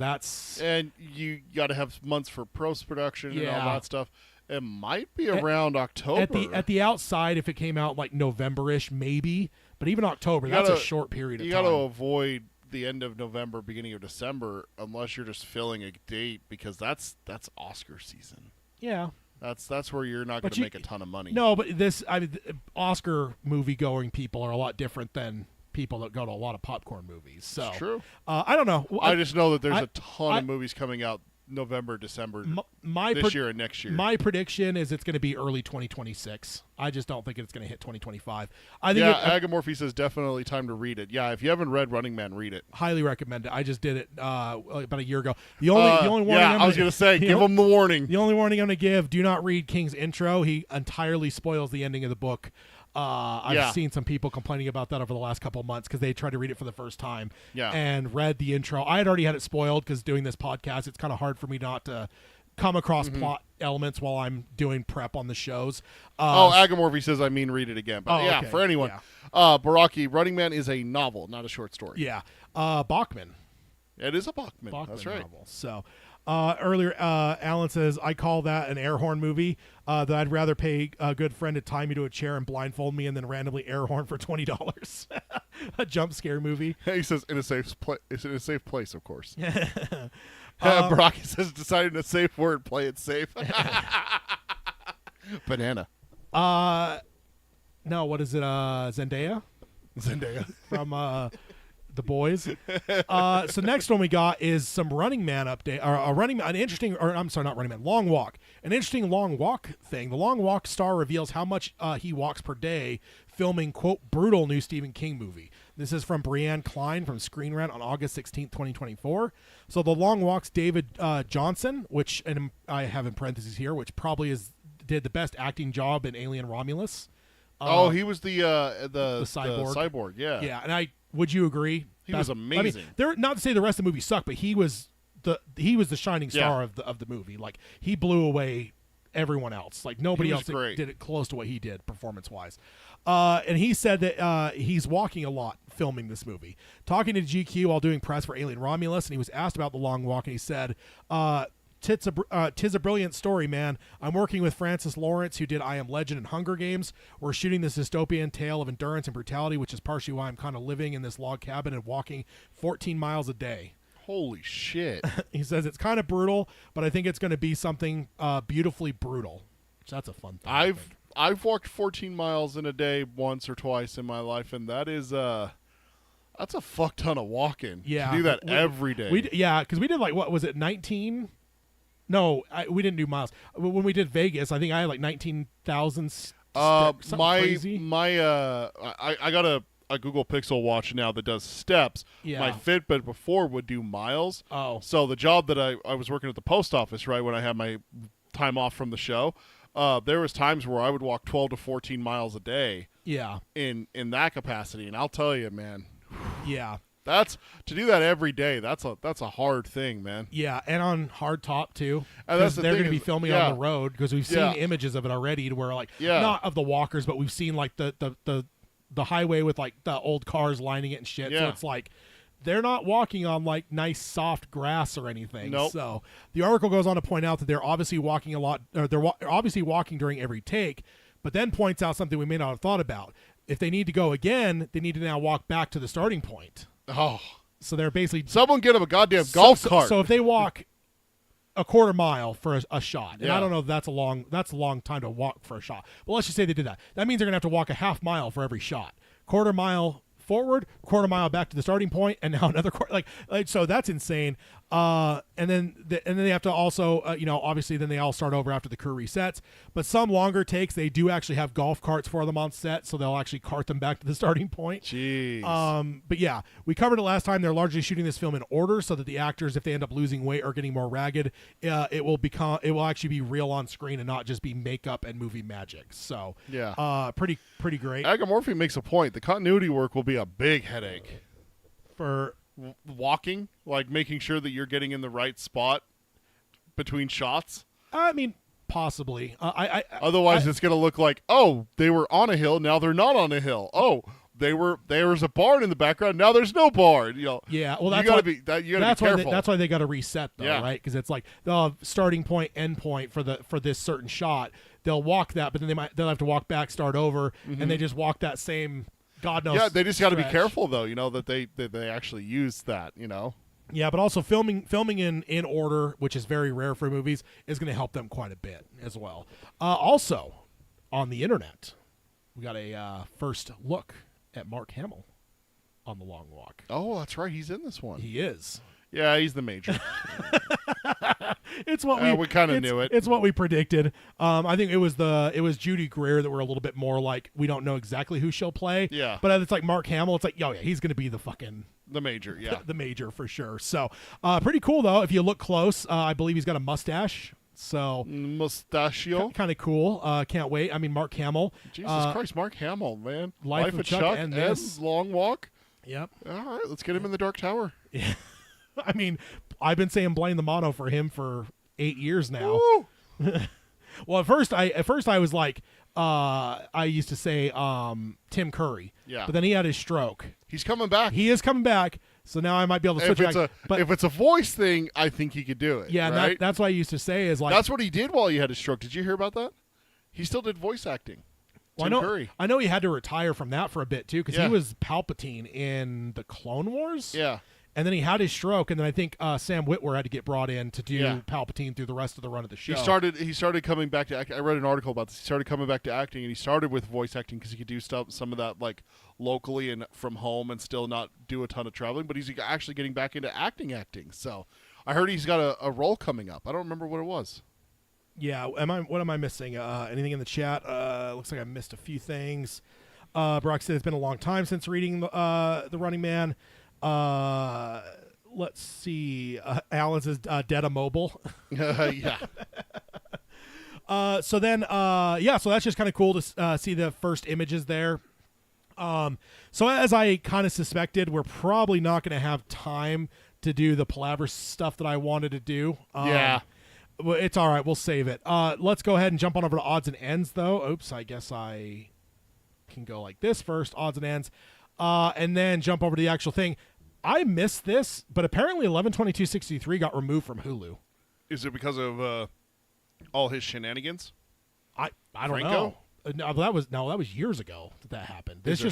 and you got to have months for post production and all that stuff. It might be around October. At the outside, if it came out like November-ish, maybe. But even October, that's a short period of time. You got to avoid the end of November, beginning of December, unless you're just filling a date, because that's Oscar season. Yeah, that's where you're not going to make a ton of money. No, but Oscar movie going people are a lot different than people that go to a lot of popcorn movies. So it's true. I don't know. I just know that there's a ton of movies coming out November, December this year and next year. My prediction is it's going to be early 2026. I just don't think it's going to hit 2025. I think Agamorphy says definitely time to read it. Yeah, if you haven't read Running Man, read it. Highly recommend it. I just did it about a year ago. The only warning. I was going to say, give them the warning. The only warning I'm going to give: do not read King's intro. He entirely spoils the ending of the book. I've seen some people complaining about that over the last couple of months because they tried to read it for the first time and read the intro. I had already had it spoiled because doing this podcast, it's kind of hard for me not to come across plot elements while I'm doing prep on the shows. Agamorphy says, read it again. But okay. For anyone. Baraki, Running Man is a novel, not a short story. Yeah. Bachman. It is a Bachman. That's right. Novel. So earlier, Alan says, I call that an air horn movie, that I'd rather pay a good friend to tie me to a chair and blindfold me and then randomly air horn for $20. A jump scare movie. He says, in a safe place, of course. Baraki says, decided in a safe word, play it safe. Banana. No, what is it? Zendaya from The Boys. So next one we got is some Running Man update, Long Walk. An interesting Long Walk thing. The Long Walk star reveals how much he walks per day, filming, quote, brutal new Stephen King movie. This is from Brianne Klein from Screen Rant on August 16th, 2024. So the Long Walk's David Johnson, which, and I have in parentheses here, which probably did the best acting job in Alien Romulus. He was the cyborg. Yeah, and would you agree? He was amazing. Not to say the rest of the movie sucked, but he was the shining star of the movie. Like, he blew away everyone else. Like, nobody else did it close to what he did performance wise. And he said that he's walking a lot filming this movie. Talking to GQ while doing press for Alien Romulus, and he was asked about the Long Walk, and he said, "Tis a brilliant story, man. I'm working with Francis Lawrence, who did I Am Legend and Hunger Games. We're shooting this dystopian tale of endurance and brutality, which is partially why I'm kind of living in this log cabin and walking 14 miles a day." Holy shit. He says it's kind of brutal, but I think it's going to be something beautifully brutal. So that's a fun thing. I've walked 14 miles in a day once or twice in my life, and that's a fuck ton of walking. Yeah. To do that every day. Because we did like, what was it, 19? No, we didn't do miles. When we did Vegas, I think I had like 19,000 steps. Crazy. I got a Google Pixel watch now that does steps. Yeah. My Fitbit before would do miles. Oh. So the job that I was working at the post office, right, when I had my time off from the show, there was times where I would walk 12 to 14 miles a day. Yeah. In that capacity, and I'll tell you, man. Yeah. That's to do that every day. That's a hard thing, man. Yeah, and on hard top too. And that's Because the they're thing going to be is- filming yeah. on the road because we've seen Yeah. images of it already to where like Yeah. not of the walkers, but we've seen like the highway with like the old cars lining it and shit. So Yeah. it's like they're not walking on like nice soft grass or anything. Nope. So the article goes on to point out that they're obviously walking a lot, or obviously walking during every take, but then points out something we may not have thought about. If they need to go again, they need to now walk back to the starting point. Oh, So they're basically someone get him a goddamn golf cart. So if they walk a quarter mile for a shot, and Yeah. I don't know if that's a long time to walk for a shot, but let's just say they did that. That means they're gonna have to walk a half mile for every shot. Quarter mile forward, quarter mile back to the starting point, and now another quarter. Like so that's insane. And then they have to also, obviously then they all start over after the crew resets. But some longer takes, they do actually have golf carts for them on set, so they'll actually cart them back to the starting point. Jeez. But yeah, we covered it last time. They're largely shooting this film in order so that the actors, if they end up losing weight or getting more ragged, it will actually be real on screen and not just be makeup and movie magic. So Yeah. pretty great Agamorphy makes a point. The continuity work will be a big headache. for. Walking, like making sure that you're getting in the right spot between shots. I mean, possibly. Otherwise, it's going to look like, oh, they were on a hill, now they're not on a hill. Oh, there was a barn in the background, now there's no barn. Yeah, well, that's you why, gotta be careful. that's why they got to reset though, Yeah. right? Because it's like the starting point, end point for this certain shot. They'll walk that, but then they'll have to walk back, start over, and they just walk that same. God knows. Yeah, they just got to be stretch. careful though. That they actually use that. Yeah, but also filming in order, which is very rare for movies, is going to help them quite a bit as well. Also, on the internet, we got a first look at Mark Hamill on The Long Walk. Oh, that's right. He's in this one. He is. Yeah, he's the major. It's what we kinda knew it. It's what we predicted. I think it was Judy Greer that were a little bit more like we don't know exactly who she'll play. Yeah. But it's like Mark Hamill. It's like, oh yeah, he's going to be the fucking. The major, yeah. The major for sure. So, pretty cool though. If you look close, I believe he's got a mustache. So Mustachio. kind of cool. Can't wait. I mean, Mark Hamill. Jesus Christ, Mark Hamill, man. Life of Chuck and this. Long Walk. Yep. All right, let's get him in the Dark Tower. I mean, I've been saying blame the mono for him for 8 years now. Woo! Well, at first I was like, I used to say Tim Curry. Yeah. But then he had his stroke. He's coming back. He is coming back, so now I might be able to switch back. If it's a voice thing, I think he could do it. yeah, right? that's what I used to say is like That's what he did while he had his stroke. Did you hear about that? He still did voice acting. well, Tim Curry. I know he had to retire from that for a bit too because Yeah. he was Palpatine in the Clone Wars. Yeah. And then he had his stroke, and then I think Sam Witwer had to get brought in to do Yeah. Palpatine through the rest of the run of the show. He started coming back to acting. I read an article about this. He started coming back to acting, and he started with voice acting because he could do some of that like locally and from home and still not do a ton of traveling. But he's actually getting back into acting. So I heard he's got a role coming up. I don't remember what it was. Yeah, what am I missing? Anything in the chat? Looks like I missed a few things. Brock said it's been a long time since reading the Running Man. Let's see. Alan says Dead Mobile. Yeah. So that's just kind of cool to see the first images there. So as I kind of suspected, we're probably not going to have time to do the Palaver stuff that I wanted to do. Yeah. Well, it's all right. We'll save it. Let's go ahead and jump on over to odds and ends, though. Oops, I guess I can go like this first, odds and ends, and then jump over to the actual thing. I missed this, but apparently 11/22/63 got removed from Hulu. Is it because of all his shenanigans? I don't Franco? know. No, that was years ago that happened. Is there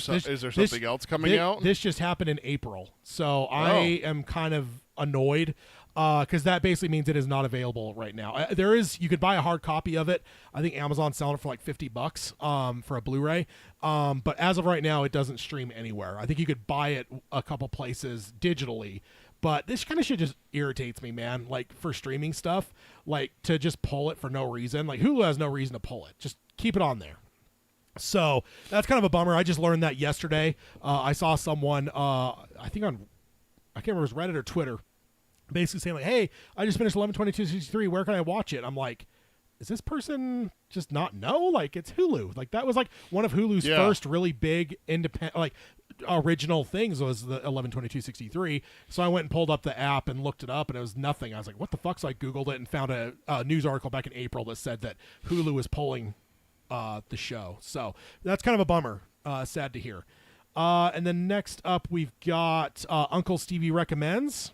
something else coming out? This just happened in April, so I am kind of annoyed because that basically means it is not available right now. You could buy a hard copy of it. I think Amazon's selling it for like $50 for a Blu-ray. But as of right now, it doesn't stream anywhere. I think you could buy it a couple places digitally. But this kind of shit just irritates me, man. Like for streaming stuff, like to just pull it for no reason. Like Hulu has no reason to pull it. Just keep it on there. So that's kind of a bummer. I just learned that yesterday. I saw someone, I think I can't remember if it was Reddit or Twitter, basically saying like, "Hey, I just finished 11/22/63. Where can I watch it?" I'm like, "Is this person just not know? Like it's Hulu. Like that was like one of Hulu's first really big independent, like original things was the 11/22/63. So I went and pulled up the app and looked it up, and it was nothing. I was like, what the fuck? So I Googled it and found a news article back in April that said that Hulu was pulling the show. So that's kind of a bummer. Sad to hear. And then next up, we've got Uncle Stevie Recommends.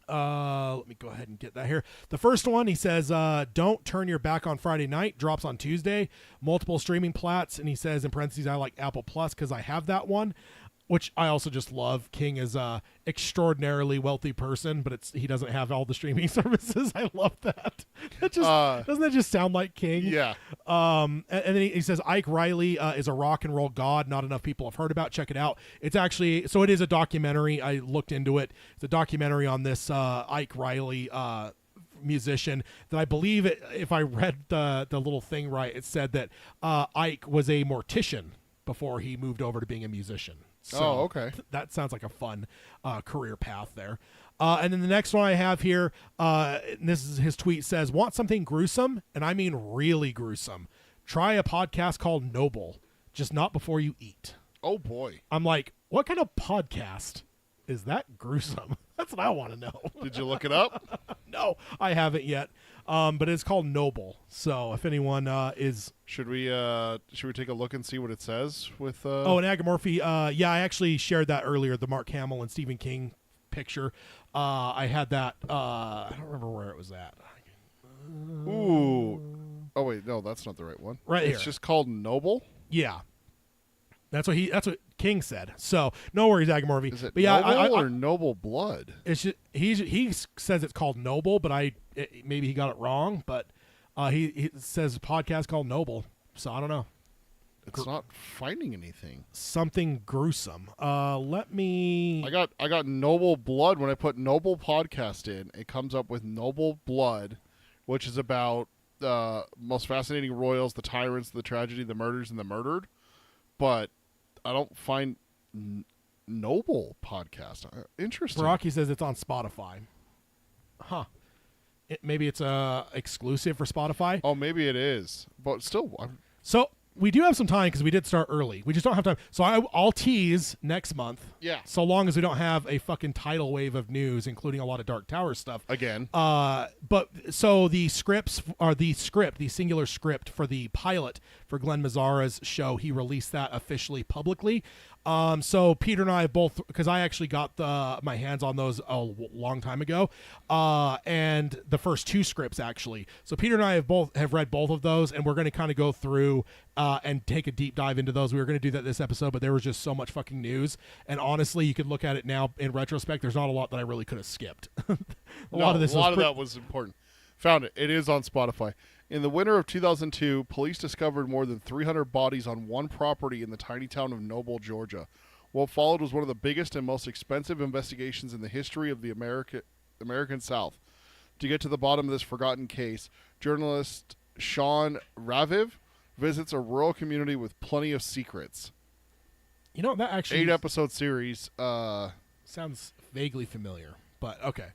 Let me go ahead and get that here. The first one, he says, don't turn your back on Friday night, drops on Tuesday, multiple streaming plats, and he says in parentheses, I like Apple Plus because I have that one, which I also just love. King is a extraordinarily wealthy person, but he doesn't have all the streaming services. I love that. Doesn't that just sound like King? Yeah. And then he says Ike Riley is a rock and roll god not enough people have heard about. Check it out. It's actually, so it is a documentary. I looked into it. It's a documentary on this Ike Riley musician that I believe, if I read the little thing right, it said that Ike was a mortician before he moved over to being a musician. So okay. That sounds like a fun career path there. And then the next one I have here, and this is his tweet, says, want something gruesome? And I mean really gruesome. Try a podcast called Noble, just not before you eat. Oh, boy. I'm like, what kind of podcast is that gruesome? That's what I want to know. Did you look it up? No, I haven't yet. But it's called Noble. So if anyone is... Should we take a look and see what it says with Oh, and Agamorphy, yeah, I actually shared that earlier, the Mark Hamill and Stephen King picture. I had that, I don't remember where it was at. Ooh. Oh, wait, no, that's not the right one. Right here. It's just called Noble? Yeah. That's what King said. So no worries, Agamorphy. Is it but yeah, Noble or Noble Blood? It's just, he says it's called Noble, but maybe he got it wrong. But he says a podcast called Noble. So I don't know. It's not finding anything. Something gruesome. Let me. I got Noble Blood. When I put Noble Podcast in, it comes up with Noble Blood, which is about most fascinating royals, the tyrants, the tragedy, the murders, and the murdered. But I don't find Noble Podcast. Interesting. Baraki says it's on Spotify. Huh. Maybe it's exclusive for Spotify. Oh, maybe it is. But still. So we do have some time because we did start early. We just don't have time. So I'll tease next month. Yeah. So long as we don't have a fucking tidal wave of news, including a lot of Dark Tower stuff. Again. But so the singular script for the pilot for Glenn Mazzara's show, he released that officially publicly. So Peter and I both, because I actually got my hands on those a long time ago, and the first two scripts actually. So Peter and I have read both of those, and we're going to kind of go through and take a deep dive into those. We were going to do that this episode, but there was just so much fucking news, and honestly, you could look at it now in retrospect. There's not a lot that I really could have skipped. a lot of that was important. Found it. It is on Spotify. In the winter of 2002, police discovered more than 300 bodies on one property in the tiny town of Noble, Georgia. What followed was one of the biggest and most expensive investigations in the history of the American South. To get to the bottom of this forgotten case, journalist Sean Raviv visits a rural community with plenty of secrets. You know, that actually 8-episode series. Sounds vaguely familiar, but okay.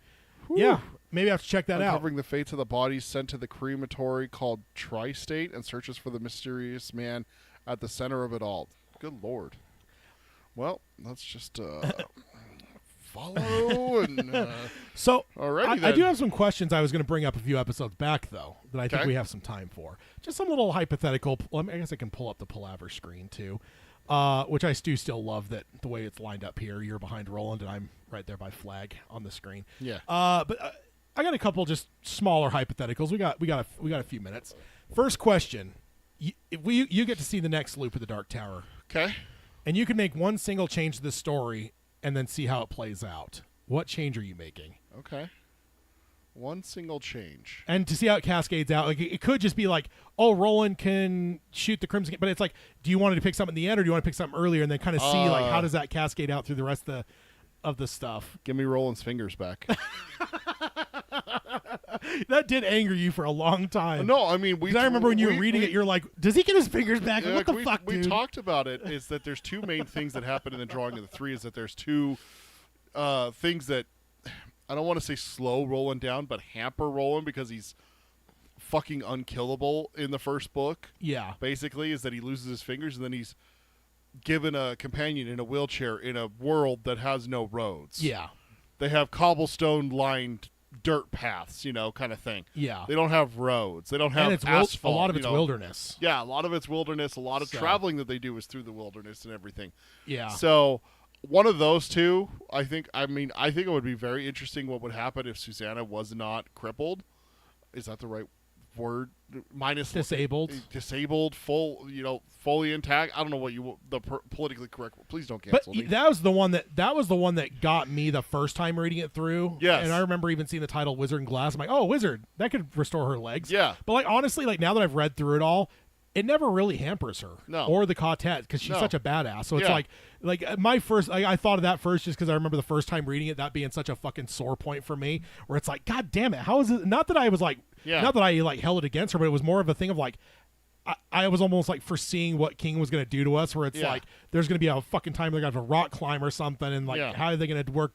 Whew. Yeah, maybe I have to check that out. Uncovering the fates of the bodies sent to the crematory called Tri-State and searches for the mysterious man at the center of it all. Good Lord. Well, let's just follow and... So, alrighty I do have some questions I was going to bring up a few episodes back, though, that I think Okay. we have some time for. Just some little hypothetical... I guess I can pull up the Palaver screen, too, which I do still love that the way it's lined up here. You're behind Roland, and I'm right there by Flag on the screen. Yeah. But I got a couple just smaller hypotheticals. We got a few minutes. First question: you get to see the next loop of the Dark Tower, Okay. and you can make one single change to the story, and then see how it plays out. What change are you making? Okay. One single change. And to see how it cascades out, like it could just be like, oh, Roland can shoot the Crimson, but it's like, do you want to pick something at the end, or do you want to pick something earlier, and then kind of see like how does that cascade out through the rest of the stuff? Give me Roland's fingers back. That did anger you for a long time. No, I mean, I remember when you were reading it, you're like, does he get his fingers back? Yeah, What the fuck, we dude? talked about it, is that there's two main things that happen in the drawing of the three, is that there's two things that, I don't want to say slow Roland down, but hamper Roland because he's fucking unkillable in the first book. Yeah. Basically, is that he loses his fingers and then he's given a companion in a wheelchair in a world that has no roads. Yeah. They have cobblestone-lined dirt paths, kind of thing. Yeah. They don't have roads. They don't have and it's asphalt. a lot of it's wilderness. Yeah, a lot of it's wilderness. A lot of So. traveling that they do is through the wilderness and everything. Yeah. So one of those two, I think it would be very interesting what would happen if Susanna was not crippled. Is that the right word? Minus Disabled, fully intact. I don't know what politically correct. Please don't cancel me. that was the one that got me the first time reading it through. Yes. And I remember even seeing the title Wizard and Glass. I'm like, oh, Wizard, that could restore her legs. Yeah. But like honestly, like now that I've read through it all, it never really hampers her. No. Or the Quartet, because she's No. such a badass. So it's Yeah. like my first, I thought of that first just because I remember the first time reading it, that being such a fucking sore point for me, where it's like, God damn it, how is it? Not that I was like, Yeah. not that I like held it against her, but it was more of a thing of like, I was almost like foreseeing what King was going to do to us, where it's Yeah. like there's going to be a fucking time they're going to have a rock climb or something, and like Yeah. how are they going to work?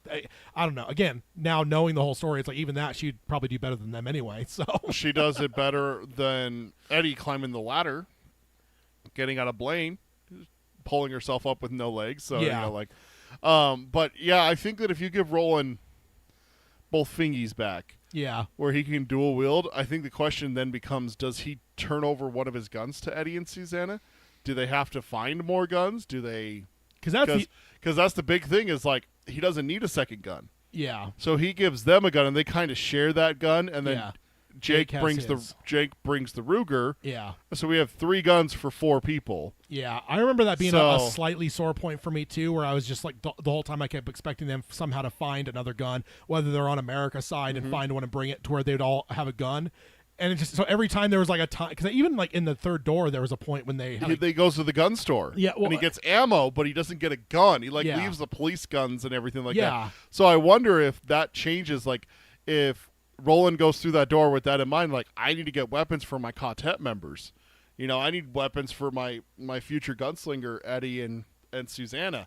I don't know. Again, now knowing the whole story, it's like even that she'd probably do better than them anyway. So She does it better than Eddie climbing the ladder, getting out of Blaine, pulling herself up with no legs. So Yeah. but yeah, I think that if you give Roland both fingies back, yeah, where he can dual wield, I think the question then becomes: does he turn over one of his guns to Eddie and Susanna? Do they have to find more guns? Do they? because Because that's the big thing is like he doesn't need a second gun, yeah, so he gives them a gun and they kind of share that gun, and then yeah, Jake has brings his. the Ruger. yeah. So we have 3 guns for 4 people. Yeah, I remember that being a So- slightly sore point for me too, where I was just like the whole time I kept expecting them somehow to find another gun, whether they're on America's side Mm-hmm. and find one and bring it to where they'd all have a gun. And it just so every time there was like a time, because even like in the third door there was a point when they had He goes to the gun store. Yeah, well, and he gets ammo, but he doesn't get a gun. He Yeah. leaves the police guns and everything like Yeah. that. So I wonder if that changes. Like if Roland goes through that door with that in mind, like I need to get weapons for my quartet members. I need weapons for my future gunslinger Eddie and Susanna,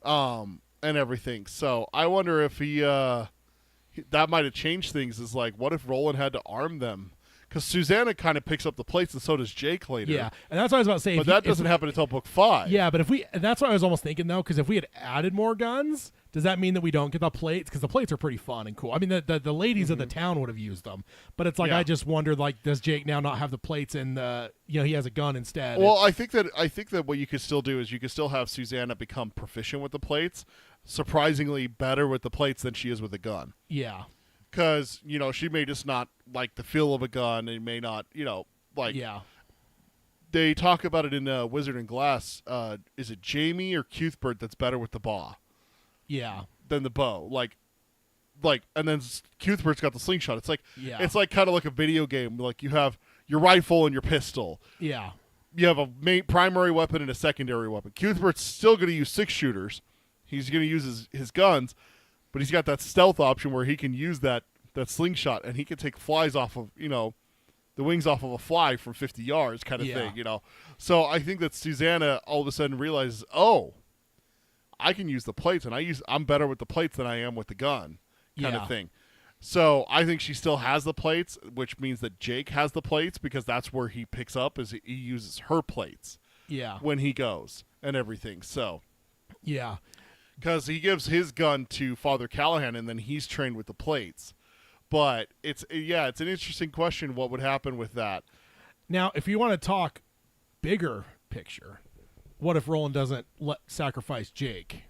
and everything. So I wonder if that might have changed things. Is like, what if Roland had to arm them? Because Susanna kind of picks up the plates, and so does Jake later. yeah, and that's what I was about to say. But if that you- doesn't happen until book 5. Yeah, but and that's what I was almost thinking though, because if we had added more guns, does that mean that we don't get the plates? Because the plates are pretty fun and cool. I mean, the ladies of the town would have used them, but it's like Yeah. I just wondered, like, does Jake now not have the plates and he has a gun instead? Well, I think that what you could still do is you could still have Susanna become proficient with the plates, surprisingly better with the plates than she is with a gun. Yeah, Because she may just not like the feel of a gun, and may not yeah, They talk about it in Wizard and Glass. Is it Jamie or Cuthbert that's better with the bow yeah, than the bow? And then Cuthbert's got the slingshot. It's like Yeah. it's like kind of like a video game. Like you have your rifle and your pistol. yeah, You have a primary weapon and a secondary weapon. Cuthbert's still going to use 6-shooters. He's going to use his guns, but he's got that stealth option where he can use that slingshot, and he can take flies off of the wings off of a fly from 50 yards, kind of Yeah. thing. So I think that Susanna all of a sudden realizes, oh, I can use the plates, and I'm better with the plates than I am with the gun, kind Yeah. of thing. So I think she still has the plates, which means that Jake has the plates, because that's where he picks up, is he uses her plates yeah, when he goes and everything. So yeah. because he gives his gun to Father Callahan, and then he's trained with the plates. But it's an interesting question. What would happen with that? Now, if you want to talk bigger picture, what if Roland doesn't sacrifice Jake?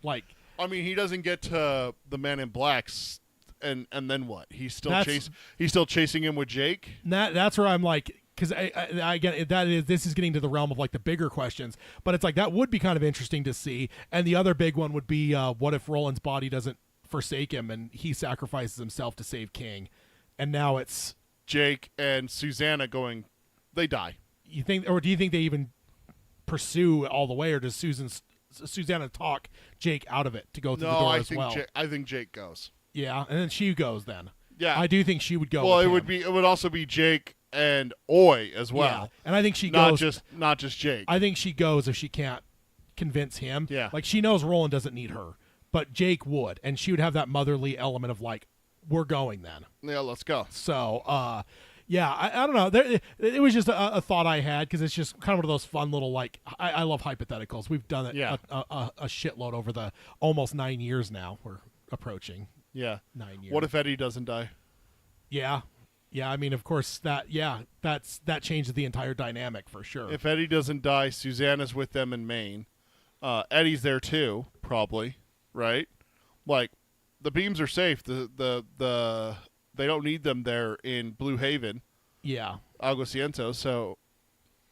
Like, I mean, he doesn't get to the Man in Blacks, and then what? He's still chasing him with Jake. that's where I'm like, because I get this is getting to the realm of like the bigger questions, but it's like that would be kind of interesting to see. And the other big one would be, what if Roland's body doesn't forsake him and he sacrifices himself to save King, and now it's Jake and Susanna they die. you think, or do you think they even pursue all the way, or does Susanna talk Jake out of it to go through the door as well? I think Jake goes. Yeah, and then she goes then. Yeah, I do think she would go. Well, with him. it would also be Jake and Oi as well. Yeah, and I think she not goes. not just Jake. I think she goes if she can't convince him. Yeah. Like she knows Roland doesn't need her, but Jake would, and she would have that motherly element of like, we're going then. Yeah, let's go. So, Yeah, I don't know. It was just a thought I had because it's just kind of one of those fun little like I love hypotheticals. We've done it a shitload over the almost 9 years now. We're approaching 9 years. What if Eddie doesn't die? Yeah. I mean, of course that changes the entire dynamic for sure. If Eddie doesn't die, Susanna's with them in Maine. Eddie's there too, probably, right? Like, the beams are safe. The they don't need them there in Blue Haven. Yeah. Alguciento, so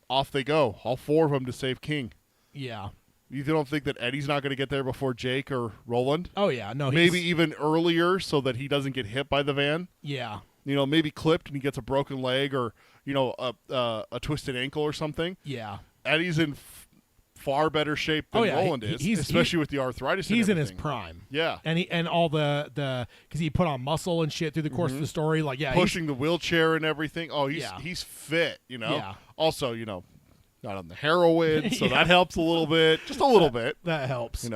off they go. All 4 of them to save King. Yeah. You don't think that Eddie's not going to get there before Jake or Roland? Oh yeah, no. Maybe even earlier so that he doesn't get hit by the van. Yeah. Maybe clipped and he gets a broken leg or a twisted ankle or something. Yeah. Eddie's in far better shape than Roland is, especially with the arthritis. He's and in his prime. Yeah, and all the because he put on muscle and shit through the course of the story. Like pushing the wheelchair and everything. Oh, he's fit. Yeah. Also, not on the heroin, so that helps a little bit, just a little bit. That helps.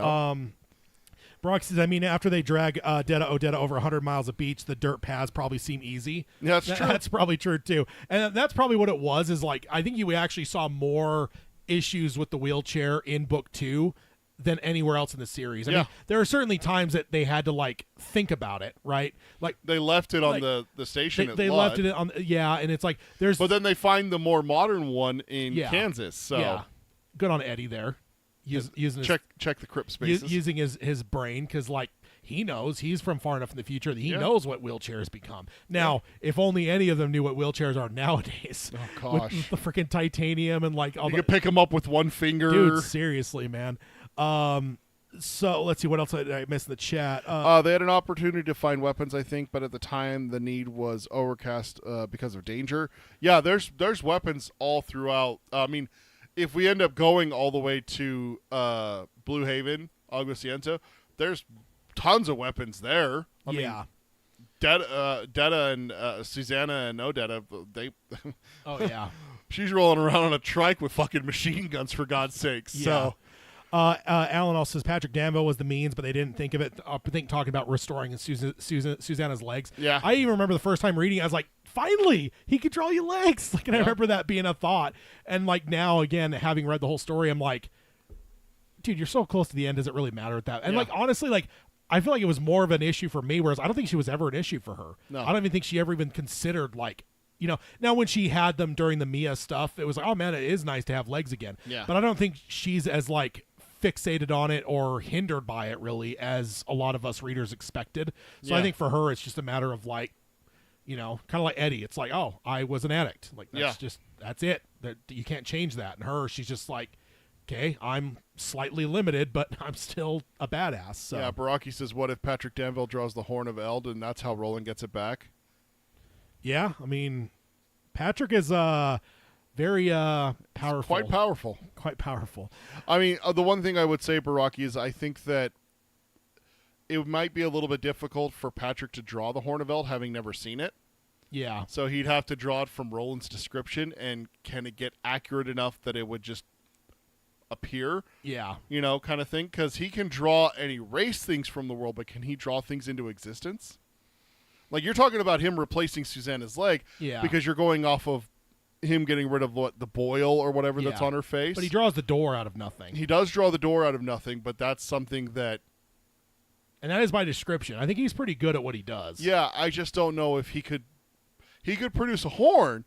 Brock says, I mean, after they drag Odetta over 100 miles of beach, the dirt paths probably seem easy. Yeah, that's true. That's probably true, too. And that's probably what it was, is like, I think you actually saw more issues with the wheelchair in book 2 than anywhere else in the series. I mean, there are certainly times that they had to, like, think about it, right? Like, they left it on the station they left it on, and it's like, there's... But then they find the more modern one in Kansas, so... Yeah. Good on Eddie there. Using check the crypt spaces. Using his brain, because like he knows he's from far enough in the future that he knows what wheelchairs become. Now, if only any of them knew what wheelchairs are nowadays. Oh gosh, with the freaking titanium and like all you could pick them up with one finger, dude. Seriously, man. So let's see what else I missed in the chat. They had an opportunity to find weapons, I think, but at the time the need was overcast because of danger. Yeah, there's weapons all throughout. I mean, if we end up going all the way to Blue Haven, Alguciento, there's tons of weapons there. I mean, Detta and Susanna and Odetta, they... Oh, yeah. She's rolling around on a trike with fucking machine guns, for God's sake. Yeah. So... Alan also says Patrick Danville was the means, but they didn't think of it. I think talking about restoring Susanna's legs. Yeah. I even remember the first time reading it, I was like, finally, he could draw you legs. Like, and I remember that being a thought. And like now, again, having read the whole story, I'm like, dude, you're so close to the end. Does it really matter at that? And like, honestly, like, I feel like it was more of an issue for me, whereas I don't think she was ever an issue for her. No. I don't even think she ever even considered like, now when she had them during the Mia stuff, it was like, oh man, it is nice to have legs again. Yeah. But I don't think she's as like fixated on it or hindered by it really as a lot of us readers expected. So I think for her it's just a matter of like, kind of like Eddie. It's like, oh, I was an addict. Like that's it. That you can't change that. And her, she's just like, okay, I'm slightly limited, but I'm still a badass. So. Yeah, Baraki says, what if Patrick Danville draws the Horn of Eld and that's how Roland gets it back? Yeah, I mean, Patrick is very powerful. Quite powerful. Quite powerful. I mean, the one thing I would say, Baraki, is I think that it might be a little bit difficult for Patrick to draw the Horn of Eld, having never seen it. Yeah. So he'd have to draw it from Roland's description, and can it get accurate enough that it would just appear? Yeah. Kind of thing. Because he can draw and erase things from the world, but can he draw things into existence? Like, you're talking about him replacing Susanna's leg, because you're going off of him getting rid of the boil or whatever that's on her face. But he draws the door out of nothing. He does draw the door out of nothing, but that's something that... And that is by description. I think he's pretty good at what he does. Yeah, I just don't know if he could... He could produce a horn,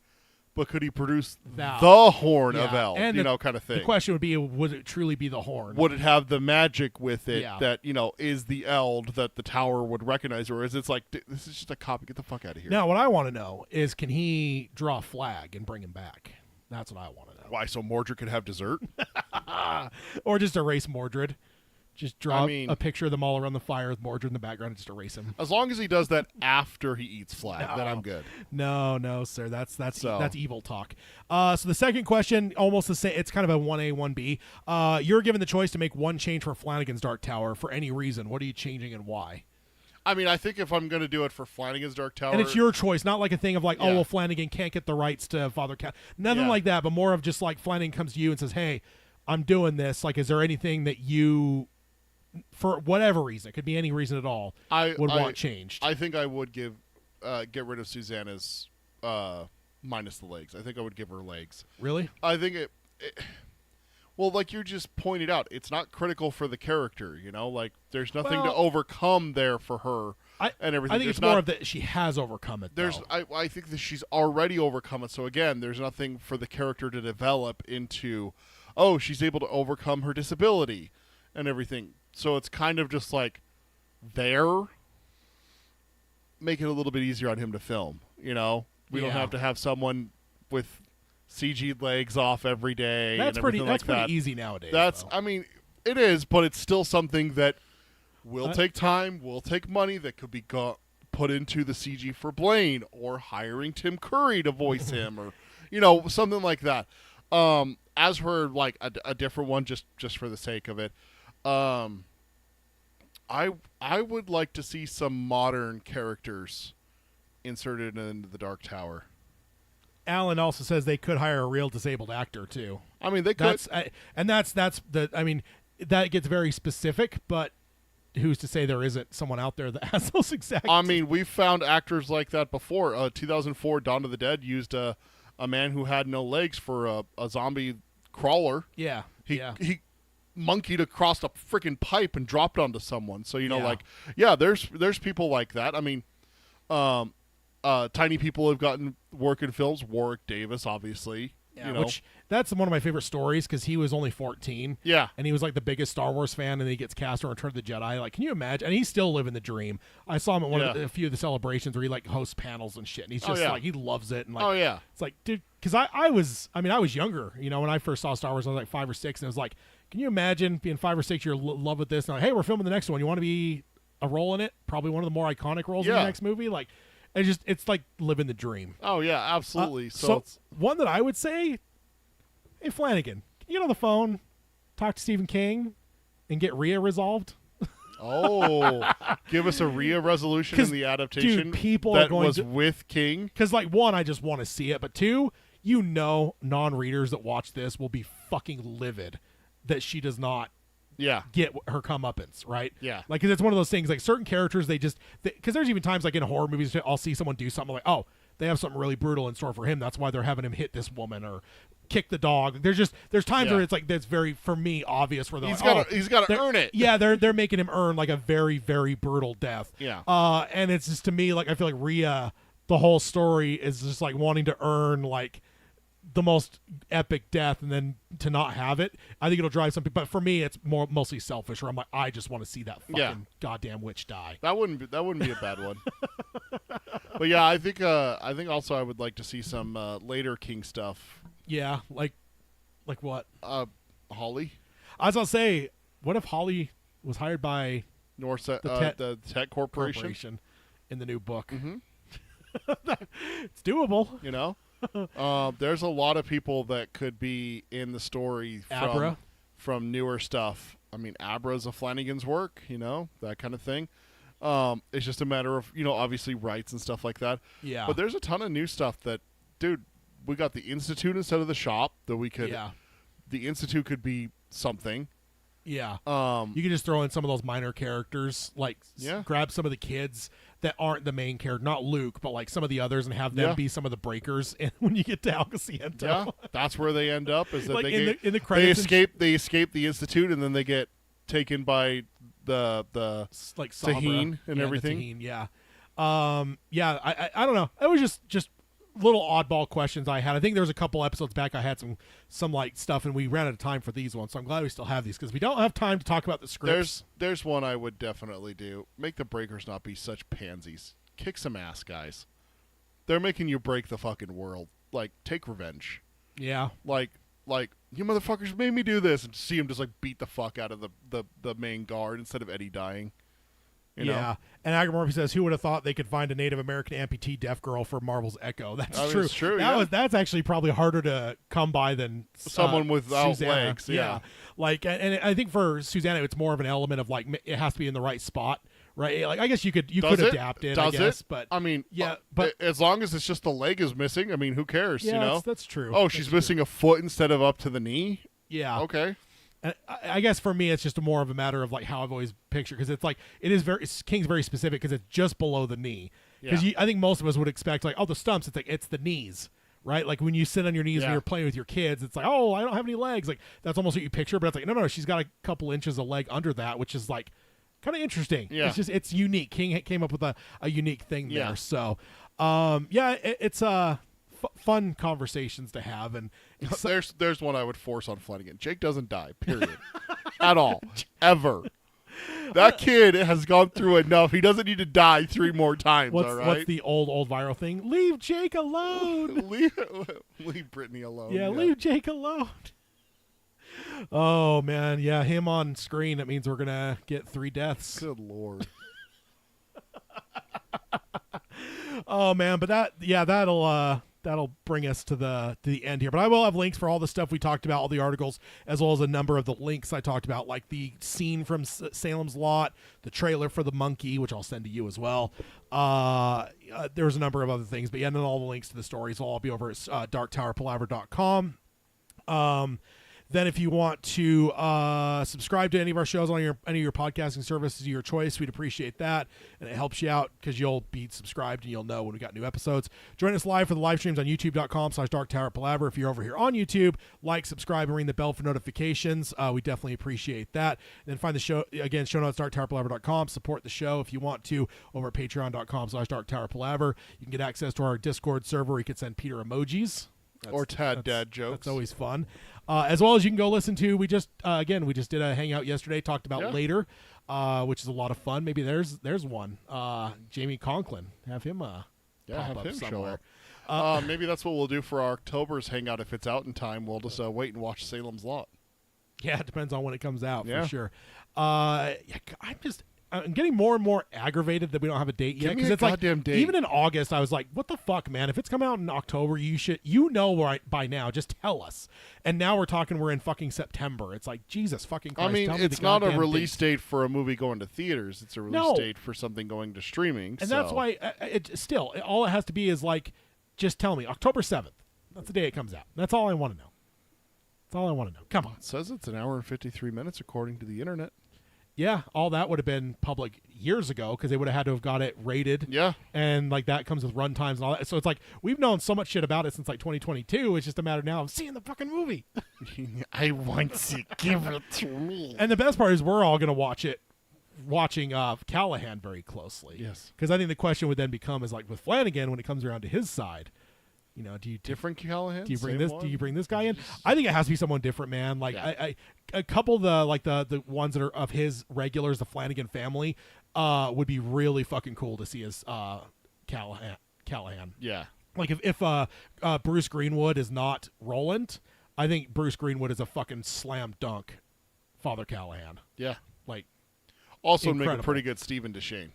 but could he produce the Horn of Eld, and kind of thing? The question would be, would it truly be the horn? Would it have the magic with it that, is the Eld that the tower would recognize, or is it like, this is just a copy, get the fuck out of here? Now, what I want to know is, can he draw a flag and bring him back? That's what I want to know. Why, so Mordred could have dessert? Or just erase Mordred. Just draw a picture of them all around the fire with Mordred in the background and just erase him. As long as he does that after he eats flag, then I'm good. No, sir. That's evil talk. So the second question, almost the same. It's kind of a 1A, 1B. You're given the choice to make one change for Flanagan's Dark Tower for any reason. What are you changing and why? I mean, I think if I'm going to do it for Flanagan's Dark Tower... And it's your choice, not like a thing of like, oh, well, Flanagan can't get the rights to Father Cat. Nothing like that, but more of just like Flanagan comes to you and says, hey, I'm doing this. Like, is there anything that you... for whatever reason, it could be any reason at all, would want changed? I think I would get rid of Susanna's minus the legs. I think I would give her legs. Really? I think it well, like you just pointed out, it's not critical for the character, you know? Like, there's nothing to overcome there for her and everything. I think it's more of that she has overcome it, though. I think that she's already overcome it. So, again, there's nothing for the character to develop into, oh, she's able to overcome her disability and everything. So it's kind of just like there. Make it a little bit easier on him to film, you know? We don't have to have someone with CG legs off every day. That's and pretty. everything That's like pretty that. easy nowadays. That's. though. I mean, it is, but it's still something that will take time, will take money that could be put into the CG for Blaine, or hiring Tim Curry to voice him, or something like that. As for like a different one, just for the sake of it, I would like to see some modern characters inserted into the Dark Tower. Alan also says they could hire a real disabled actor too. I mean, they could. That's the. I mean, that gets very specific, but who's to say there isn't someone out there that has those exact? I mean, we've found actors like that before. 2004 Dawn of the Dead used a man who had no legs for a zombie crawler. Yeah. He monkeyed across a freaking pipe and dropped onto someone. So there's people like that. I mean, tiny people have gotten work in films. Warwick Davis, obviously. Yeah, which that's one of my favorite stories because he was only 14. Yeah. And he was like the biggest Star Wars fan, and then he gets cast on Return of the Jedi. Like, can you imagine? And he's still living the dream. I saw him at a few of the celebrations where he like hosts panels and shit, and he's just like, he loves it. And like, it's like, dude, because I was younger, when I first saw Star Wars, I was like 5 or 6, and it was like, can you imagine being 5 or 6, you're in love with this, and like, hey, we're filming the next one. You want to be a role in it? Probably one of the more iconic roles in the next movie. Like, it's like living the dream. Oh yeah, absolutely. So one that I would say, hey Flanagan, can you get on the phone, talk to Stephen King, and get Rhea resolved? Oh, give us a Rhea resolution in the adaptation. Dude, people that are going was with King. Because like, one, I just want to see it, but two, non-readers that watch this will be fucking livid that she does not get her comeuppance, right? Yeah. Like, because it's one of those things, like certain characters, because there's even times like in horror movies, I'll see someone do something like, oh, they have something really brutal in store for him. That's why they're having him hit this woman or kick the dog. There's times where it's like, that's very, for me, obvious where he's got to earn it. Yeah, they're making him earn like a very, very brutal death. Yeah. And it's just, to me, like, I feel like Rhea, the whole story is just like wanting to earn like the most epic death, and then to not have it, I think it'll drive some people. But for me, it's mostly selfish. Where I'm like, I just want to see that fucking goddamn witch die. That wouldn't be a bad one. But yeah, I think also I would like to see some later King stuff. Yeah, like what? Holly. I was gonna say, what if Holly was hired by the Tech Corporation in the new book? Mm-hmm. It's doable. There's a lot of people that could be in the story from newer stuff. I mean, Abra's a Flanagan's work, that kind of thing. It's just a matter of, obviously rights and stuff like that. Yeah. But there's a ton of new stuff that, dude, we got the Institute instead of the shop that we could. Yeah. The Institute could be something. Yeah. You can just throw in some of those minor characters, like grab some of the kids that aren't the main character, not Luke, but like some of the others, and have them be some of the breakers. And when you get to Alcasiento, yeah, that's where they end up. Is that like in the credits they escape the Institute, and then they get taken by the like Tahine and everything. Tahine, yeah. I don't know. It was just little oddball questions I had. I think there was a couple episodes back I had some like stuff, and we ran out of time for these ones, so I'm glad we still have these because we don't have time to talk about the scripts. There's one I would definitely do. Make the breakers not be such pansies. Kick some ass, guys. They're making you break the fucking world. Like, take revenge. Yeah. Like you motherfuckers made me do this, and see him just like beat the fuck out of the main guard instead of Eddie dying. Yeah, and Agamorphy says, "Who would have thought they could find a Native American amputee deaf girl for Marvel's Echo?" That's true. It's true. That's actually probably harder to come by than someone without Susanna. legs. Yeah, like, and I think for Susanna, it's more of an element of like it has to be in the right spot, right? Like, I guess you could adapt it. I guess, but I mean, but as long as it's just the leg is missing, I mean, who cares? Yeah, that's true. Oh, she's missing a foot instead of up to the knee. Yeah. Okay. And I guess for me, it's just more of a matter of like how I've always pictured, because it's like King's very specific because it's just below the knee. Because I think most of us would expect like, oh, the stumps, it's like it's the knees, right? Like when you sit on your knees when you're playing with your kids, it's like, oh, I don't have any legs. Like that's almost what you picture, but it's like, no, she's got a couple inches of leg under that, which is like kind of interesting. Yeah. It's unique. King came up with a unique thing there. Yeah. So, it's fun conversations to have. And there's one I would force on Flanagan. Jake doesn't die, period. At all. Ever. That kid has gone through enough. He doesn't need to die 3 more times, all right? What's the old viral thing? Leave Jake alone. leave Brittany alone. Yeah, leave Jake alone. Oh, man. Yeah, him on screen, that means we're going to get 3 deaths. Good Lord. Oh, man. But that'll bring us to the end here. But I will have links for all the stuff we talked about, all the articles, as well as a number of the links I talked about, like the scene from Salem's Lot, the trailer for The Monkey, which I'll send to you as well. There was a number of other things, but yeah, and then all the links to the stories will all be over at darktowerpalaver.com. Then if you want to subscribe to any of our shows on any of your podcasting services of your choice, we'd appreciate that. And it helps you out because you'll be subscribed and you'll know when we got new episodes. Join us live for the live streams on youtube.com/darktowerpalaver. If you're over here on YouTube, like, subscribe, and ring the bell for notifications. We definitely appreciate that. And then find the show, again, show notes, darktowerpalaver.com. Support the show if you want to over at patreon.com/darktowerpalaver. You can get access to our Discord server where you can send Peter emojis. Or Tad dad jokes. That's always fun. As well as you can go listen to, we just did a hangout yesterday, talked about Later, which is a lot of fun. Maybe there's one. Jamie Conklin, have him pop up somewhere. Show up. Maybe that's what we'll do for our October's hangout if it's out in time. We'll just wait and watch Salem's Lot. Yeah, it depends on when it comes out for sure. I'm getting more and more aggravated that we don't have a date yet, because it's like date. Even in August I was like, what the fuck, man? If it's coming out in October, right by now, just tell us. And now we're talking we're in fucking September. It's like, Jesus fucking Christ. I mean, it's not a release date for a movie going to theaters. It's a release date for something going to streaming. And that's why all it has to be is like, just tell me October 7th. That's the day it comes out. That's all I want to know. That's all I want to know. Come on. It says it's an hour and 53 minutes according to the internet. Yeah, all that would have been public years ago because they would have had to have got it rated. Yeah. And like that comes with run times and all that. So it's like we've known so much shit about it since like 2022. It's just a matter now of seeing the fucking movie. I want to give it to me. And the best part is we're all going to watch it, watching Callahan very closely. Yes. Because I think the question would then become is like with Flanagan when it comes around to his side. You know, different Callahan? Do you bring this? One? Do you bring this guy in? I think it has to be someone different, man. Like a couple of the ones that are of his regulars, the Flanagan family, would be really fucking cool to see as Callahan. Yeah. Like if Bruce Greenwood is not Roland, I think Bruce Greenwood is a fucking slam dunk Father Callahan. Yeah. Like also incredible. make a pretty good Stephen Deshane.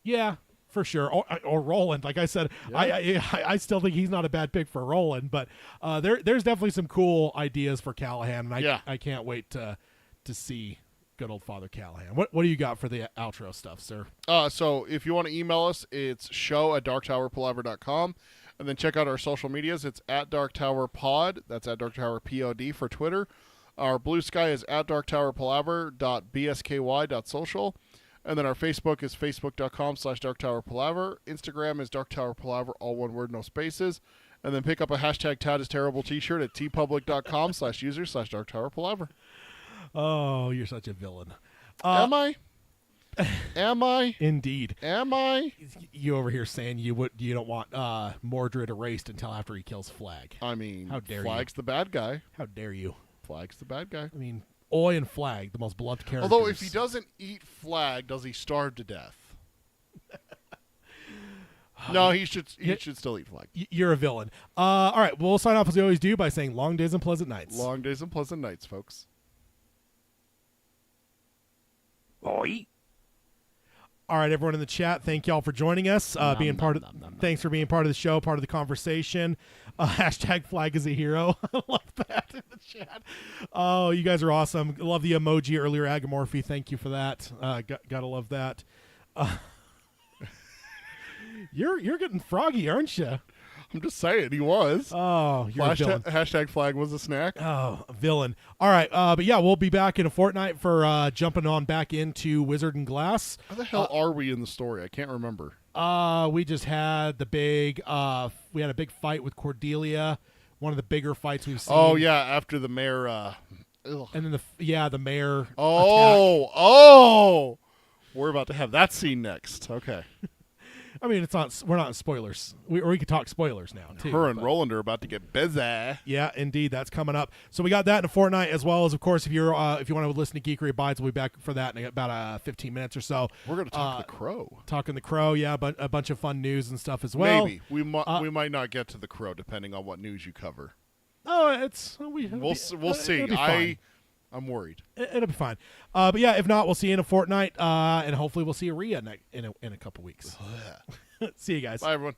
Yeah. For sure, or Roland. Like I said, I still think he's not a bad pick for Roland, but there's definitely some cool ideas for Callahan, and I can't wait to see good old Father Callahan. What do you got for the outro stuff, sir? So if you want to email us, it's show@darktowerpalaver.com, and then check out our social medias. It's @DarkTowerPod. That's @DarkTowerPod for Twitter. Our Blue Sky is @darktowerpalaver.bsky.social. And then our Facebook is facebook.com/darktowerpalaver. Instagram is darktowerpalaver, all one word, no spaces. And then pick up a #TadIsTerrible t-shirt at tpublic.com/user/darktowerpalaver. Oh, you're such a villain. Am I? Am I? Indeed. Am I? You over here saying you don't want Mordred erased until after he kills Flag. I mean, how dare Flag's the bad guy. How dare you? Flag's the bad guy. I mean, Oi and Flag, the most beloved characters. Although if he doesn't eat Flag, does he starve to death? No, he should still eat Flag. You're a villain. All right, we'll sign off as we always do by saying long days and pleasant nights. Long days and pleasant nights, folks. Oi. All right, everyone in the chat, thank y'all for joining us, thanks for being part of the show, part of the conversation. #Flag is a hero. I love that in the chat. Oh, you guys are awesome. Love the emoji earlier, Agamorphy. Thank you for that. Gotta love that. You're getting froggy, aren't you? I'm just saying, he was. Oh, you're a villain. #Flag was a snack. Oh, a villain. All right, but yeah, we'll be back in a fortnight for jumping on back into Wizard and Glass. How the hell are we in the story? I can't remember. We just had the big. We had a big fight with Cordelia. One of the bigger fights we've seen. Oh yeah, after the mayor. And then the mayor. attack. Oh, we're about to have that scene next. Okay. I mean, it's not. We're not in spoilers. We could talk spoilers now too. Her and but- Roland are about to get busy. Yeah, indeed, that's coming up. So we got that in a fortnight, as well as, of course, if you want to listen to Geekery Abides, we'll be back for that in about 15 minutes or so. We're going to talk the Crow. Talking the Crow, yeah, but a bunch of fun news and stuff as well. Maybe we might not get to the Crow depending on what news you cover. Oh, We'll see. It'll be fine. I'm worried. It'll be fine. But yeah, if not, we'll see you in a fortnight, and hopefully we'll see Rhea in a couple weeks. See you guys. Bye everyone.